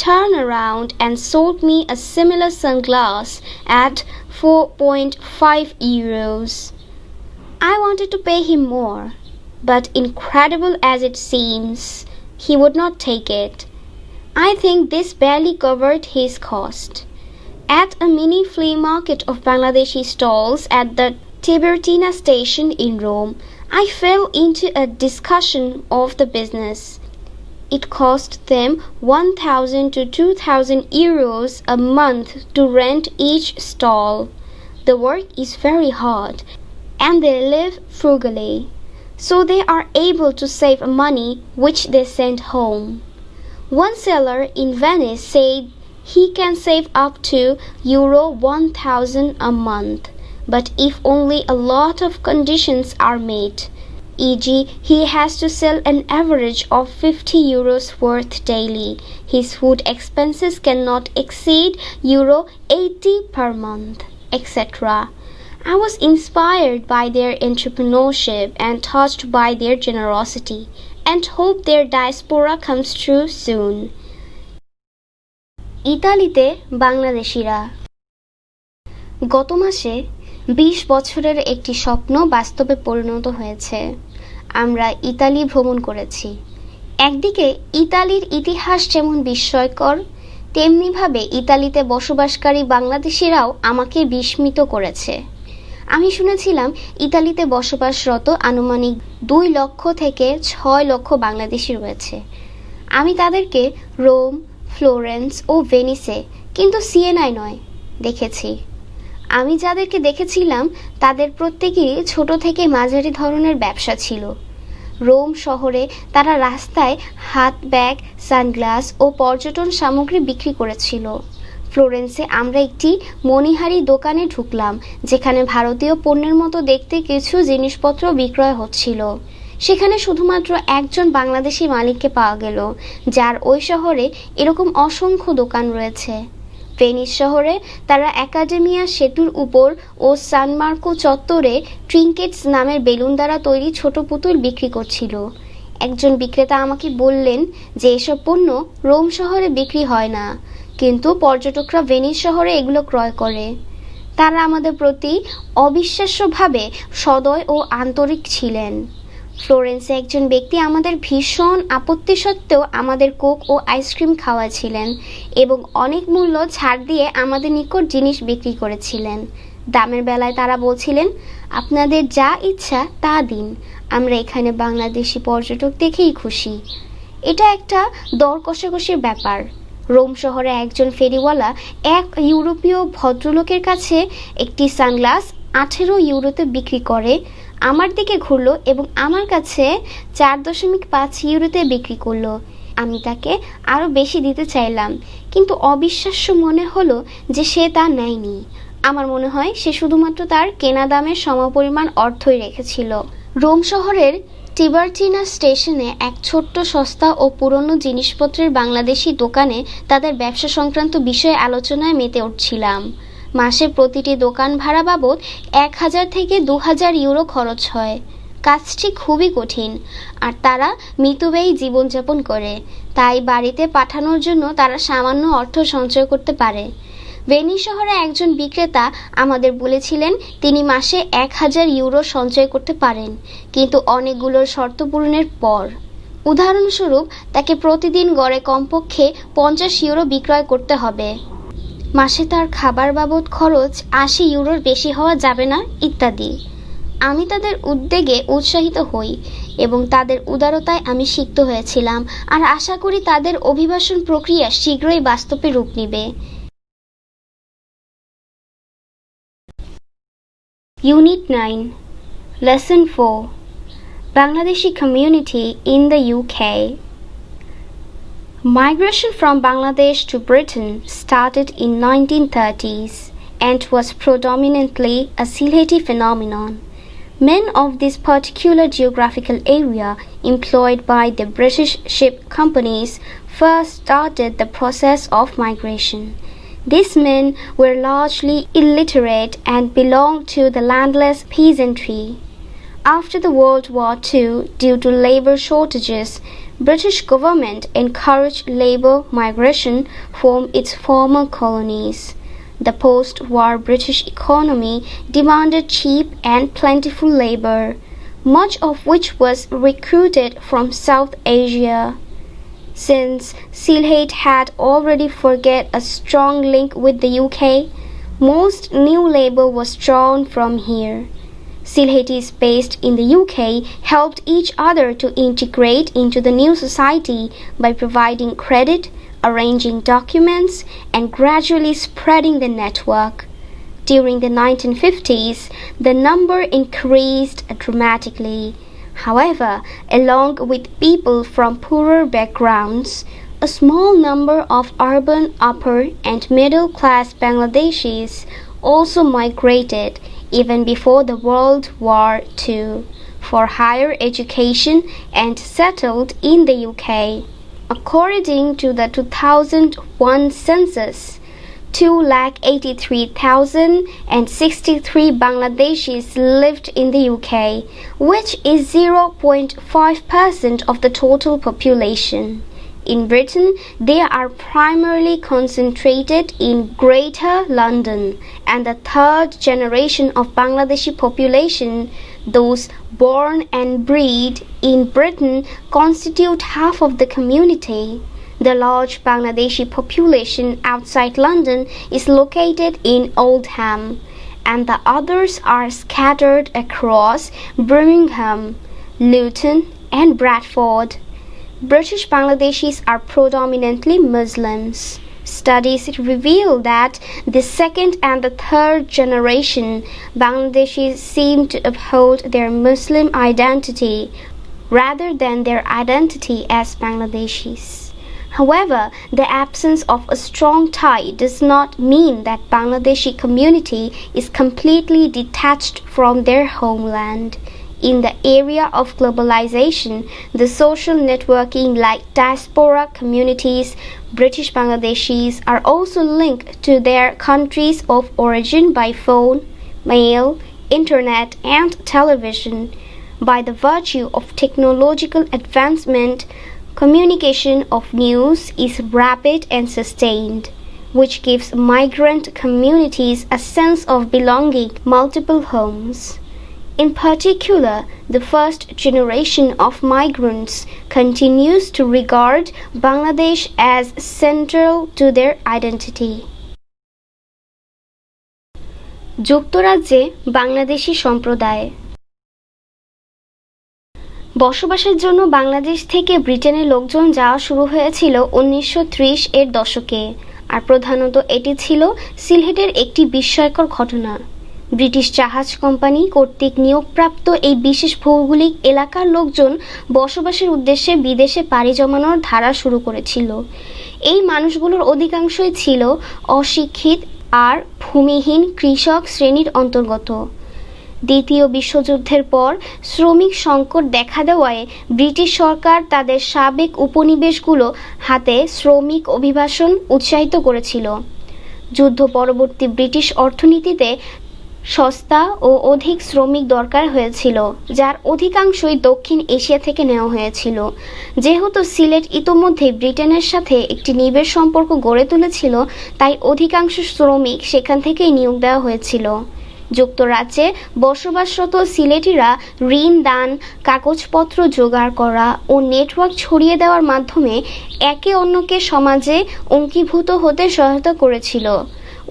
turned around and sold me a similar sunglass at €4.5. I wanted to pay him more, but incredible as it seems, he would not take it. I think this barely covered his cost. At a mini flea market of Bangladeshi stalls at the Tiburtina station in Rome, I fell into a discussion of the business. It cost them €1,000 to €2,000 a month to rent each stall. The work is very hard and they live frugally, so they are able to save money which they send home. One seller in Venice said he can save up to €1,000 a month, but if only a lot of conditions are met, e.g. he has to sell an average of €50 worth daily. His food expenses cannot exceed €80 per month, etc. I was inspired by their entrepreneurship and touched by their generosity, and hope their diaspora comes true soon. ইতালিতে বাংলাদেশিরা। গত মাসে 20 বছরের একটি স্বপ্ন বাস্তবে পরিণত হয়েছে। আমরা ইতালি ভ্রমণ করেছি। একদিকে ইতালির ইতিহাস যেমন বিস্ময়কর, তেমনিভাবে ইতালিতে বসবাসকারী বাংলাদেশিরাও আমাকে বিস্মিত করেছে। আমি শুনেছিলাম ইতালিতে বসবাসরত আনুমানিক 2 লক্ষ থেকে 6 লক্ষ বাংলাদেশি রয়েছে। আমি তাদেরকে রোম, ফ্লোরেন্স ও ভেনিসে, কিন্তু সিয়েনায় নয়, দেখেছি। আমি যাদেরকে দেখেছিলাম তাদের প্রত্যেকেরই ছোট থেকে মাঝারি ধরনের ব্যবসা ছিল। রোম শহরে তারা রাস্তায় হাত ব্যাগ, সানগ্লাস ও পর্যটন সামগ্রী বিক্রি করেছিল। ফ্লোরেন্সে আমরা একটি মণিহারি দোকানে ঢুকলাম, যেখানে ভারতীয় পণ্যের মতো দেখতে কিছু জিনিসপত্র বিক্রয় হচ্ছিল। সেখানে শুধুমাত্র একজন বাংলাদেশি মালিককে পাওয়া গেল, যার ওই শহরে এরকম অসংখ্য দোকান রয়েছে। ভেনিস শহরে তারা একাডেমিয়া সেতুর উপর ও সান মার্কো চত্বরে ট্রিঙ্কেটস নামের বেলুন দ্বারা তৈরি ছোট পুতুল বিক্রি করছিল। একজন বিক্রেতা আমাকে বললেন যে এসব পণ্য রোম শহরে বিক্রি হয় না, কিন্তু পর্যটকরা ভেনিস শহরে এগুলো ক্রয় করে। তারা আমাদের প্রতি অবিশ্বাস্যভাবে সদয় ও আন্তরিক ছিলেন। ফ্লোরেন্সে একজন ব্যক্তি আমাদের ভীষণ আপত্তি সত্ত্বেও আমাদের কোক ও আইসক্রিম খাওয়াছিলেন এবং অনেক মূল্য ছাড় দিয়ে আমাদের নিকট জিনিস বিক্রি করেছিলেন। দামের বেলায় তারা বলছিলেন, আপনাদের যা ইচ্ছা তা দিন, আমরা এখানে বাংলাদেশি পর্যটক দেখেই খুশি। এটা একটা দর কষাকষির ব্যাপার। রোম শহরে একজন ফেরিওয়ালা এক ইউরোপীয় ভদ্রলোকের কাছে একটি সানগ্লাস 18 ইউরোতে বিক্রি করে আমার দিকে ঘুরলো এবং আমার কাছে 4.5 ইউরোতে বিক্রি করলো। আমি তাকে আরও বেশি দিতে চাইলাম, কিন্তু অবিশ্বাস্য মনে হলো যে সে তা নেয়নি। আমার মনে হয় সে শুধুমাত্র তার কেনা দামের সমপরিমাণ অর্থই রেখেছিল। রোম শহরের টিবারচিনা স্টেশনে এক ছোট্ট সস্তা ও পুরনো জিনিসপত্রের বাংলাদেশি দোকানে তাদের ব্যবসা সংক্রান্ত বিষয়ে আলোচনায় মেতে উঠছিলাম। মাসে প্রতিটি দোকান ভাড়া বাবদ 1000 থেকে 2000 ইউরো খরচ হয়। কাজটি খুবই কঠিন, আর তারা মিতব্যয়ী জীবনযাপন করে, তাই বাড়িতে পাঠানোর জন্য তারা সামান্য অর্থ সঞ্চয় করতে পারে। ভেনিস শহরে একজন বিক্রেতা আমাদের বলেছিলেন তিনি মাসে 1000 ইউরো সঞ্চয় করতে পারেন, কিন্তু অনেকগুলোর শর্ত পূরণের পর। উদাহরণস্বরূপ তাকে প্রতিদিন গড়ে কমপক্ষে 50 ইউরো বিক্রয় করতে হবে, মাসে তার খাবার বাবদ খরচ 80 ইউরোর বেশি হওয়া যাবে না, ইত্যাদি। আমি তাদের উদ্যোগে উৎসাহিত হই এবং তাদের উদারতায় আমি সিক্ত হয়েছিলাম, আর আশা করি তাদের অভিবাসন প্রক্রিয়া শীঘ্রই বাস্তবে রূপ নেবে। Unit 9, Lesson 4, Bangladeshi Community in the UK. Migration from Bangladesh to Britain started in 1930s and was predominantly a Sylheti phenomenon. Men of this particular geographical area employed by the British ship companies first started the process of migration. These men were largely illiterate and belonged to the landless peasantry. After the World War II, due to labor shortages, British government encouraged labor migration from its former colonies. The post-war British economy demanded cheap and plentiful labor, much of which was recruited from South Asia. Since Sylhet had already forged a strong link with the UK, most new labor was drawn from here. Sylhetis based in the UK helped each other to integrate into the new society by providing credit, arranging documents, and gradually spreading the network. During the 1950s, the number increased dramatically. However, along with people from poorer backgrounds, a small number of urban upper and middle class Bangladeshis also migrated even before the World War II for higher education and settled in the UK. According to the 2001 census, 283,063 Bangladeshis lived in the UK, which is 0.5% of the total population. In Britain, they are primarily concentrated in Greater London, and the third generation of Bangladeshi population, those born and bred in Britain, constitute half of the community. The large Bangladeshi population outside London is located in Oldham, and the others are scattered across Birmingham, Luton, and Bradford. British Bangladeshis are predominantly Muslims. Studies reveal that the second and the third generation Bangladeshis seem to uphold their Muslim identity rather than their identity as Bangladeshis. However, the absence of a strong tie does not mean that Bangladeshi community is completely detached from their homeland. In the area of globalization, the social networking like diaspora communities, British Bangladeshis are also linked to their countries of origin by phone, mail, internet, and television. By the virtue of technological advancement, communication of news is rapid and sustained, which gives migrant communities a sense of belonging multiple homes. In particular, the first generation of migrants continues to regard Bangladesh as central to their identity. যুক্তরাজ্যে বাংলাদেশি সম্প্রদায় বসবাসের জন্য বাংলাদেশ থেকে ব্রিটেনের লোকজন যাওয়া শুরু হয়েছিল 1930 এর দশকে, আর প্রধানত এটি ছিল সিলেটের একটি বিস্ময়কর ঘটনা। ব্রিটিশ জাহাজ কোম্পানি কর্তৃক নিয়োগপ্রাপ্ত এই বিশেষ ভৌগোলিক এলাকার লোকজন বসবাসের উদ্দেশ্যে বিদেশে পাড়ি জমানোর ধারা শুরু করেছিল। এই মানুষগুলোর অধিকাংশই ছিল অশিক্ষিত আর ভূমিহীন কৃষক শ্রেণীর অন্তর্গত। দ্বিতীয় বিশ্বযুদ্ধের পর শ্রমিক সংকট দেখা দেওয়ায় ব্রিটিশ সরকার তাদের সাবেক উপনিবেশগুলো হাতে শ্রমিক অভিবাসন উৎসাহিত করেছিল। যুদ্ধ পরবর্তী ব্রিটিশ অর্থনীতিতে সস্তা ও অধিক শ্রমিক দরকার হয়েছিল, যার অধিকাংশই দক্ষিণ এশিয়া থেকে নেওয়া হয়েছিল। যেহেতু সিলেট ইতোমধ্যে ব্রিটেনের সাথে একটি নিবিড় সম্পর্ক গড়ে তুলেছিল, তাই অধিকাংশ শ্রমিক সেখান থেকেই নিয়োগ দেওয়া হয়েছিল। যুক্তরাজ্যে বসবাসরত সিলেটিরা ঋণ দান, কাগজপত্র জোগাড় করা ও নেটওয়ার্ক ছড়িয়ে দেওয়ার মাধ্যমে একে অন্যকে সমাজে অঙ্গীভূত হতে সহায়তা করেছিল।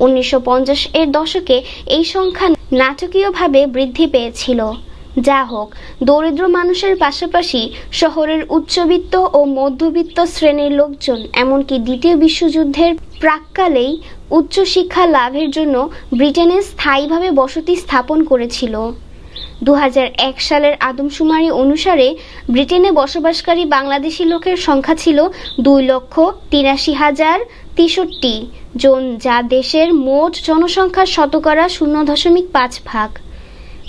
1950 এর দশকে এই সংখ্যা নাটকীয়ভাবে বৃদ্ধি পেয়েছিল। যা হোক, দরিদ্র মানুষের পাশাপাশি শহরের উচ্চবিত্ত ও মধ্যবিত্ত শ্রেণীর লোকজন এমনকি দ্বিতীয় বিশ্বযুদ্ধের প্রাক্কালেই উচ্চশিক্ষা লাভের জন্য ব্রিটেনে স্থায়ীভাবে বসতি স্থাপন করেছিল। 2001 সালের আদমশুমারি অনুসারে ব্রিটেনে বসবাসকারী বাংলাদেশি লোকের সংখ্যা ছিল 2,83,063 জন, যা দেশের মোট জনসংখ্যার শতকরা 0.5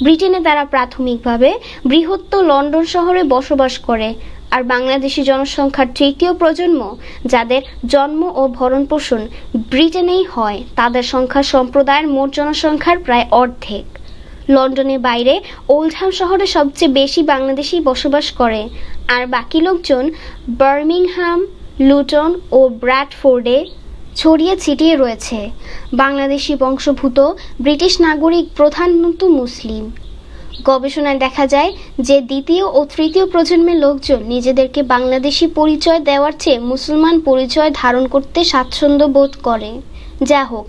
ব্রিটেনে তারা প্রাথমিকভাবে বৃহত্তর লন্ডন শহরে বসবাস করে, আর বাংলাদেশি জনসংখ্যার তৃতীয় প্রজন্ম, যাদের জন্ম ও ভরণপোষণ ব্রিটেনেই হয়, তাদের সংখ্যা সম্প্রদায়ের মোট জনসংখ্যার প্রায় অর্ধেক। লন্ডনের বাইরে ওল্ডহাম শহরে সবচেয়ে বেশি বাংলাদেশি বসবাস করে, আর বাকি লোকজন বার্মিংহাম, লুটন ও ব্র্যাডফোর্ডে ছড়িয়ে ছিটিয়ে রয়েছে। বাংলাদেশি বংশোদ্ভূত ব্রিটিশ নাগরিক প্রধানত মুসলিম। গবেষণায় দেখা যায় যে দ্বিতীয় ও তৃতীয় প্রজন্মের লোকজন নিজেদেরকে বাংলাদেশি পরিচয় দেওয়ার চেয়ে মুসলমান পরিচয় ধারণ করতে স্বাচ্ছন্দ্য বোধ করে। যা হোক,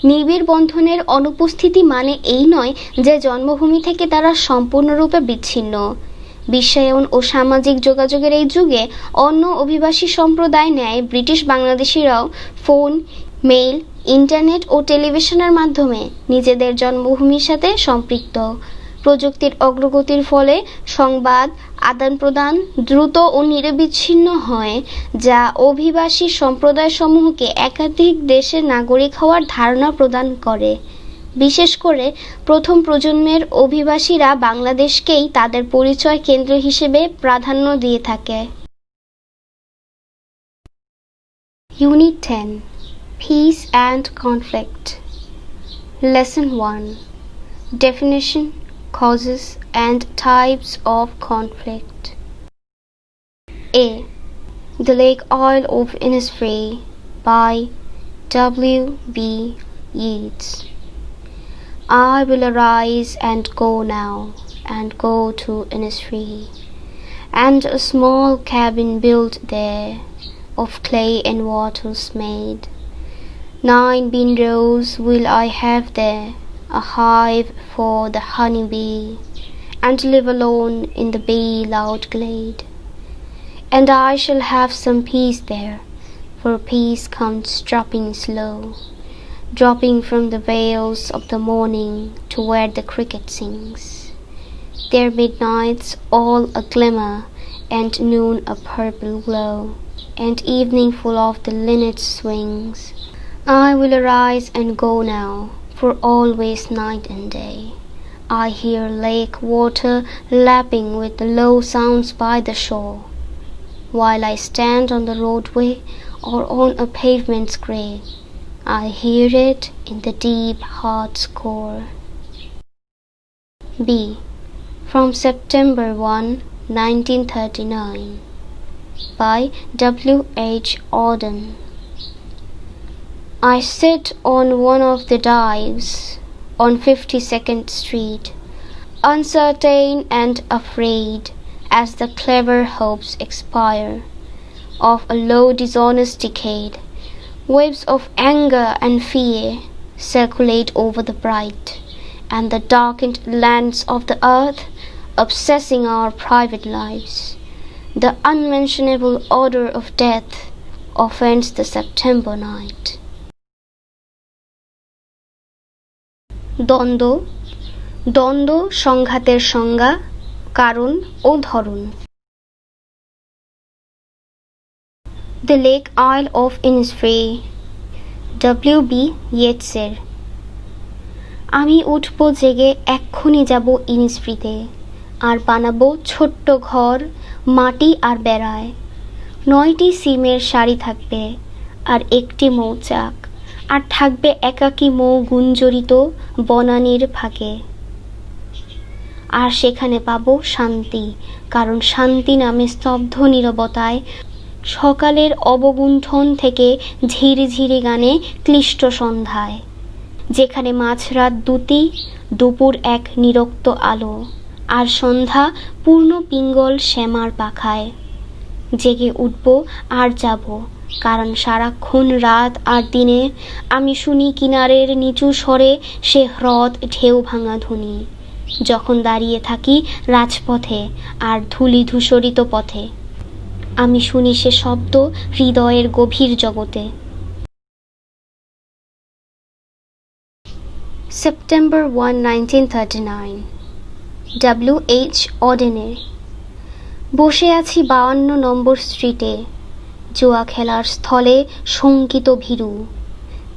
নিবিড় বন্ধনের অনুপস্থিতি মানে এই নয় যে জন্মভূমি থেকে তারা সম্পূর্ণরূপে বিচ্ছিন্ন। বিশ্বায়ন ও সামাজিক যোগাযোগের এই যুগে অন্য অভিবাসী সম্প্রদায় ন্যায় ব্রিটিশ বাংলাদেশিরাও ফোন, মেইল, ইন্টারনেট ও টেলিভিশনের মাধ্যমে নিজেদের জন্মভূমির সাথে সম্পৃক্ত। প্রযুক্তির অগ্রগতির ফলে সংবাদ আদান-প্রদান দ্রুত ও নিরবিচ্ছিন্ন হয়, যা অভিবাসী সম্প্রদায়সমূহকে একাধিক দেশের নাগরিক হওয়ার ধারণা প্রদান করে। বিশেষ করে প্রথম প্রজন্মের অভিবাসীরা বাংলাদেশকেই তাদের পরিচয় কেন্দ্র হিসেবে প্রাধান্য দিয়ে থাকে। Unit 10 Peace and Conflict Lesson 1 Definition, Causes and Types of Conflict. A. The Lake Isle of Innisfree by W.B. Yeats. I will arise and go now, and go to Innisfree, and a small cabin built there, of clay and wattles made. 9 windows will I have there, a hive for the honey bee, and live alone in the bee-loud glade. And I shall have some peace there, for peace comes dropping slow, dropping from the vales of the morning to where the cricket sings, their midnights all a glimmer and noon a purple glow, and evening full of the linnet swings. I will arise and go now, for always night and day I hear lake water lapping with the low sounds by the shore, while I stand on the roadway or on a pavement's grey, I hear it in the deep heart's core. B. From September 1, 1939 by W. H. Auden. I sit on one of the dives on 52nd Street, uncertain and afraid as the clever hopes expire of a low dishonest decade. Waves of anger and fear circulate over the bright and the darkened lands of the earth, obsessing our private lives. The unmentionable odor of death offends the September night. দ্বন্দ্ব দ্বন্দ্ব সংঘাতের সংজ্ঞা, কারণ ও ধরন। The Lake Isle of Innisfree, W.B. Yeatsের। আমি উঠব জেগে, এক্ষুনি যাব ইনিসফ্রিতে, আর বানাবো ছোট্ট ঘর মাটি আর বেড়ায়। 9টি সিমের শাড়ি থাকবে আর একটি মৌচাক, আর থাকবে একাকী মৌ গুঞ্জরিত বনানীর ফাঁকে। আর সেখানে পাবো শান্তি, কারণ শান্তি নামে স্তব্ধ নীরবতায় সকালের অবগুণ্ঠন থেকে ঝিরিঝিরি গানে ক্লিষ্ট সন্ধ্যায়, যেখানে মাঝরাত দুটি, দুপুর এক নিরক্ত আলো, আর সন্ধ্যা পূর্ণ পিঙ্গল শ্যামার পাখায়। জেগে উঠব আর যাব, কারণ সারাক্ষণ রাত আর দিনে আমি শুনি কিনারের নিচু স্বরে সে হ্রদ ঢেউ ভাঙা ধ্বনি, যখন দাঁড়িয়ে থাকি রাজপথে আর ধূলি ধূসরিত পথে। আমি শুনি সে শব্দ হৃদয়ের গভীর জগতে। September 1, 1939 W.H. Audener। বসে আছি 52 নম্বর স্ট্রিটে, জুয়া খেলার স্থলে শঙ্কিত ভীরু,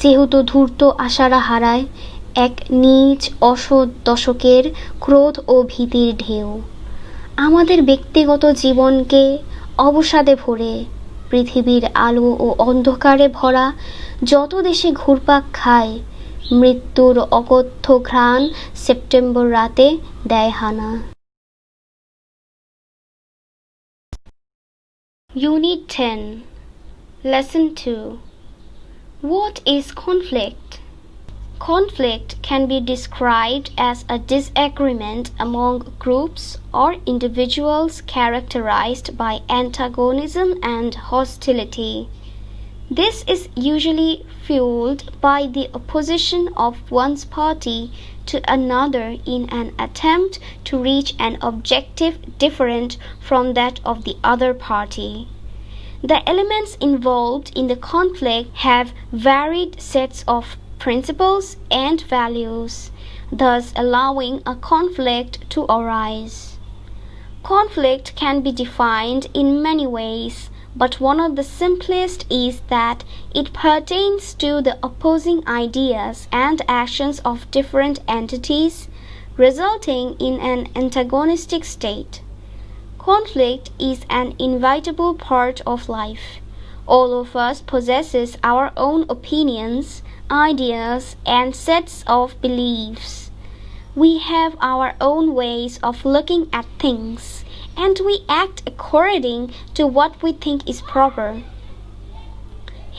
যেহেতু ধূর্ত আশারা হারায় এক নীচ অসৎ দশকের ক্রোধ ও ভীতির ঢেউ আমাদের ব্যক্তিগত জীবনকে অবসাদে ভরে পৃথিবীর আলো ও অন্ধকারে ভরা যত দেশে ঘুরপাক খায়। মৃত্যুর অকথ্য ঘ্রাণ সেপ্টেম্বর রাতে দেয় হানা। Unit 10 Lesson 2 What is conflict? Conflict can be described as a disagreement among groups or individuals characterized by antagonism and hostility. This is usually fueled by the opposition of one's party to another in an attempt to reach an objective different from that of the other party. The elements involved in the conflict have varied sets of principles and values, thus allowing a conflict to arise. Conflict can be defined in many ways, but one of the simplest is that it pertains to the opposing ideas and actions of different entities, resulting in an antagonistic state. Conflict is an inevitable part of life. All of us possesses our own opinions, ideas, and sets of beliefs. We have our own ways of looking at things, and we act according to what we think is proper.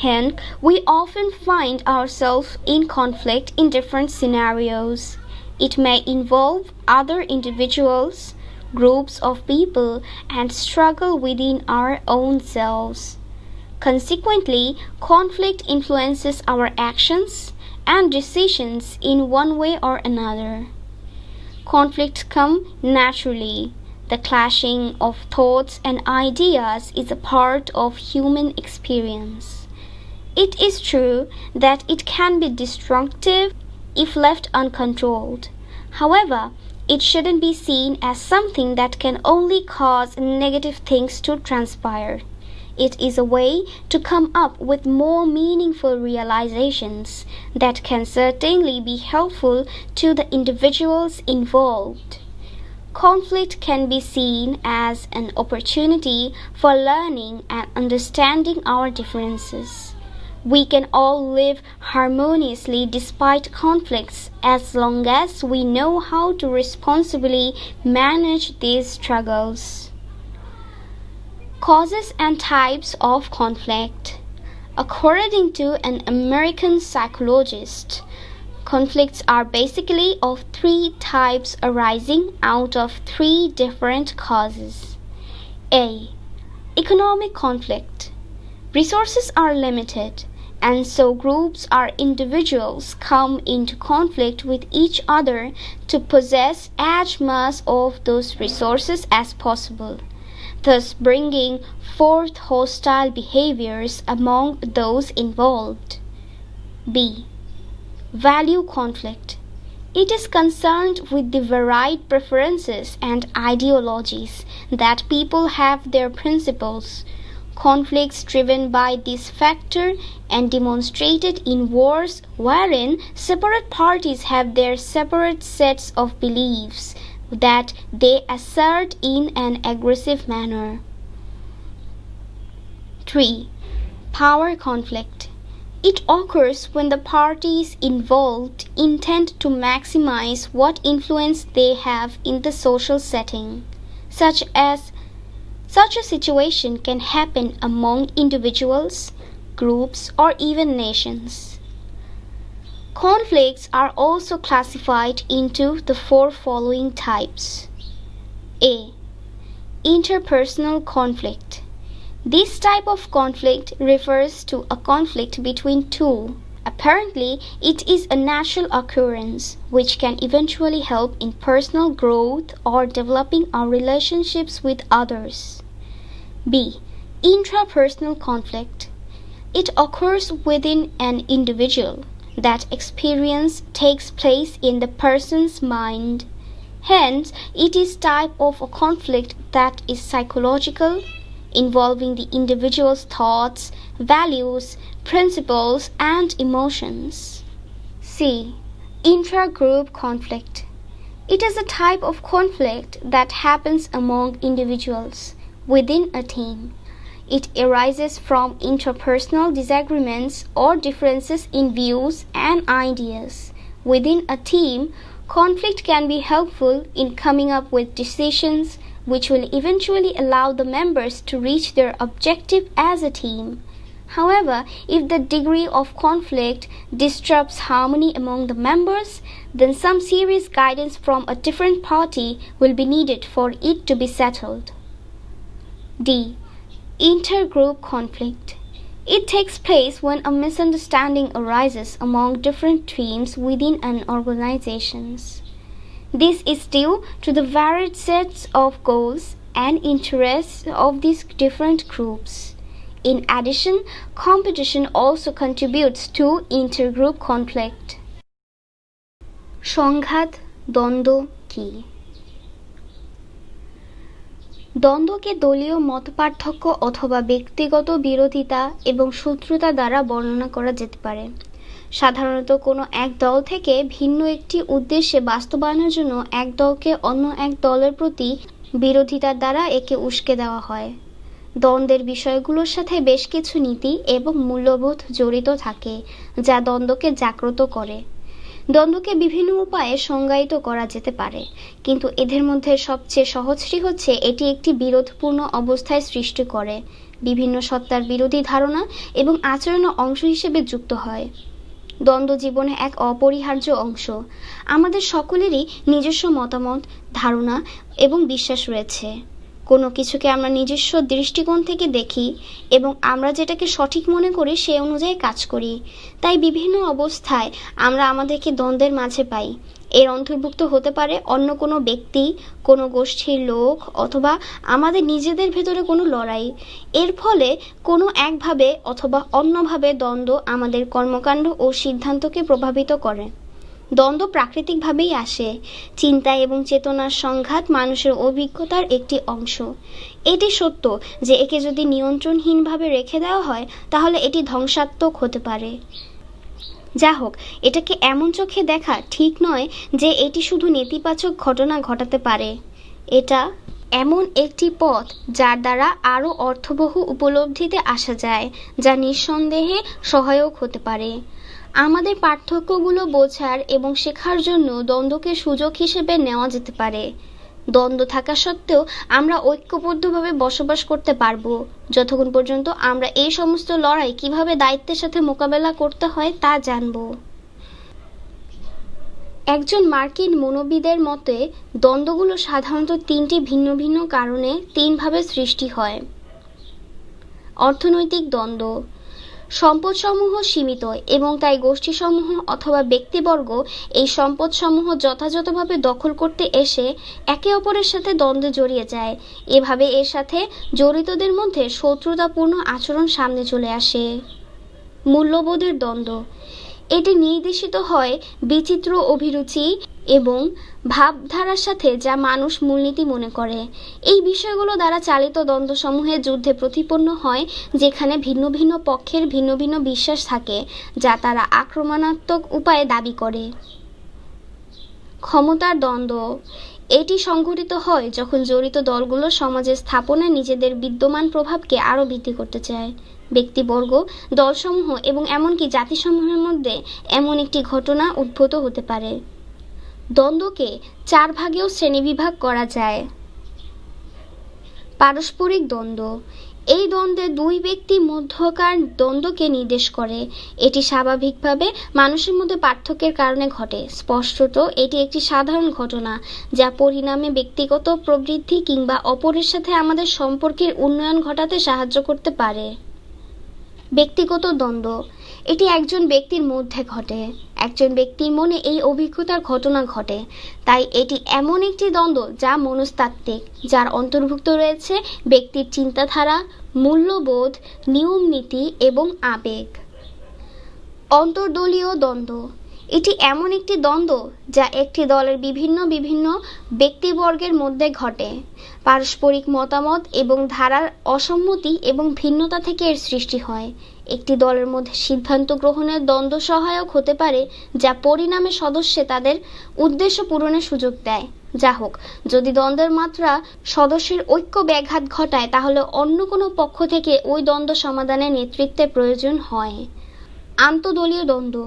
Hence, we often find ourselves in conflict in different scenarios. It may involve other individuals, groups of people, and struggle within our own selves. Consequently, conflict influences our actions and decisions in one way or another. Conflicts come naturally. The clashing of thoughts and ideas is a part of human experience. It is true that it can be destructive if left uncontrolled, However, it shouldn't be seen as something that can only cause negative things to transpire. It is a way to come up with more meaningful realizations that can certainly be helpful to the individuals involved. Conflict can be seen as an opportunity for learning and understanding our differences. We can all live harmoniously despite conflicts as long as we know how to responsibly manage these struggles. Causes and types of conflict. According to an American psychologist, conflicts are basically of three types arising out of three different causes. A. Economic conflict. Resources are limited, and so groups or individuals come into conflict with each other to possess as much of those resources as possible, thus bringing forth hostile behaviors among those involved. B. Value conflict. It is concerned with the varied preferences and ideologies that people have their principles. Conflicts driven by this factor and demonstrated in wars wherein separate parties have their separate sets of beliefs that they assert in an aggressive manner. 3. Power conflict. It occurs when the parties involved intend to maximize what influence they have in the social setting. Such a situation can happen among individuals, groups, or even nations. Conflicts are also classified into the four following types. A. Interpersonal conflict. This type of conflict refers to a conflict between two. Apparently, it is a natural occurrence which can eventually help in personal growth or developing our relationships with others. B. Intrapersonal conflict. It occurs within an individual. That experience takes place in the person's mind. Hence, it is type of a conflict that is psychological, involving the individual's thoughts, values, principles, and emotions. C. Intra-group conflict. It is a type of conflict that happens among individuals within a team. It arises from interpersonal disagreements or differences in views and ideas. Within a team, conflict can be helpful in coming up with decisions which will eventually allow the members to reach their objective as a team. However, if the degree of conflict disrupts harmony among the members, then some serious guidance from a different party will be needed for it to be settled. D. Intergroup conflict. It takes place when a misunderstanding arises among different teams within an organization. This is due to the varied sets of goals and interests of these different groups. In addition, competition also contributes to intergroup conflict. সংঘাত দ্বন্দ্ব কি? দ্বন্দ্বকে দলীয় মতপার্থক্য অথবা ব্যক্তিগত বিরোধিতা এবং শত্রুতা দ্বারা বর্ণনা করা যেতে পারে। সাধারণত কোনো এক দল থেকে ভিন্ন একটি উদ্দেশ্যে বাস্তবায়নের জন্য এক দলকে অন্য এক দলের প্রতি বিরোধিতার দ্বারা একে উস্কে দেওয়া হয়। দ্বন্দ্বের বিষয়গুলোর সাথে বেশ কিছু নীতি এবং মূল্যবোধ জড়িত থাকে যা দ্বন্দ্বকে জাগ্রত করে। দ্বন্দ্বকে বিভিন্ন উপায়ে সংজ্ঞায়িত করা যেতে পারে, কিন্তু এদের মধ্যে সবচেয়ে সহজটি হচ্ছে এটি একটি বিরোধপূর্ণ অবস্থায় সৃষ্টি করে, বিভিন্ন সত্তার বিরোধী ধারণা এবং আচরণের অংশ হিসেবে যুক্ত হয়। দ্বন্দ্ব জীবনে এক অপরিহার্য অংশ। আমাদের সকলেরই নিজস্ব মতামত, ধারণা এবং বিশ্বাস রয়েছে। কোনো কিছুকে আমরা নিজস্ব দৃষ্টিকোণ থেকে দেখি এবং আমরা যেটাকে সঠিক মনে করি সে অনুযায়ী কাজ করি। তাই বিভিন্ন অবস্থায় আমরা আমাদেরকে দ্বন্দ্বের মাঝে পাই। এর অন্তর্ভুক্ত হতে পারে অন্য কোনো ব্যক্তি, কোনো গোষ্ঠীর লোক অথবা আমাদের নিজেদের ভেতরে কোনো লড়াই। এর ফলে কোনো একভাবে অথবা অন্যভাবে দ্বন্দ্ব আমাদের কর্মকাণ্ড ও সিদ্ধান্তকে প্রভাবিত করে। দ্বন্দ্ব প্রাকৃতিকভাবেই আসে। চিন্তা এবং চেতনার সংঘাত মানুষের অভিজ্ঞতার একটি অংশ। এটি সত্য যে একে যদি নিয়ন্ত্রণহীনভাবে রেখে দেওয়া হয় তাহলে এটি ধ্বংসাত্মক হতে পারে। যা হোক, এটাকে এমন চোখে দেখা ঠিক নয় যে এটি শুধু নেতিবাচক ঘটনা ঘটাতে পারে। এটা এমন একটি পথ যার দ্বারা আরও অর্থবহ উপলব্ধিতে আসা যায়, যা নিঃসন্দেহে সহায়ক হতে পারে। আমাদের পার্থক্যগুলো বোঝার এবং শেখার জন্য দ্বন্দ্বকে সুযোগ হিসেবে নেওয়া যেতে পারে। দ্বন্দ্ব থাকা সত্ত্বেও আমরা ঐক্যবদ্ধভাবে বসবাস করতে পারবো যতক্ষণ পর্যন্ত আমরা এই সমস্ত লড়াই কিভাবে দায়িত্বের সাথে মোকাবেলা করতে হয় তা জানব। একজন মার্কিন মনোবিদের মতে দ্বন্দ্বগুলো সাধারণত তিনটি ভিন্ন ভিন্ন কারণে তিনভাবে সৃষ্টি হয়। অর্থনৈতিক দ্বন্দ্ব। সম্পদসমূহ সীমিত এবং তাই গোষ্ঠীসমূহ অথবা ব্যক্তিবর্গ এই সম্পদসমূহ যথাযথভাবে দখল করতে এসে একে অপরের সাথে দ্বন্দ্বে জড়িয়ে যায়। এভাবে এর সাথে জড়িতদের মধ্যে শত্রুতাপূর্ণ আচরণ সামনে চলে আসে। মূল্যবোধের দ্বন্দ্ব। এটি নির্দেশিত হয় বিচিত্র অভিরুচি এবং ভাবধারার সাথে যা মানুষ মূলনীতি মনে করে। এই বিষয়গুলো দ্বারা চালিত দ্বন্দ্বসমূহের যুদ্ধে প্রতিপন্ন হয়, যেখানে ভিন্ন ভিন্ন পক্ষের ভিন্ন ভিন্ন বিশ্বাস থাকে যা তারা আক্রমণাত্মক উপায়ে দাবি করে। ক্ষমতার দ্বন্দ্ব। এটি সংঘটিত হয় যখন জড়িত দলগুলো সমাজের স্থাপনায় নিজেদের বিদ্যমান প্রভাবকে আরও বৃদ্ধি করতে চায়। ব্যক্তিবর্গ, দলসমূহ এবং এমনকি জাতিসমূহের মধ্যে এমন একটি ঘটনা উদ্ভূত হতে পারে। দ্বন্দ্বকে 4 ভাগেও শ্রেণীবিভাগ করা যায়। পারস্পরিক দ্বন্দ্ব। এই দ্বন্দ্বে দুই ব্যক্তির মধ্যকার দ্বন্দ্বকে নির্দেশ করে। এটি স্বাভাবিকভাবে মানুষের মধ্যে পার্থক্যের কারণে ঘটে। স্পষ্টত এটি একটি সাধারণ ঘটনা যা পরিণামে ব্যক্তিগত প্রবৃদ্ধি কিংবা অপরের সাথে আমাদের সম্পর্কের উন্নয়ন ঘটাতে সাহায্য করতে পারে। ব্যক্তিগত দ্বন্দ্ব। এটি একজন ব্যক্তির মধ্যে ঘটে। একজন ব্যক্তির মনে এই অভিজ্ঞতার ঘটনা ঘটে, তাই এটি এমন একটি দ্বন্দ্ব যা মনস্তাত্ত্বিক, যার অন্তর্ভুক্ত রয়েছে ব্যক্তির চিন্তাধারা, মূল্যবোধ, নিয়ম নীতি এবং আবেগ। অন্তর্দলীয় দ্বন্দ্ব। এটি এমন একটি দ্বন্দ্ব যা একটি দলের বিভিন্ন বিভিন্ন ব্যক্তিবর্গের মধ্যে ঘটে। পারস্পরিক মতামত এবং ধারার অসম্মতি এবং ভিন্নতা থেকে এর সৃষ্টি হয়। একটি দলের মধ্যে সিদ্ধান্ত গ্রহণের দ্বন্দ্ব সহায়ক হতে পারে, যা পরিণামে সদস্যে তাদের উদ্দেশ্য পূরণের সুযোগ দেয়। যা হোক, যদি দ্বন্দ্বের মাত্রা সদস্যের ঐক্য ব্যাঘাত ঘটায় তাহলে অন্য কোনো পক্ষ থেকে ওই দ্বন্দ্ব সমাধানের নেতৃত্বের প্রয়োজন হয়। আন্তঃদলীয় দ্বন্দ্ব।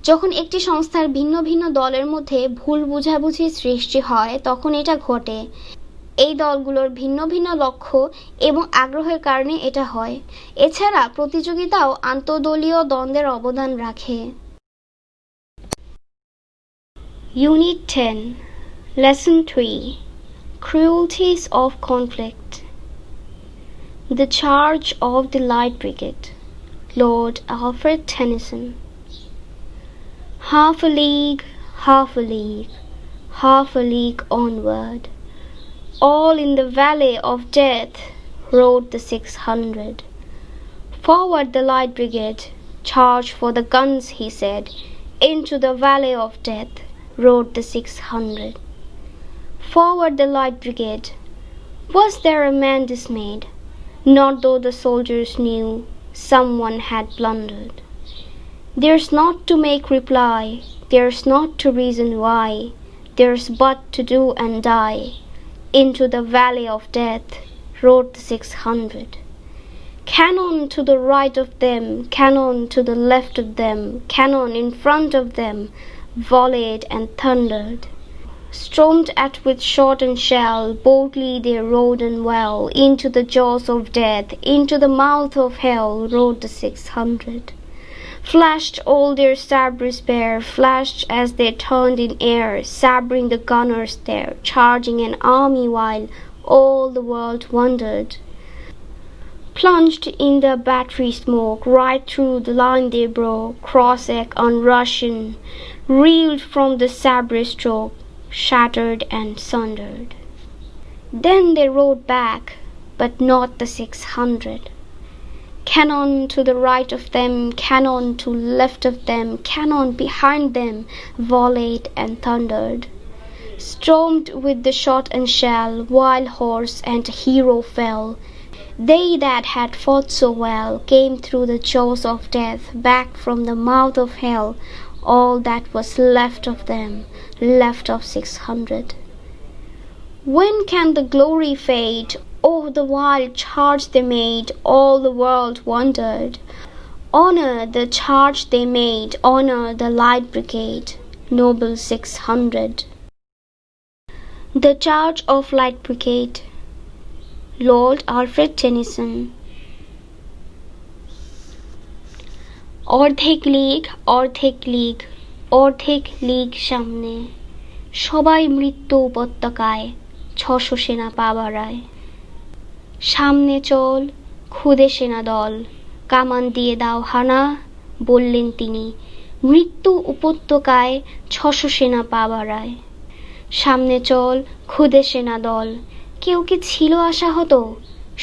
যখন একটি সংস্থার ভিন্ন ভিন্ন দলের মধ্যে ভুল বোঝাবুঝির সৃষ্টি হয় তখন এটা ঘটে। এই দলগুলোর ভিন্ন ভিন্ন লক্ষ্য এবং আগ্রহের কারণে এটা হয়। এছাড়া প্রতিযোগিতাও আন্তঃদলীয় দ্বন্দ্বের অবদান রাখে। Unit 10, Lesson 3, Cruelties of Conflict. The Charge of the Light Brigade, Lord Alfred Tennyson. Half a league, half a league, half a league onward, all in the valley of death rode the 600. Forward the Light Brigade, charge for the guns, he said. Into the valley of death rode the 600. Forward the Light Brigade. Was there a man dismayed? Not though the soldiers knew someone had blundered. There's not to make reply, there's not to reason why, there's but to do and die. Into the valley of death rode the 600. Cannon to the right of them, cannon to the left of them, cannon in front of them, volleyed and thundered. Stormed at with shot and shell, boldly they rode and well, into the jaws of death, into the mouth of hell rode the 600. Flashed all their sabres bare, flashed as they turned in air, sabring the gunners there, charging an army while all the world wondered. Plunged in the battery smoke, right through the line they broke, Cossack on Russian, reeled from the sabre stroke, shattered and sundered. Then they rode back, but not the 600. Cannon to the right of them, cannon to left of them, cannon behind them volleyed and thundered. Stormed with the shot and shell, while horse and hero fell. They that had fought so well came through the jaws of death, back from the mouth of hell, all that was left of them, left of 600. When can the glory fade? Oh, the wild charge they made, all the world wondered. Honor the charge they made, honor the Light Brigade, noble 600. The Charge of Light Brigade, Lord Alfred Tennyson. অর্ধেক লীগ, অর্ধেক লীগ, অর্ধেক লীগ সামনে, সবাই মৃত্যু উপত্যকায়, 600 সেনা পা বাড়ায়। সামনে চল খুদে সেনা দল, কামান দিয়ে দাও হানা, বললেন তিনি। মৃত্যু উপত্যকায় 600 সেনা পা বাড়ায়। সামনে চল খুদে সেনা দল, কেউ কি ছিল আশাহত?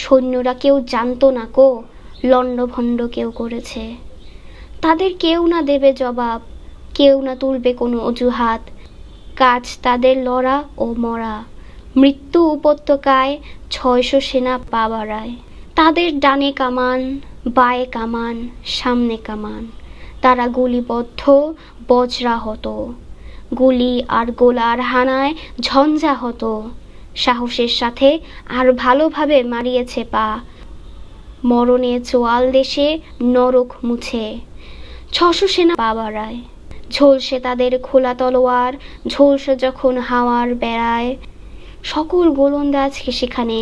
সৈন্যরা কেউ জানতো না কো, লণ্ডভণ্ড কেউ করেছে। তাদের কেউ না দেবে জবাব, কেউ না তুলবে কোনো অজুহাত। কাজ তাদের লড়া ও মরা, মৃত্যু উপত্যকায় 600 সেনা পা বাড়ায়। তাদের ডানে কামান, বায়ে কামান, সামনে কামান, তারা গুলিবদ্ধ বজ্রাহত। গুলি আর গোলার হানায় ঝঞ্ঝাহত। সাহসের সাথে আর ভালোভাবে মারিয়েছে পা, মরণে চোয়াল দেশে নরক মুছে। 600 সেনা পা বাড়ায়। ঝলসে তাদের খোলা তলোয়ার, ঝলসে যখন হাওয়ার বেড়ায়। সকল গোলন্দাজকে সেখানে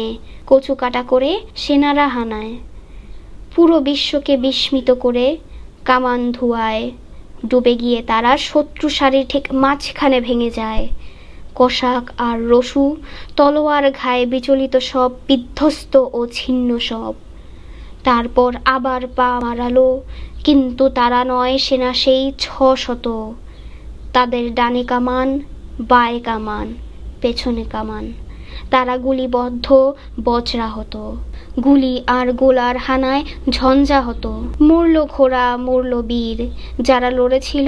কচু কাটা করে সেনারা হানায়। পুরো বিশ্বকে বিস্মিত করে কামান ধুয়ায়। ডুবে গিয়ে তারা শত্রু সারির ঠিক মাঝখানে ভেঙে যায়। কষাক আর রসু তলোয়ার ঘায়ে বিচলিত সব, বিধ্বস্ত ও ছিন্ন সব। তারপর আবার পা মারালো, কিন্তু তারা নয় সেনা সেই 600। তাদের ডানে কামান, বায়ে কামান, পেছনে কামান, তারা গুলিবদ্ধ বজ্রাহত। গুলি আর গোলার হানায় ঝঞ্ঝাহত। মরল ঘোড়া, মরল বীর, যারা লড়েছিল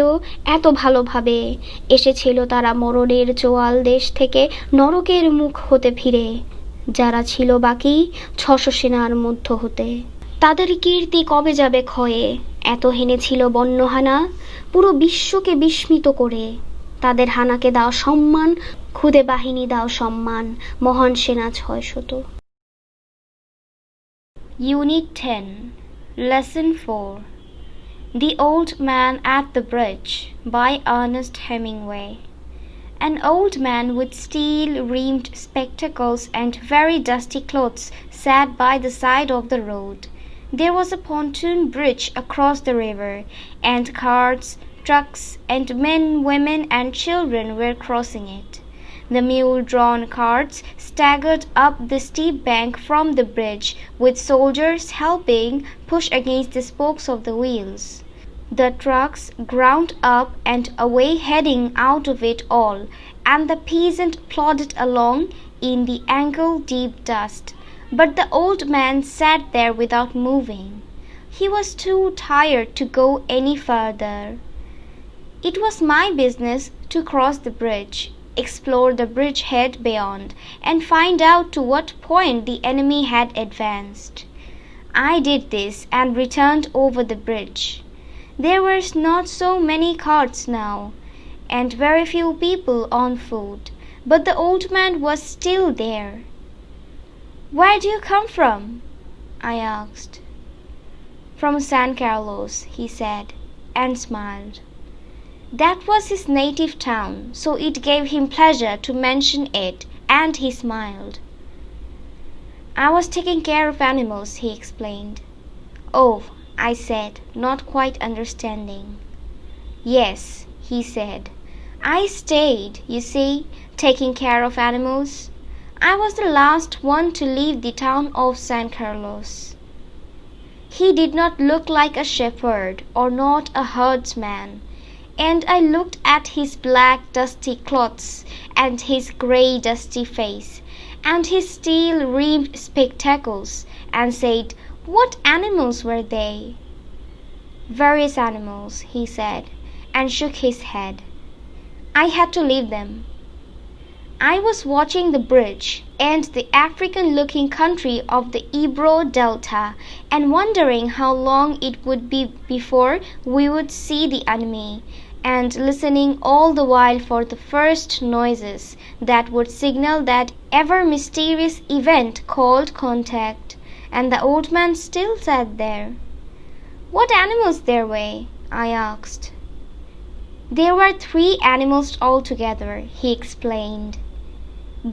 এত ভালোভাবে। এসেছিল তারা মরণের চোয়াল দেশ থেকে, নরকের মুখ হতে ফিরে। যারা ছিল বাকি 600 সেনার মধ্য হতে, তাদের কীর্তি কবে যাবে ক্ষয়ে? এত হেনেছিল বন্যহানা, পুরো বিশ্বকে বিস্মিত করে। তাদের হানাকে দাও সম্মান, খুদে বাহিনী দাও সম্মান, মহান সেনা 600। Unit 10, Lesson 4, The Old Man at the Bridge by Ernest Hemingway. An old man with steel-rimmed spectacles and very dusty clothes sat by the side of the road. There was a pontoon bridge across the river, and carts, trucks, and men, women, and children were crossing it. The mule-drawn carts staggered up the steep bank from the bridge, with soldiers helping push against the spokes of the wheels. The trucks ground up and away, heading out of it all, and the peasant plodded along in the ankle-deep dust. But the old man sat there without moving. He was too tired to go any further. It was my business to cross the bridge, explore the bridgehead beyond, and find out to what point the enemy had advanced. I did this and returned over the bridge. There were not so many carts now, and very few people on foot, but the old man was still there. "Where do you come from?" I asked. "From San Carlos," he said, and smiled. That was his native town, so it gave him pleasure to mention it, and he smiled. "I was taking care of animals," he explained. "Oh," I said, not quite understanding. "Yes," he said. "I stayed, you see, taking care of animals. I was the last one to leave the town of San Carlos." He did not look like a shepherd or not a herdsman, and I looked at his black dusty clothes and his grey dusty face and his steel-rimmed spectacles and said, What animals were they? Various animals, he said, and shook his head. I had to leave them. I was watching the bridge and the African-looking country of the Ebro Delta and wondering how long it would be before we would see the enemy, and listening all the while for the first noises that would signal that ever mysterious event called contact, and the old man still sat there. What animals there were? I asked. There were 3 animals altogether, he explained.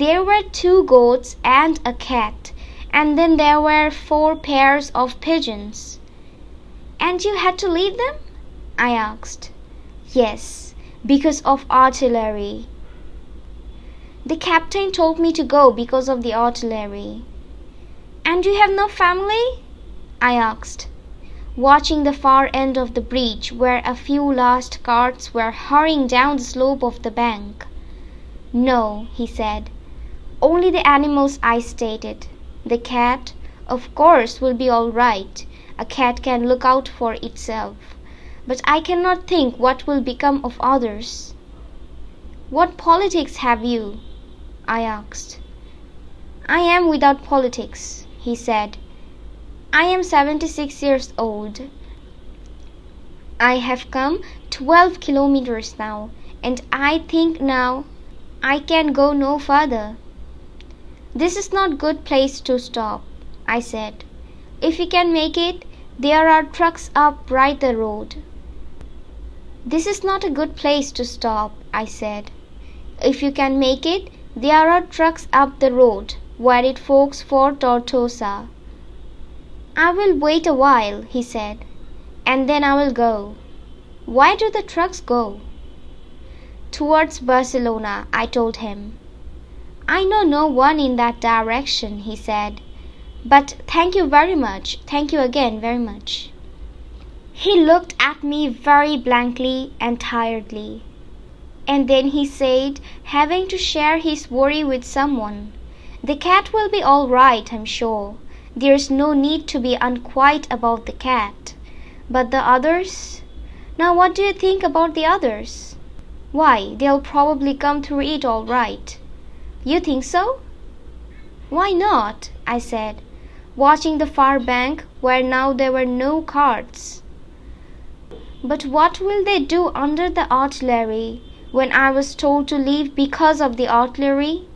There were 2 goats and a cat, and then there were 4 pairs of pigeons. And you had to leave them? I asked. Yes, because of artillery. The captain told me to go because of the artillery. And you have no family? I asked, watching the far end of the bridge where a few last carts were hurrying down the slope of the bank. No, he said. Only the animals I stated. The cat, of course, will be all right. A cat can look out for itself. But I cannot think what will become of others. What politics have you? I asked. I am without politics, he said. I am 76 years old. I have come 12 kilometers now, and I think now I can go no further. This is not good place to stop, I said. If you can make it, there are trucks up right the road. This is not a good place to stop, I said. If you can make it, there are trucks up the road where it forks for Tortosa. I will wait a while, he said, and then I will go. Where do the trucks go? Towards Barcelona, I told him. I know no one in that direction, he said. But thank you very much. Thank you again very much. He looked at me very blankly and tiredly. And then he said, having to share his worry with someone, the cat will be all right, I'm sure. There's no need to be unquiet about the cat. But the others? Now what do you think about the others? Why, they'll probably come through it all right. You think so? Why not? I said, watching the far bank where now there were no carts. But what will they do under the artillery when I was told to leave because of the artillery?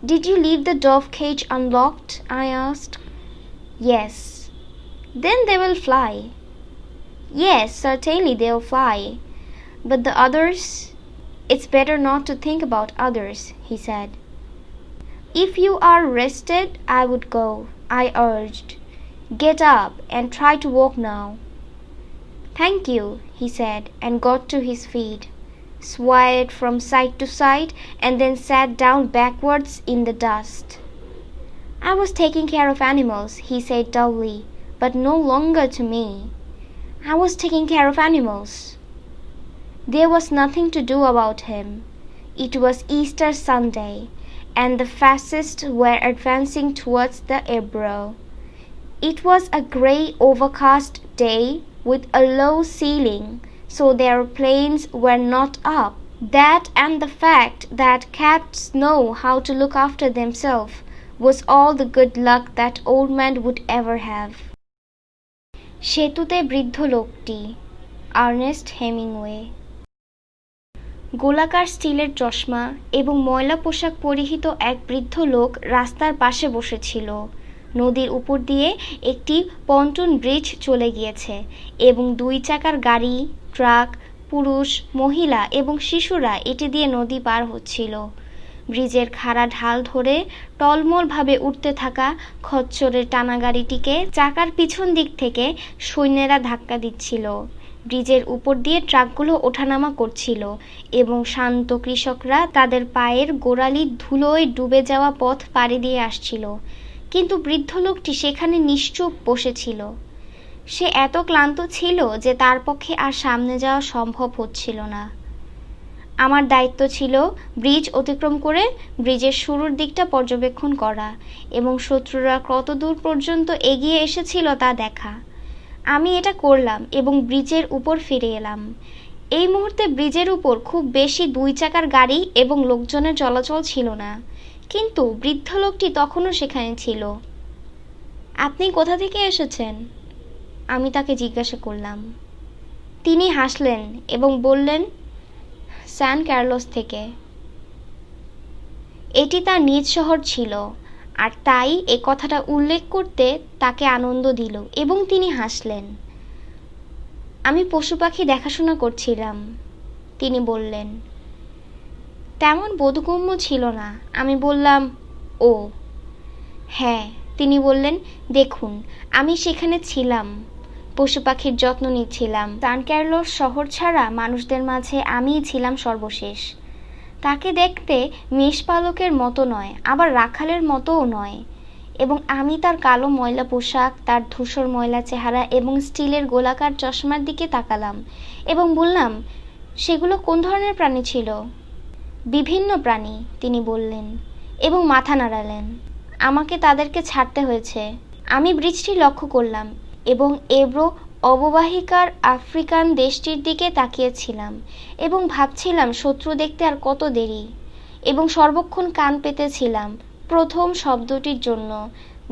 Did you leave the dove cage unlocked? I asked. Yes. Then they will fly. Yes, certainly they'll fly. But the others? It's better not to think about others, he said. If you are rested, I would go, I urged. Get up and try to walk now. Thank you, he said, and got to his feet, swayed from side to side, and then sat down backwards in the dust. I was taking care of animals, he said dully, but no longer to me. I was taking care of animals. There was nothing to do about him. It was Easter Sunday, and the fascists were advancing towards the Ebro. It was a grey, overcast day with a low ceiling, so their planes were not up. That and the fact that cats know how to look after themselves was all the good luck that old man would ever have. সেতুতে বৃদ্ধ লোকটি, Ernest Hemingway. গোলাকার স্টিলের চশমা এবং ময়লা পোশাক পরিহিত এক বৃদ্ধ লোক রাস্তার পাশে বসেছিল। নদীর উপর দিয়ে একটি পন্টুন ব্রিজ চলে গিয়েছে এবং 2 চাকার গাড়ি, ট্রাক, পুরুষ, মহিলা এবং শিশুরা এটি দিয়ে নদী পার হচ্ছিল। ব্রিজের খাড়া ঢাল ধরে টলমলভাবে উঠতে থাকা খচ্চরের টানা গাড়িটিকে চাকার পিছন দিক থেকে সৈন্যেরা ধাক্কা দিচ্ছিল। ব্রিজের উপর দিয়ে ট্রাকগুলো ওঠানামা করছিল এবং শান্ত কৃষকরা তাদের পায়ের গোড়ালি ধুলোয় ডুবে যাওয়া পথ পাড়ি দিয়ে আসছিল। কিন্তু বৃদ্ধ লোকটি সেখানে নিশ্চুপ বসেছিল। সে এত ক্লান্ত ছিল যে তার পক্ষে আর সামনে যাওয়া সম্ভব হচ্ছিল না। আমার দায়িত্ব ছিল ব্রিজ অতিক্রম করে ব্রিজের শুরুর দিকটা পর্যবেক্ষণ করা এবং শত্রুরা কত দূর পর্যন্ত এগিয়ে এসেছিল তা দেখা। আমি এটা করলাম এবং ব্রিজের উপর ফিরে এলাম। এই মুহূর্তে ব্রিজের উপর খুব বেশি 2 চাকার গাড়ি এবং লোকজনের চলাচল ছিল না, কিন্তু বৃদ্ধ লোকটি তখনও সেখানে ছিল। আপনি কোথা থেকে এসেছেন? আমি তাকে জিজ্ঞাসা করলাম। তিনি হাসলেন এবং বললেন, স্যান কার্লোস থেকে। এটি তার নিজ শহর ছিল, আর তাই এ কথাটা উল্লেখ করতে তাকে আনন্দ দিল এবং তিনি হাসলেন। আমি পশু পাখি দেখাশোনা করছিলাম, তিনি বললেন। তেমন বোধগম্য ছিল না। আমি বললাম, ও হ্যাঁ। তিনি বললেন, দেখুন, আমি সেখানে ছিলাম, পশু পাখির যত্ন নিচ্ছিলাম। সান কার্লোস শহর ছাড়া মানুষদের মাঝে আমিই ছিলাম সর্বশেষ। তাকে দেখতে মেষপালকের মতো নয়, আবার রাখালের মতোও নয়, এবং আমি তার কালো ময়লা পোশাক, তার ধূসর ময়লা চেহারা এবং স্টিলের গোলাকার চশমার দিকে তাকালাম এবং বললাম, সেগুলো কোন ধরনের প্রাণী ছিল? বিভিন্ন প্রাণী, তিনি বললেন এবং মাথা নাড়ালেন। আমাকে তাদেরকে ছাড়তে হয়েছে। আমি ব্রিজটি লক্ষ্য করলাম এবং এব্রো অববাহিকার আফ্রিকান দেশটির দিকে তাকিয়েছিলাম এবং ভাবছিলাম শত্রু দেখতে আর কত দেরি, এবং সর্বক্ষণ কান পেতেছিলাম প্রথম শব্দটির জন্য,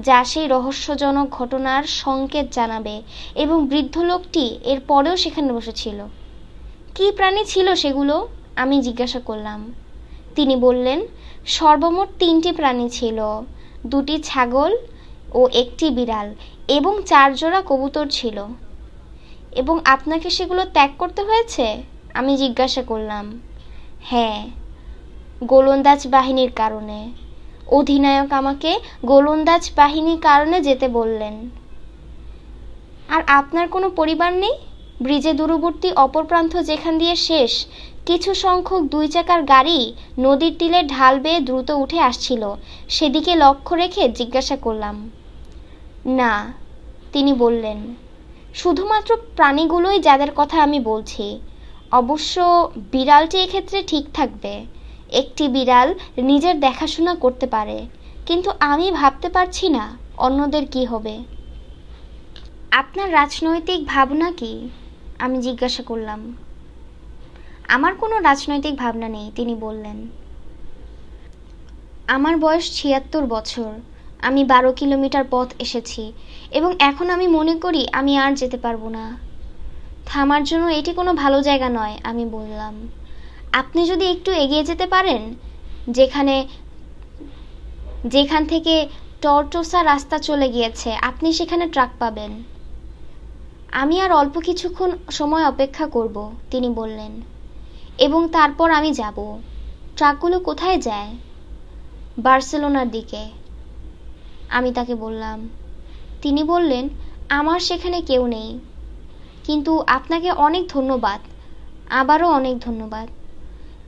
যা সেই রহস্যজনক ঘটনার সংকেত জানাবে, এবং বৃদ্ধ লোকটি এর পরেও সেখানে বসেছিল। কী প্রাণী ছিল সেগুলো? আমি জিজ্ঞাসা করলাম। তিনি বললেন, সর্বমোট 3টি প্রাণী ছিল, 2টি ছাগল ও 1টি বিড়াল এবং 4 জোড়া কবুতর ছিল। এবং আপনাকে সেগুলো ত্যাগ করতে হয়েছে? আমি জিজ্ঞাসা করলাম। হ্যাঁ, গোলন্দাজ বাহিনীর কারণে। অধিনায়ক আমাকে গোলন্দাজ বাহিনীর কারণে যেতে বললেন। আর আপনার কোনো পরিবার নেই? ব্রিজে দূরবর্তী অপর প্রান্ত যেখান দিয়ে শেষ, কিছু সংখ্যক 2 চাকার গাড়ি নদীর তীরে ঢাল বেয়ে দ্রুত উঠে আসছিল, সেদিকে লক্ষ্য রেখে জিজ্ঞাসা করলাম। না, তিনি বললেন, শুধুমাত্র প্রাণীগুলোই যাদের কথা আমি বলছি। অবশ্য বিড়ালটি এক্ষেত্রে ঠিক থাকবে। একটি বিড়াল নিজের দেখাশোনা করতে পারে, কিন্তু আমি ভাবতে পারছি না অন্যদের কি হবে। আপনার রাজনৈতিক ভাবনা কি? আমি জিজ্ঞাসা করলাম। আমার কোনো রাজনৈতিক ভাবনা নেই, তিনি বললেন। আমার বয়স 76 বছর। আমি 12 কিলোমিটার পথ এসেছি এবং এখন আমি মনে করি আমি আর যেতে পারবো না। থামার জন্য এটি কোনো ভালো জায়গা নয়, আমি বললাম। আপনি যদি একটু এগিয়ে যেতে পারেন, যেখান থেকে টর্টোসা রাস্তা চলে গিয়েছে, আপনি সেখানে ট্রাক পাবেন। আমি আর অল্প কিছুক্ষণ সময় অপেক্ষা করব, তিনি বললেন, এবং তারপর আমি যাব। ট্রাকগুলো কোথায় যায়? বার্সেলোনার দিকে, আমি তাকে বললাম। তিনি বললেন, আমার সেখানে কেউ নেই, কিন্তু আপনাকে অনেক ধন্যবাদ, আবারও অনেক ধন্যবাদ।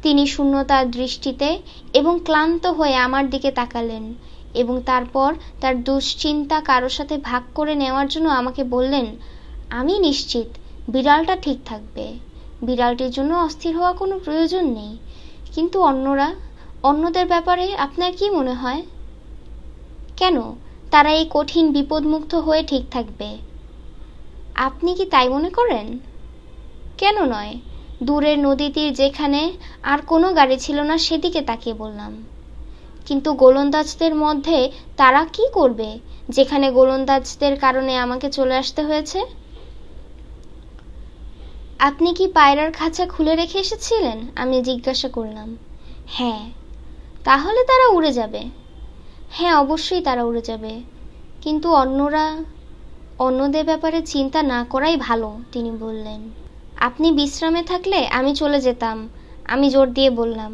তিনি শূন্যতার দৃষ্টিতে এবং ক্লান্ত হয়ে আমার দিকে তাকালেন এবং তারপর তার দুশ্চিন্তা কারো সাথে ভাগ করে নেওয়ার জন্য আমাকে বললেন, আমি নিশ্চিত বিড়ালটা ঠিক থাকবে। বিড়ালটির জন্য অস্থির হওয়া কোনো প্রয়োজন নেই, কিন্তু অন্যদের ব্যাপারে আপনার কি মনে হয়? কেন তারা এই কঠিন বিপদমুক্ত হয়ে ঠিক থাকবে? আপনি কি তাই মনে করেন? কেন নয়? দূরের নদী তীর যেখানে আর কোনো গাড়ি ছিল না সেদিকে তাকিয়ে বললাম। কিন্তু গোলন্দাজদের মধ্যে তারা কি করবে যেখানে গোলন্দাজদের কারণে আমাকে চলে আসতে হয়েছে? আপনি কি পায়রার খাঁচা খুলে রেখে এসেছিলেন? আমি জিজ্ঞাসা করলাম। হ্যাঁ। তাহলে তারা উড়ে যাবে। হ্যাঁ, অবশ্যই তারা উড়ে যাবে, কিন্তু অন্যদের ব্যাপারে চিন্তা না করাই ভালো, তিনি বললেন। আপনি বিশ্রামে থাকলে আমি চলে যেতাম, আমি জোর দিয়ে বললাম।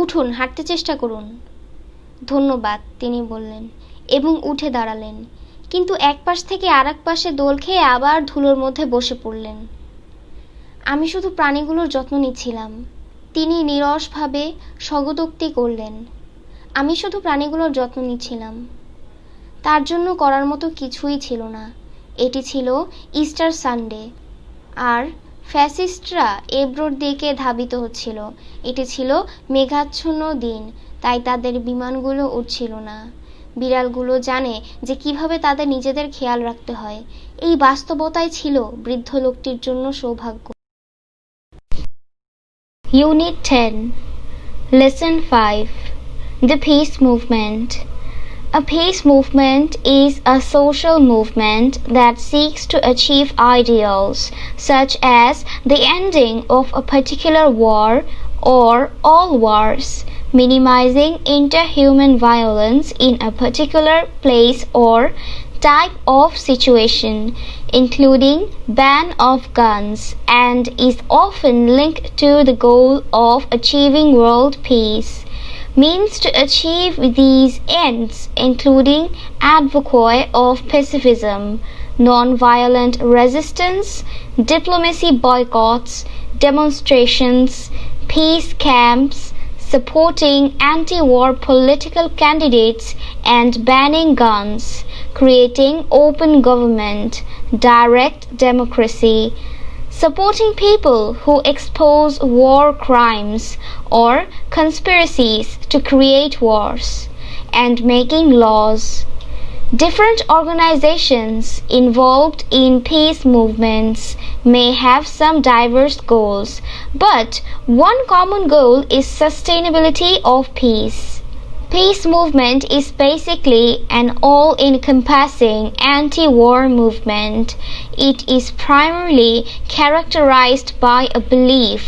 উঠুন, হাঁটতে চেষ্টা করুন। ধন্যবাদ, তিনি বললেন এবং উঠে দাঁড়ালেন, কিন্তু এক পাশ থেকে আর এক পাশে দোল খেয়ে আবার ধুলোর মধ্যে বসে পড়লেন। আমি শুধু প্রাণীগুলোর যত্ন নিচ্ছিলাম, তিনি নীরসভাবে স্বগতোক্তি করলেন। আমি শুধু প্রাণীগুলোর যত্ন নিচ্ছিলাম। তার জন্য করার মতো কিছুই ছিল না। এটি ছিল ইস্টার সানডে, আর ফ্যাসিস্টরা এব্রোর দিকে ধাবিত হচ্ছিল। এটি ছিল মেঘাচ্ছন্ন দিন, তাই তাদের বিমানগুলো উড়ছিল না। বিড়ালগুলো জানে যে কিভাবে তাদের নিজেদের খেয়াল রাখতে হয়। এই বাস্তবতাই ছিল বৃদ্ধ লোকটির জন্য সৌভাগ্য। Unit 10 Lesson 5 The Peace Movement. A peace movement is a social movement that seeks to achieve ideals such as the ending of a particular war or all wars, minimizing interhuman violence in a particular place or type of situation, including ban of guns, and is often linked to the goal of achieving world peace. Means to achieve these ends including advocacy of pacifism, non-violent resistance, diplomacy boycotts, demonstrations, peace camps, supporting anti-war political candidates and banning guns, creating open government, direct democracy, supporting people who expose war crimes or conspiracies to create wars, and making laws. Different organizations involved in peace movements may have some diverse goals, but one common goal is sustainability of peace. Peace movement is basically an all-encompassing anti-war movement. It is primarily characterized by a belief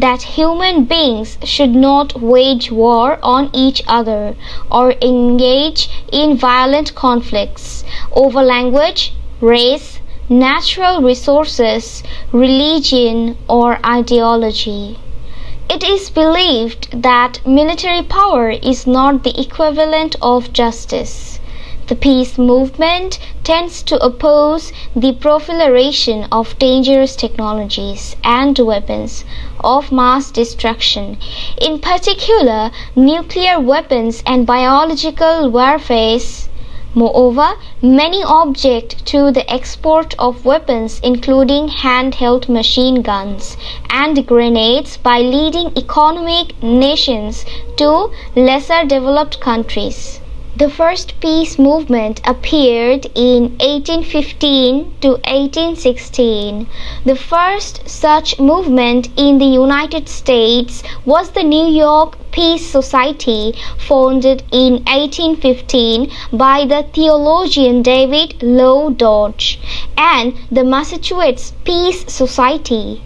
that human beings should not wage war on each other or engage in violent conflicts over language, race, natural resources, religion, or ideology. It is believed that military power is not the equivalent of justice. The peace movement tends to oppose the proliferation of dangerous technologies and weapons of mass destruction, in particular nuclear weapons and biological warfare. Moreover, many object to the export of weapons including handheld machine guns and grenades by leading economic nations to lesser developed countries. The first peace movement appeared in 1815 to 1816. The first such movement in the United States was the New York Peace Society, founded in 1815 by the theologian David Lloyd George, and the Massachusetts Peace Society.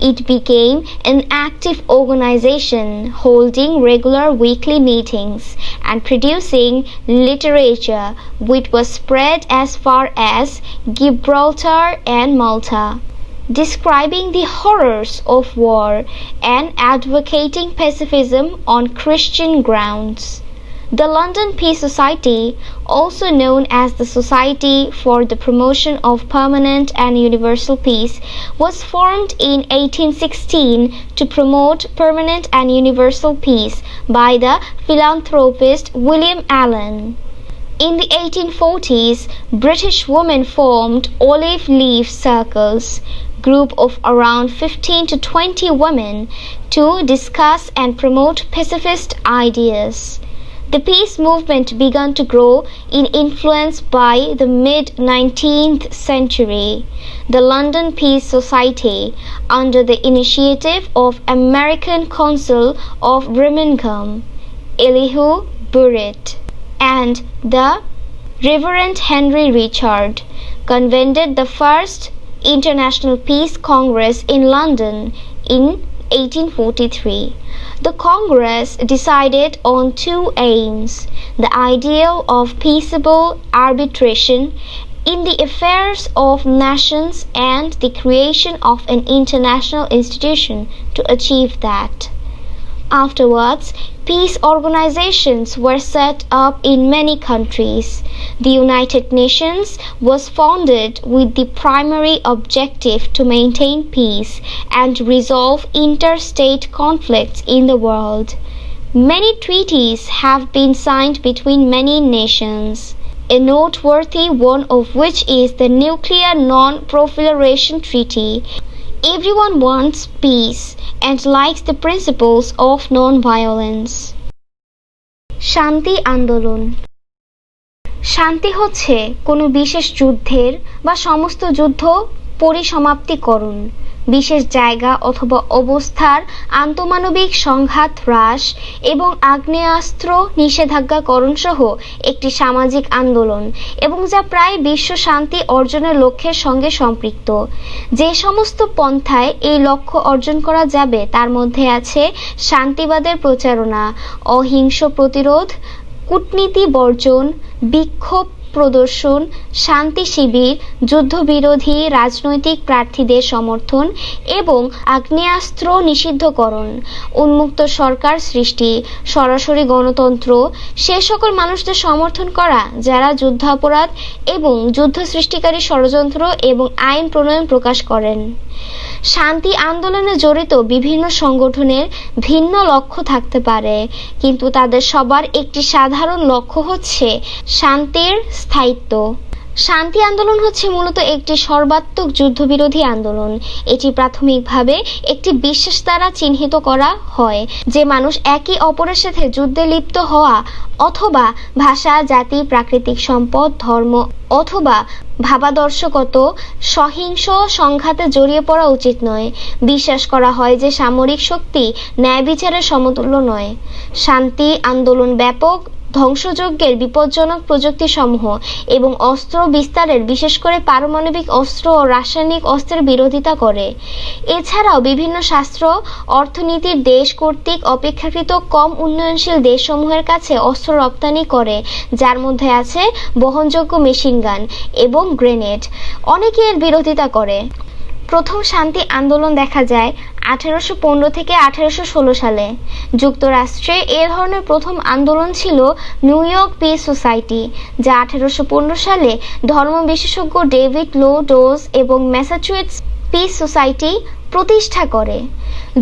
It became an active organization, holding regular weekly meetings and producing literature which was spread as far as Gibraltar and Malta, describing the horrors of war and advocating pacifism on Christian grounds. The London Peace Society, also known as the Society for the Promotion of Permanent and Universal Peace, was formed in 1816 to promote permanent and universal peace by the philanthropist William Allen. In the 1840s, British women formed olive leaf circles, group of around 15 to 20 women, to discuss and promote pacifist ideas. The peace movement began to grow in influence by the mid-19th century. The London Peace Society, under the initiative of American Consul of Birmingham, Elihu Burritt, and the Reverend Henry Richard, convened the first International Peace Congress in London in 1843. The Congress decided on two aims: the ideal of peaceable arbitration in the affairs of nations and the creation of an international institution to achieve that. Afterwards, peace organizations were set up in many countries. The United Nations was founded with the primary objective to maintain peace and resolve interstate conflicts in the world. Many treaties have been signed between many nations, a noteworthy one of which is the Nuclear Non-Proliferation Treaty. Everyone wants peace and likes the principles of non-violence. শান্তি আন্দোলন। শান্তি হচ্ছে কোনো বিশেষ যুদ্ধের বা সমস্ত যুদ্ধ পরিসমাপ্তিকরণ, বিশেষ জায়গা অথবা অবস্থার আন্তঃমানবিক সংঘাত হ্রাস এবং আগ্নেয়াস্ত্র নিষেধাজ্ঞাকরণ সহ একটি সামাজিক আন্দোলন, এবং যা প্রায় বিশ্ব শান্তি অর্জনের লক্ষ্যের সঙ্গে সম্পৃক্ত। যে সমস্ত পন্থায় এই লক্ষ্য অর্জন করা যাবে তার মধ্যে আছে শান্তিবাদের প্রচারণা, অহিংস প্রতিরোধ, কূটনীতি বর্জন, বিক্ষোভ প্রদর্শন, শান্তি শিবির, যুদ্ধবিরোধী রাজনৈতিক প্রার্থীদের সমর্থন এবং আগ্নেয়াস্ত্র নিষিদ্ধকরণ, উন্মুক্ত সরকার সৃষ্টি, সরাসরি গণতন্ত্র, সে সকল মানুষদের সমর্থন করা যারা যুদ্ধাপরাধ এবং যুদ্ধ সৃষ্টিকারী ষড়যন্ত্র এবং আইন প্রণয়ন প্রকাশ করেন। শান্তি আন্দোলনে জড়িত বিভিন্ন সংগঠনের ভিন্ন লক্ষ্য থাকতে পারে, কিন্তু তাদের সবার একটি সাধারণ লক্ষ্য হচ্ছে শান্তির স্থায়িত্ব। শান্তি আন্দোলন হচ্ছে মূলত একটি সর্বাত্মক যুদ্ধবিরোধী আন্দোলন। এটি প্রাথমিকভাবে একটি বিশ্বাস দ্বারা চিহ্নিত করা হয় যে মানুষ একে অপরের সাথে যুদ্ধে লিপ্ত হওয়া অথবা ভাষা, জাতি, প্রাকৃতিক সম্পদ, ধর্ম অথবা ভাবাদর্শগত সহিংস সংঘাতে জড়িয়ে পড়া উচিত নয়। বিশ্বাস করা হয় যে সামরিক শক্তি ন্যায় বিচারের সমতুল্য নয়। শান্তি আন্দোলন ব্যাপক ধ্বংসযজ্ঞের বিপজ্জনক প্রযুক্তিসমূহ এবং অস্ত্র বিস্তারের, বিশেষ করে পারমাণবিক অস্ত্র ও রাসায়নিক অস্ত্রের বিরোধিতা করে। এছাড়াও বিভিন্ন শাস্ত্র অর্থনীতির দেশ কর্তৃক অপেক্ষাকৃত কম উন্নয়নশীল দেশসমূহের কাছে অস্ত্র রপ্তানি করে, যার মধ্যে আছে বহনযোগ্য মেশিনগান এবং গ্রেনেড। অনেকে এর বিরোধিতা করে। প্রথম শান্তি আন্দোলন দেখা যায় 1815 থেকে 1816 সালে। যুক্তরাষ্ট্রে এ ধরনের প্রথম আন্দোলন ছিল নিউ ইয়র্ক পিস সোসাইটি, যা 1815 সালে ধর্ম বিশেষজ্ঞ ডেভিড লো ডোজ এবং ম্যাসাচুসেটস পিস সোসাইটি প্রতিষ্ঠা করে।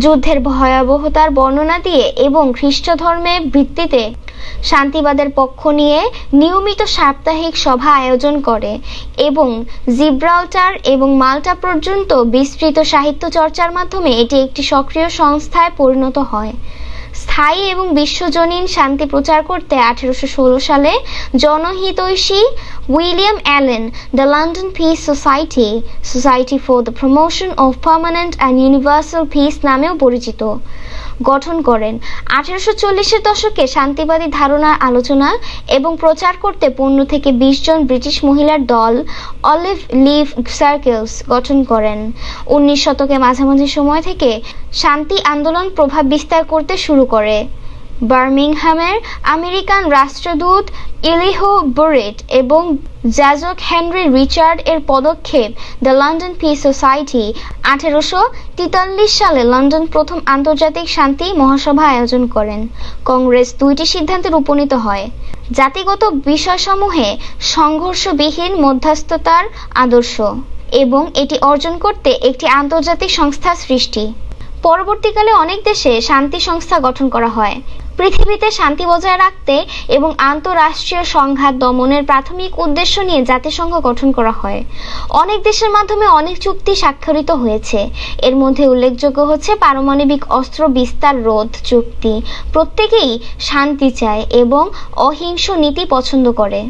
যুদ্ধের ভয়াবহতার বর্ণনা দিয়ে এবং খ্রিস্ট ধর্মের ভিত্তিতে শান্তিবাদের পক্ষ নিয়ে নিয়মিত সাপ্তাহিক সভা আয়োজন করে এবং জিব্রাল্টার এবং মাল্টা পর্যন্ত বিস্তৃত সাহিত্য চর্চার মাধ্যমে এটি একটি সক্রিয় সংস্থায় পরিণত হয়। স্থায়ী এবং বিশ্বজনীন শান্তি প্রচার করতে 1816 সালে জনহিতৈষী William Allen the London peace society for the promotion of permanent and universal peace নামেও পরিচিত গঠন করেন। 1840-এর দশকে শান্তিবাদী ধারণার আলোচনা এবং প্রচার করতে 15 থেকে 20 জন ব্রিটিশ মহিলার দল অলিভ লিভ সার্কেলস গঠন করেন। 19 শতকের মাঝামাঝি সময় থেকে শান্তি আন্দোলন প্রভাব বিস্তার করতে শুরু করে। বার্মিংহামের আমেরিকান রাষ্ট্রদূত ইলিহো বুরেট এবং যাজক হেনরি রিচার্ড এর পদক্ষেপ দ্য লন্ডন পিস সোসাইটি 1843 সালে লন্ডন প্রথম আন্তর্জাতিক শান্তি মহাসভা আয়োজন করেন। কংগ্রেস দুইটি সিদ্ধান্তে উপনীত হয়: জাতিগত বিষয়সমূহে সংঘর্ষবিহীন মধ্যস্থতার আদর্শ এবং এটি অর্জন করতে একটি আন্তর্জাতিক সংস্থা সৃষ্টি। পরবর্তীকালে অনেক দেশে শান্তি সংস্থা গঠন করা হয়। পৃথিবীতে শান্তি বজায় রাখতে এবং আন্তঃরাষ্ট্রীয় সংঘাত দমনের প্রাথমিক উদ্দেশ্য নিয়ে জাতিসংঘ গঠন করা হয়। অনেক দেশের মাধ্যমে অনেক চুক্তি স্বাক্ষরিত হয়েছে। এর মধ্যে উল্লেখযোগ্য হচ্ছে পারমাণবিক অস্ত্র বিস্তার রোধ চুক্তি। প্রত্যেকেই শান্তি চায় এবং অহিংস নীতি পছন্দ করে।